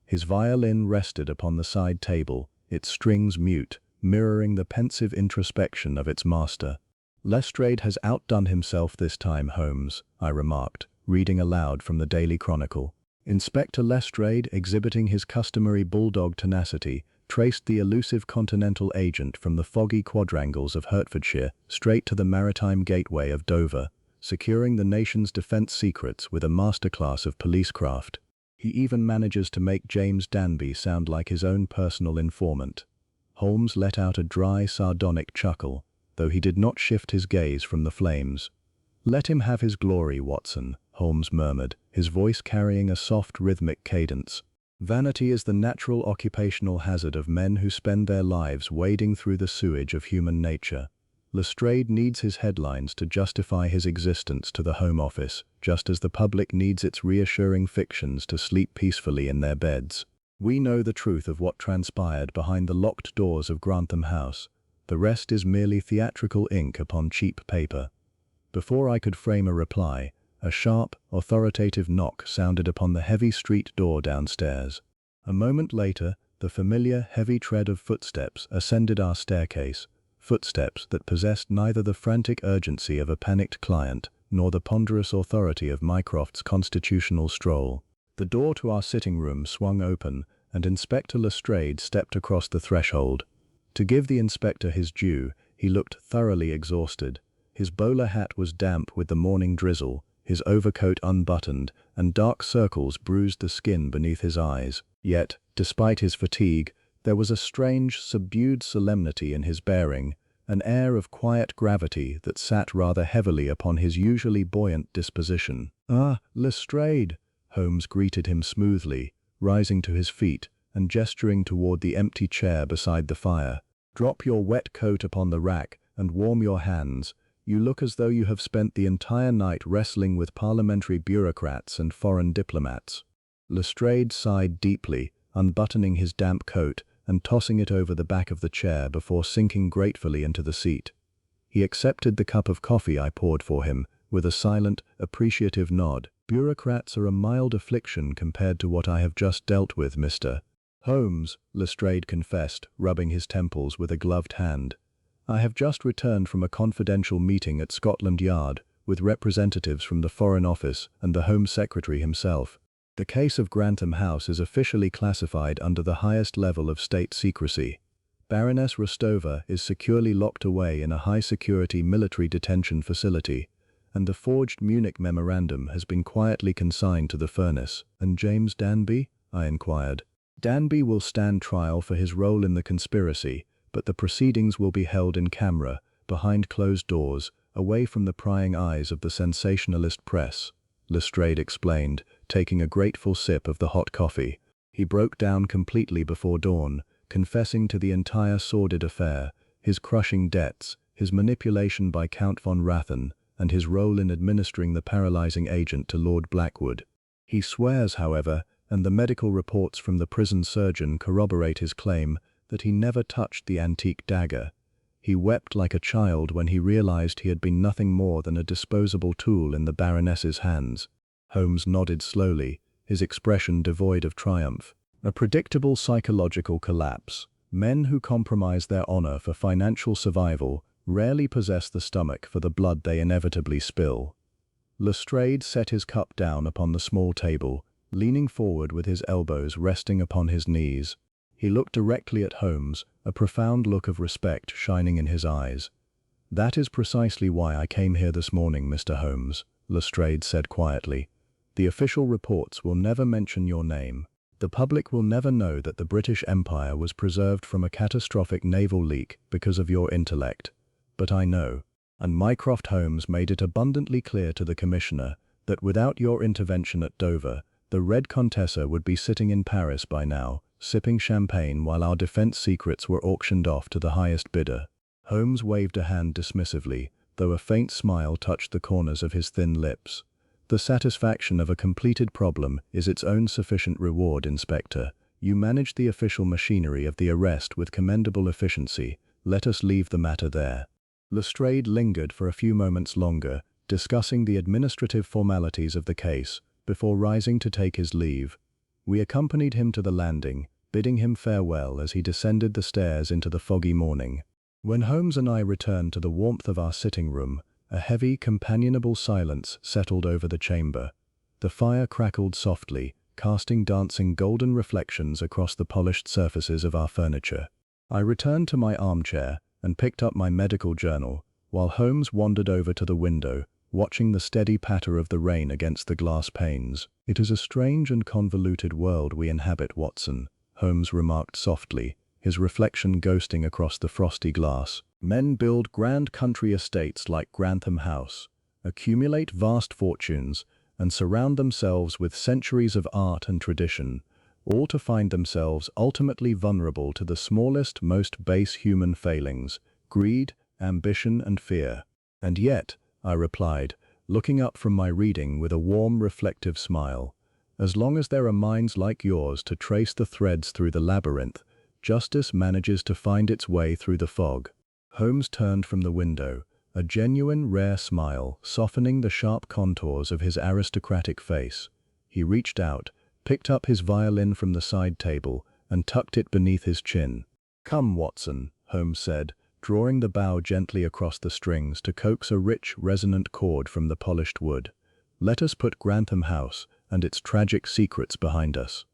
His violin rested upon the side table, its strings mute, mirroring the pensive introspection of its master. "Lestrade has outdone himself this time, Holmes," I remarked, reading aloud from the Daily Chronicle. Inspector Lestrade, exhibiting his customary bulldog tenacity, traced the elusive continental agent from the foggy quadrangles of Hertfordshire straight to the maritime gateway of Dover, securing the nation's defense secrets with a masterclass of policecraft. He even manages to make James Danby sound like his own personal informant. Holmes let out a dry, sardonic chuckle, though he did not shift his gaze from the flames. "Let him have his glory, Watson," Holmes murmured, his voice carrying a soft, rhythmic cadence. "Vanity is the natural occupational hazard of men who spend their lives wading through the sewage of human nature. Lestrade needs his headlines to justify his existence to the Home Office, just as the public needs its reassuring fictions to sleep peacefully in their beds. We know the truth of what transpired behind the locked doors of Grantham House. The rest is merely theatrical ink upon cheap paper." Before I could frame a reply, a sharp, authoritative knock sounded upon the heavy street door downstairs. A moment later, the familiar, heavy tread of footsteps ascended our staircase, footsteps that possessed neither the frantic urgency of a panicked client nor the ponderous authority of Mycroft's constitutional stroll. The door to our sitting room swung open, and Inspector Lestrade stepped across the threshold. To give the inspector his due, he looked thoroughly exhausted. His bowler hat was damp with the morning drizzle, his overcoat unbuttoned, and dark circles bruised the skin beneath his eyes. Yet, despite his fatigue, there was a strange, subdued solemnity in his bearing, an air of quiet gravity that sat rather heavily upon his usually buoyant disposition. "Ah, Lestrade!" Holmes greeted him smoothly, rising to his feet and gesturing toward the empty chair beside the fire. "Drop your wet coat upon the rack and warm your hands. You look as though you have spent the entire night wrestling with parliamentary bureaucrats and foreign diplomats." Lestrade sighed deeply, unbuttoning his damp coat and tossing it over the back of the chair before sinking gratefully into the seat. He accepted the cup of coffee I poured for him with a silent, appreciative nod. "Bureaucrats are a mild affliction compared to what I have just dealt with, Mr. Holmes," Lestrade confessed, rubbing his temples with a gloved hand. "I have just returned from a confidential meeting at Scotland Yard with representatives from the Foreign Office and the Home Secretary himself. The case of Grantham House is officially classified under the highest level of state secrecy. Baroness Rostova is securely locked away in a high-security military detention facility, and the forged Munich memorandum has been quietly consigned to the furnace." "And James Danby?" I inquired. "Danby will stand trial for his role in the conspiracy, but the proceedings will be held in camera, behind closed doors, away from the prying eyes of the sensationalist press," Lestrade explained, taking a grateful sip of the hot coffee. He broke down completely before dawn, confessing to the entire sordid affair, his crushing debts, his manipulation by Count von Rathen, and his role in administering the paralyzing agent to Lord Blackwood. He swears, however, and the medical reports from the prison surgeon corroborate his claim, that he never touched the antique dagger. He wept like a child when he realized he had been nothing more than a disposable tool in the Baroness's hands. Holmes nodded slowly, his expression devoid of triumph. "A predictable psychological collapse. Men who compromise their honor for financial survival rarely possess the stomach for the blood they inevitably spill." Lestrade set his cup down upon the small table, leaning forward with his elbows resting upon his knees. He looked directly at Holmes, a profound look of respect shining in his eyes. "That is precisely why I came here this morning, Mr. Holmes," Lestrade said quietly. "The official reports will never mention your name. The public will never know that the British Empire was preserved from a catastrophic naval leak because of your intellect. But I know, and Mycroft Holmes made it abundantly clear to the Commissioner, that without your intervention at Dover, the Red Contessa would be sitting in Paris by now, sipping champagne while our defense secrets were auctioned off to the highest bidder." Holmes waved a hand dismissively, though a faint smile touched the corners of his thin lips. "The satisfaction of a completed problem is its own sufficient reward, Inspector. You managed the official machinery of the arrest with commendable efficiency. Let us leave the matter there." Lestrade lingered for a few moments longer, discussing the administrative formalities of the case, before rising to take his leave. We accompanied him to the landing, bidding him farewell as he descended the stairs into the foggy morning. When Holmes and I returned to the warmth of our sitting room, a heavy, companionable silence settled over the chamber. The fire crackled softly, casting dancing golden reflections across the polished surfaces of our furniture. I returned to my armchair and picked up my medical journal, while Holmes wandered over to the window, watching the steady patter of the rain against the glass panes. "It is a strange and convoluted world we inhabit, Watson," Holmes remarked softly, his reflection ghosting across the frosty glass. "Men build grand country estates like Grantham House, accumulate vast fortunes, and surround themselves with centuries of art and tradition, all to find themselves ultimately vulnerable to the smallest, most base human failings, greed, ambition, and fear." "And yet," I replied, looking up from my reading with a warm, reflective smile, "as long as there are minds like yours to trace the threads through the labyrinth, justice manages to find its way through the fog." Holmes turned from the window, a genuine, rare smile softening the sharp contours of his aristocratic face. He reached out, picked up his violin from the side table, and tucked it beneath his chin. "Come, Watson," Holmes said, drawing the bow gently across the strings to coax a rich, resonant chord from the polished wood. "Let us put Grantham House and its tragic secrets behind us.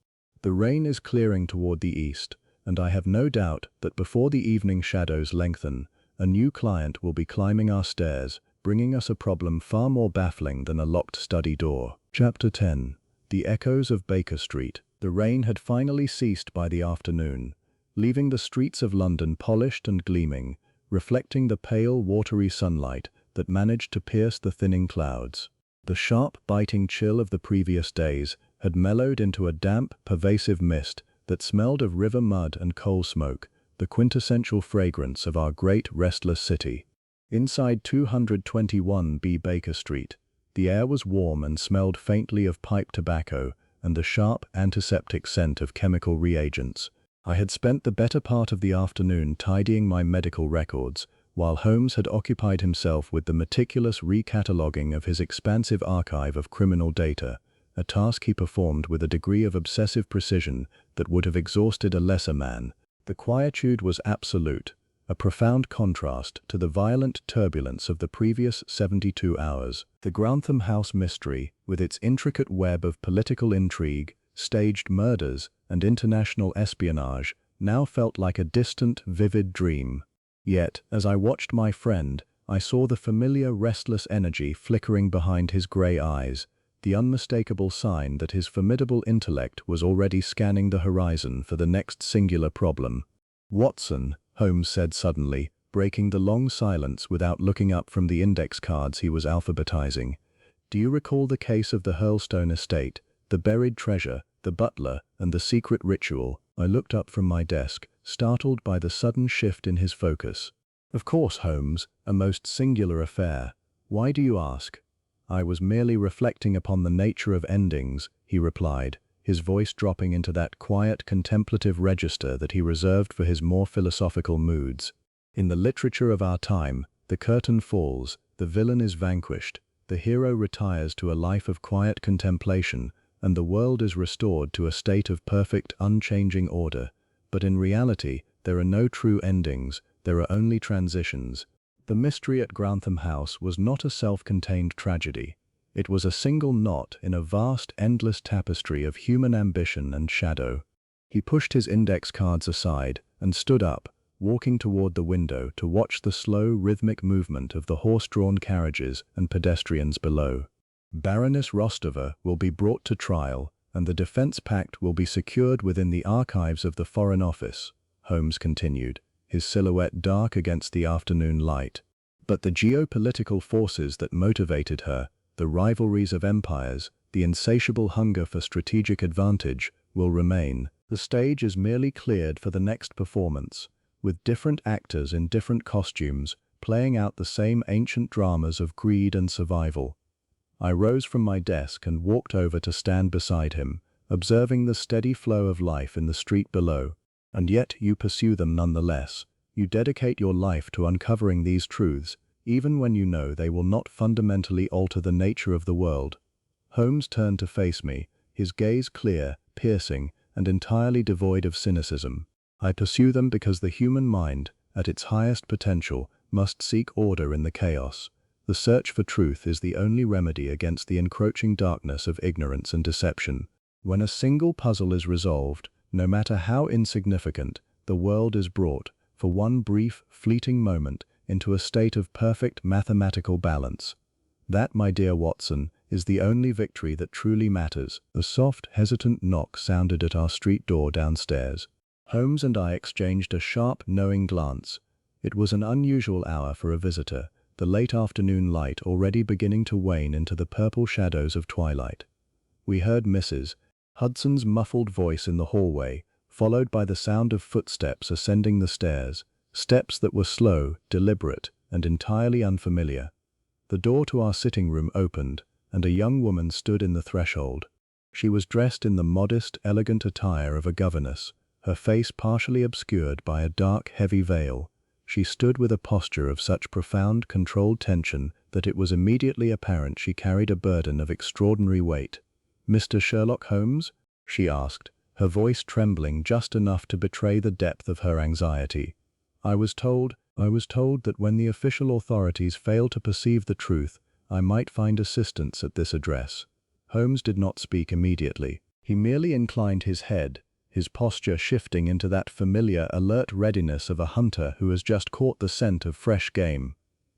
The rain is clearing toward the east, and I have no doubt that before the evening shadows lengthen, a new client will be climbing our stairs, bringing us a problem far more baffling than a locked study door." Chapter 10. The Echoes of Baker Street. The rain had finally ceased by the afternoon, leaving the streets of London polished and gleaming, reflecting the pale, watery sunlight that managed to pierce the thinning clouds. The sharp, biting chill of the previous days had mellowed into a damp, pervasive mist that smelled of river mud and coal smoke, the quintessential fragrance of our great, restless city. Inside 221B Baker Street, the air was warm and smelled faintly of pipe tobacco and the sharp, antiseptic scent of chemical reagents. I had spent the better part of the afternoon tidying my medical records, while Holmes had occupied himself with the meticulous recataloguing of his expansive archive of criminal data, a task he performed with a degree of obsessive precision that would have exhausted a lesser man. The quietude was absolute, a profound contrast to the violent turbulence of the previous 72 hours. The Grantham House mystery, with its intricate web of political intrigue, staged murders, and international espionage, now felt like a distant, vivid dream. Yet, as I watched my friend, I saw the familiar restless energy flickering behind his grey eyes, the unmistakable sign that his formidable intellect was already scanning the horizon for the next singular problem. "Watson," Holmes said suddenly, breaking the long silence without looking up from the index cards he was alphabetizing. "Do you recall the case of the Hurlstone estate, the buried treasure, the butler, and the secret ritual?" I looked up from my desk, startled by the sudden shift in his focus. "Of course, Holmes, a most singular affair. Why do you ask?" "I was merely reflecting upon the nature of endings," he replied, his voice dropping into that quiet, contemplative register that he reserved for his more philosophical moods. "In the literature of our time, the curtain falls, the villain is vanquished, the hero retires to a life of quiet contemplation, and the world is restored to a state of perfect, unchanging order. But in reality, there are no true endings, there are only transitions. The mystery at Grantham House was not a self-contained tragedy. It was a single knot in a vast, endless tapestry of human ambition and shadow." He pushed his index cards aside and stood up, walking toward the window to watch the slow, rhythmic movement of the horse-drawn carriages and pedestrians below. "Baroness Rostova will be brought to trial, and the defense pact will be secured within the archives of the Foreign Office," Holmes continued, his silhouette dark against the afternoon light. "But the geopolitical forces that motivated her, the rivalries of empires, the insatiable hunger for strategic advantage, will remain. The stage is merely cleared for the next performance, with different actors in different costumes, playing out the same ancient dramas of greed and survival." I rose from my desk and walked over to stand beside him, observing the steady flow of life in the street below. "And yet you pursue them nonetheless. You dedicate your life to uncovering these truths, even when you know they will not fundamentally alter the nature of the world." Holmes turned to face me, his gaze clear, piercing, and entirely devoid of cynicism. "I pursue them because the human mind, at its highest potential, must seek order in the chaos. The search for truth is the only remedy against the encroaching darkness of ignorance and deception. When a single puzzle is resolved, no matter how insignificant, the world is brought, for one brief, fleeting moment, into a state of perfect mathematical balance. That, my dear Watson, is the only victory that truly matters." A soft, hesitant knock sounded at our street door downstairs. Holmes and I exchanged a sharp, knowing glance. It was an unusual hour for a visitor, the late afternoon light already beginning to wane into the purple shadows of twilight. We heard Mrs. Hudson's muffled voice in the hallway, followed by the sound of footsteps ascending the stairs, steps that were slow, deliberate, and entirely unfamiliar. The door to our sitting room opened, and a young woman stood in the threshold. She was dressed in the modest, elegant attire of a governess, her face partially obscured by a dark, heavy veil. She stood with a posture of such profound, controlled tension that it was immediately apparent she carried a burden of extraordinary weight. "Mr. Sherlock Holmes?" she asked, her voice trembling just enough to betray the depth of her anxiety. I was told that when the official authorities fail to perceive the truth, I might find assistance at this address." Holmes did not speak immediately. He merely inclined his head, his posture shifting into that familiar, alert readiness of a hunter who has just caught the scent of fresh game.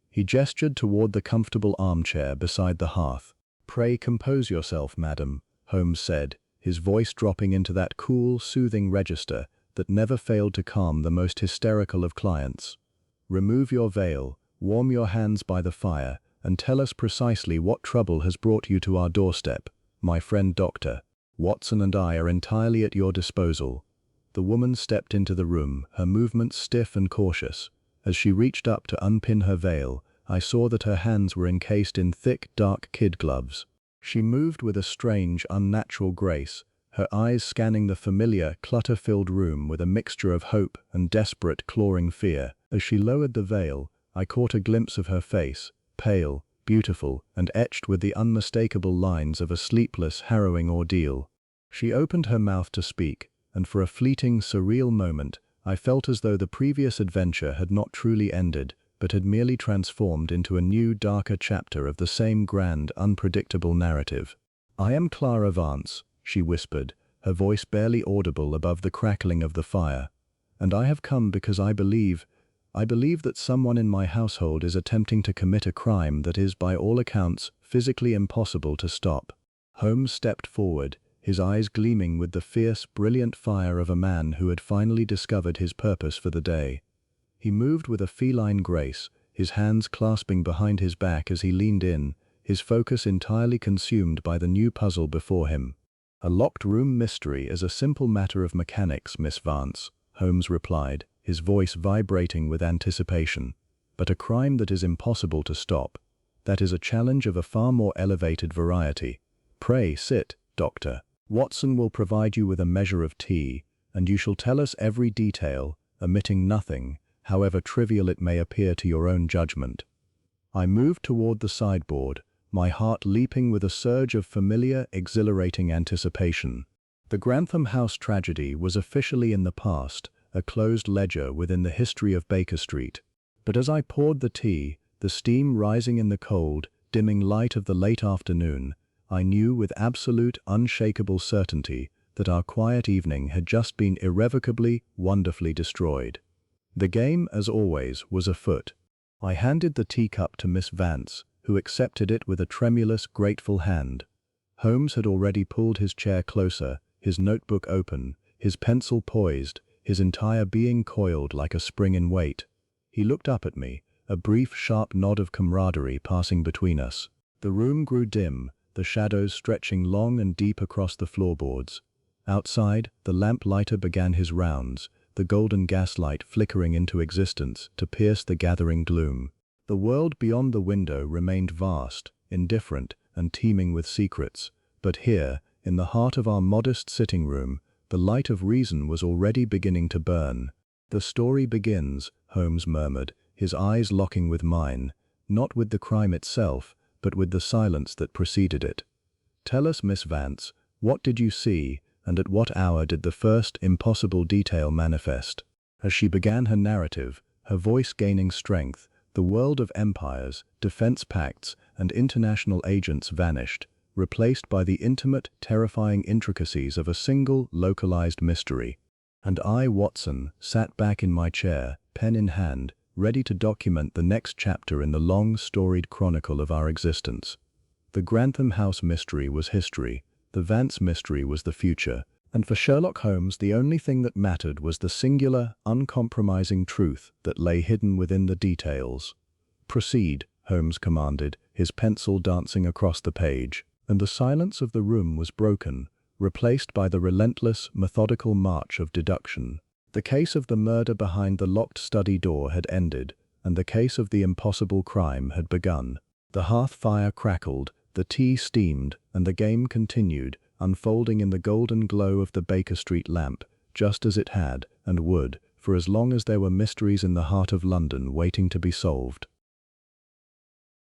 He gestured toward the comfortable armchair beside the hearth. "Pray compose yourself, madam," Holmes said, his voice dropping into that cool, soothing register that never failed to calm the most hysterical of clients. "Remove your veil, warm your hands by the fire, and tell us precisely what trouble has brought you to our doorstep. My friend Dr. Watson and I are entirely at your disposal." The woman stepped into the room, her movements stiff and cautious. As she reached up to unpin her veil, I saw that her hands were encased in thick, dark kid gloves. She moved with a strange, unnatural grace, her eyes scanning the familiar, clutter-filled room with a mixture of hope and desperate, clawing fear. As she lowered the veil, I caught a glimpse of her face, pale, beautiful, and etched with the unmistakable lines of a sleepless, harrowing ordeal. She opened her mouth to speak, and for a fleeting, surreal moment, I felt as though the previous adventure had not truly ended, but had merely transformed into a new, darker chapter of the same grand, unpredictable narrative. "I am Clara Vance," she whispered, her voice barely audible above the crackling of the fire. "And I have come because I believe that someone in my household is attempting to commit a crime that is, by all accounts, physically impossible to stop." Holmes stepped forward, his eyes gleaming with the fierce, brilliant fire of a man who had finally discovered his purpose for the day. He moved with a feline grace, his hands clasping behind his back as he leaned in, his focus entirely consumed by the new puzzle before him. "A locked room mystery is a simple matter of mechanics, Miss Vance," Holmes replied, his voice vibrating with anticipation. "But a crime that is impossible to stop, that is a challenge of a far more elevated variety. Pray sit, Doctor. Watson will provide you with a measure of tea, and you shall tell us every detail, omitting nothing, however trivial it may appear to your own judgment." I moved toward the sideboard, my heart leaping with a surge of familiar, exhilarating anticipation. The Grantham House tragedy was officially in the past, a closed ledger within the history of Baker Street. But as I poured the tea, the steam rising in the cold, dimming light of the late afternoon, I knew with absolute, unshakable certainty that our quiet evening had just been irrevocably, wonderfully destroyed. The game, as always, was afoot. I handed the teacup to Miss Vance, who accepted it with a tremulous, grateful hand. Holmes had already pulled his chair closer, his notebook open, his pencil poised, his entire being coiled like a spring in wait. He looked up at me, a brief, sharp nod of camaraderie passing between us. The room grew dim, the shadows stretching long and deep across the floorboards. Outside, the lamplighter began his rounds, the golden gaslight flickering into existence to pierce the gathering gloom. The world beyond the window remained vast, indifferent, and teeming with secrets, but here, in the heart of our modest sitting room, the light of reason was already beginning to burn. "The story begins," Holmes murmured, his eyes locking with mine, not with the crime itself, but with the silence that preceded it. "Tell us, Miss Vance, what did you see, and at what hour did the first impossible detail manifest?" As she began her narrative, her voice gaining strength, the world of empires, defense pacts, and international agents vanished, replaced by the intimate, terrifying intricacies of a single, localized mystery. And I, Watson, sat back in my chair, pen in hand, ready to document the next chapter in the long, storied chronicle of our existence. The Grantham House mystery was history, the Vance mystery was the future, and for Sherlock Holmes the only thing that mattered was the singular, uncompromising truth that lay hidden within the details. "Proceed," Holmes commanded, his pencil dancing across the page, and the silence of the room was broken, replaced by the relentless, methodical march of deduction. The case of the murder behind the locked study door had ended, and the case of the impossible crime had begun. The hearth fire crackled, the tea steamed, and the game continued, unfolding in the golden glow of the Baker Street lamp, just as it had, and would, for as long as there were mysteries in the heart of London waiting to be solved.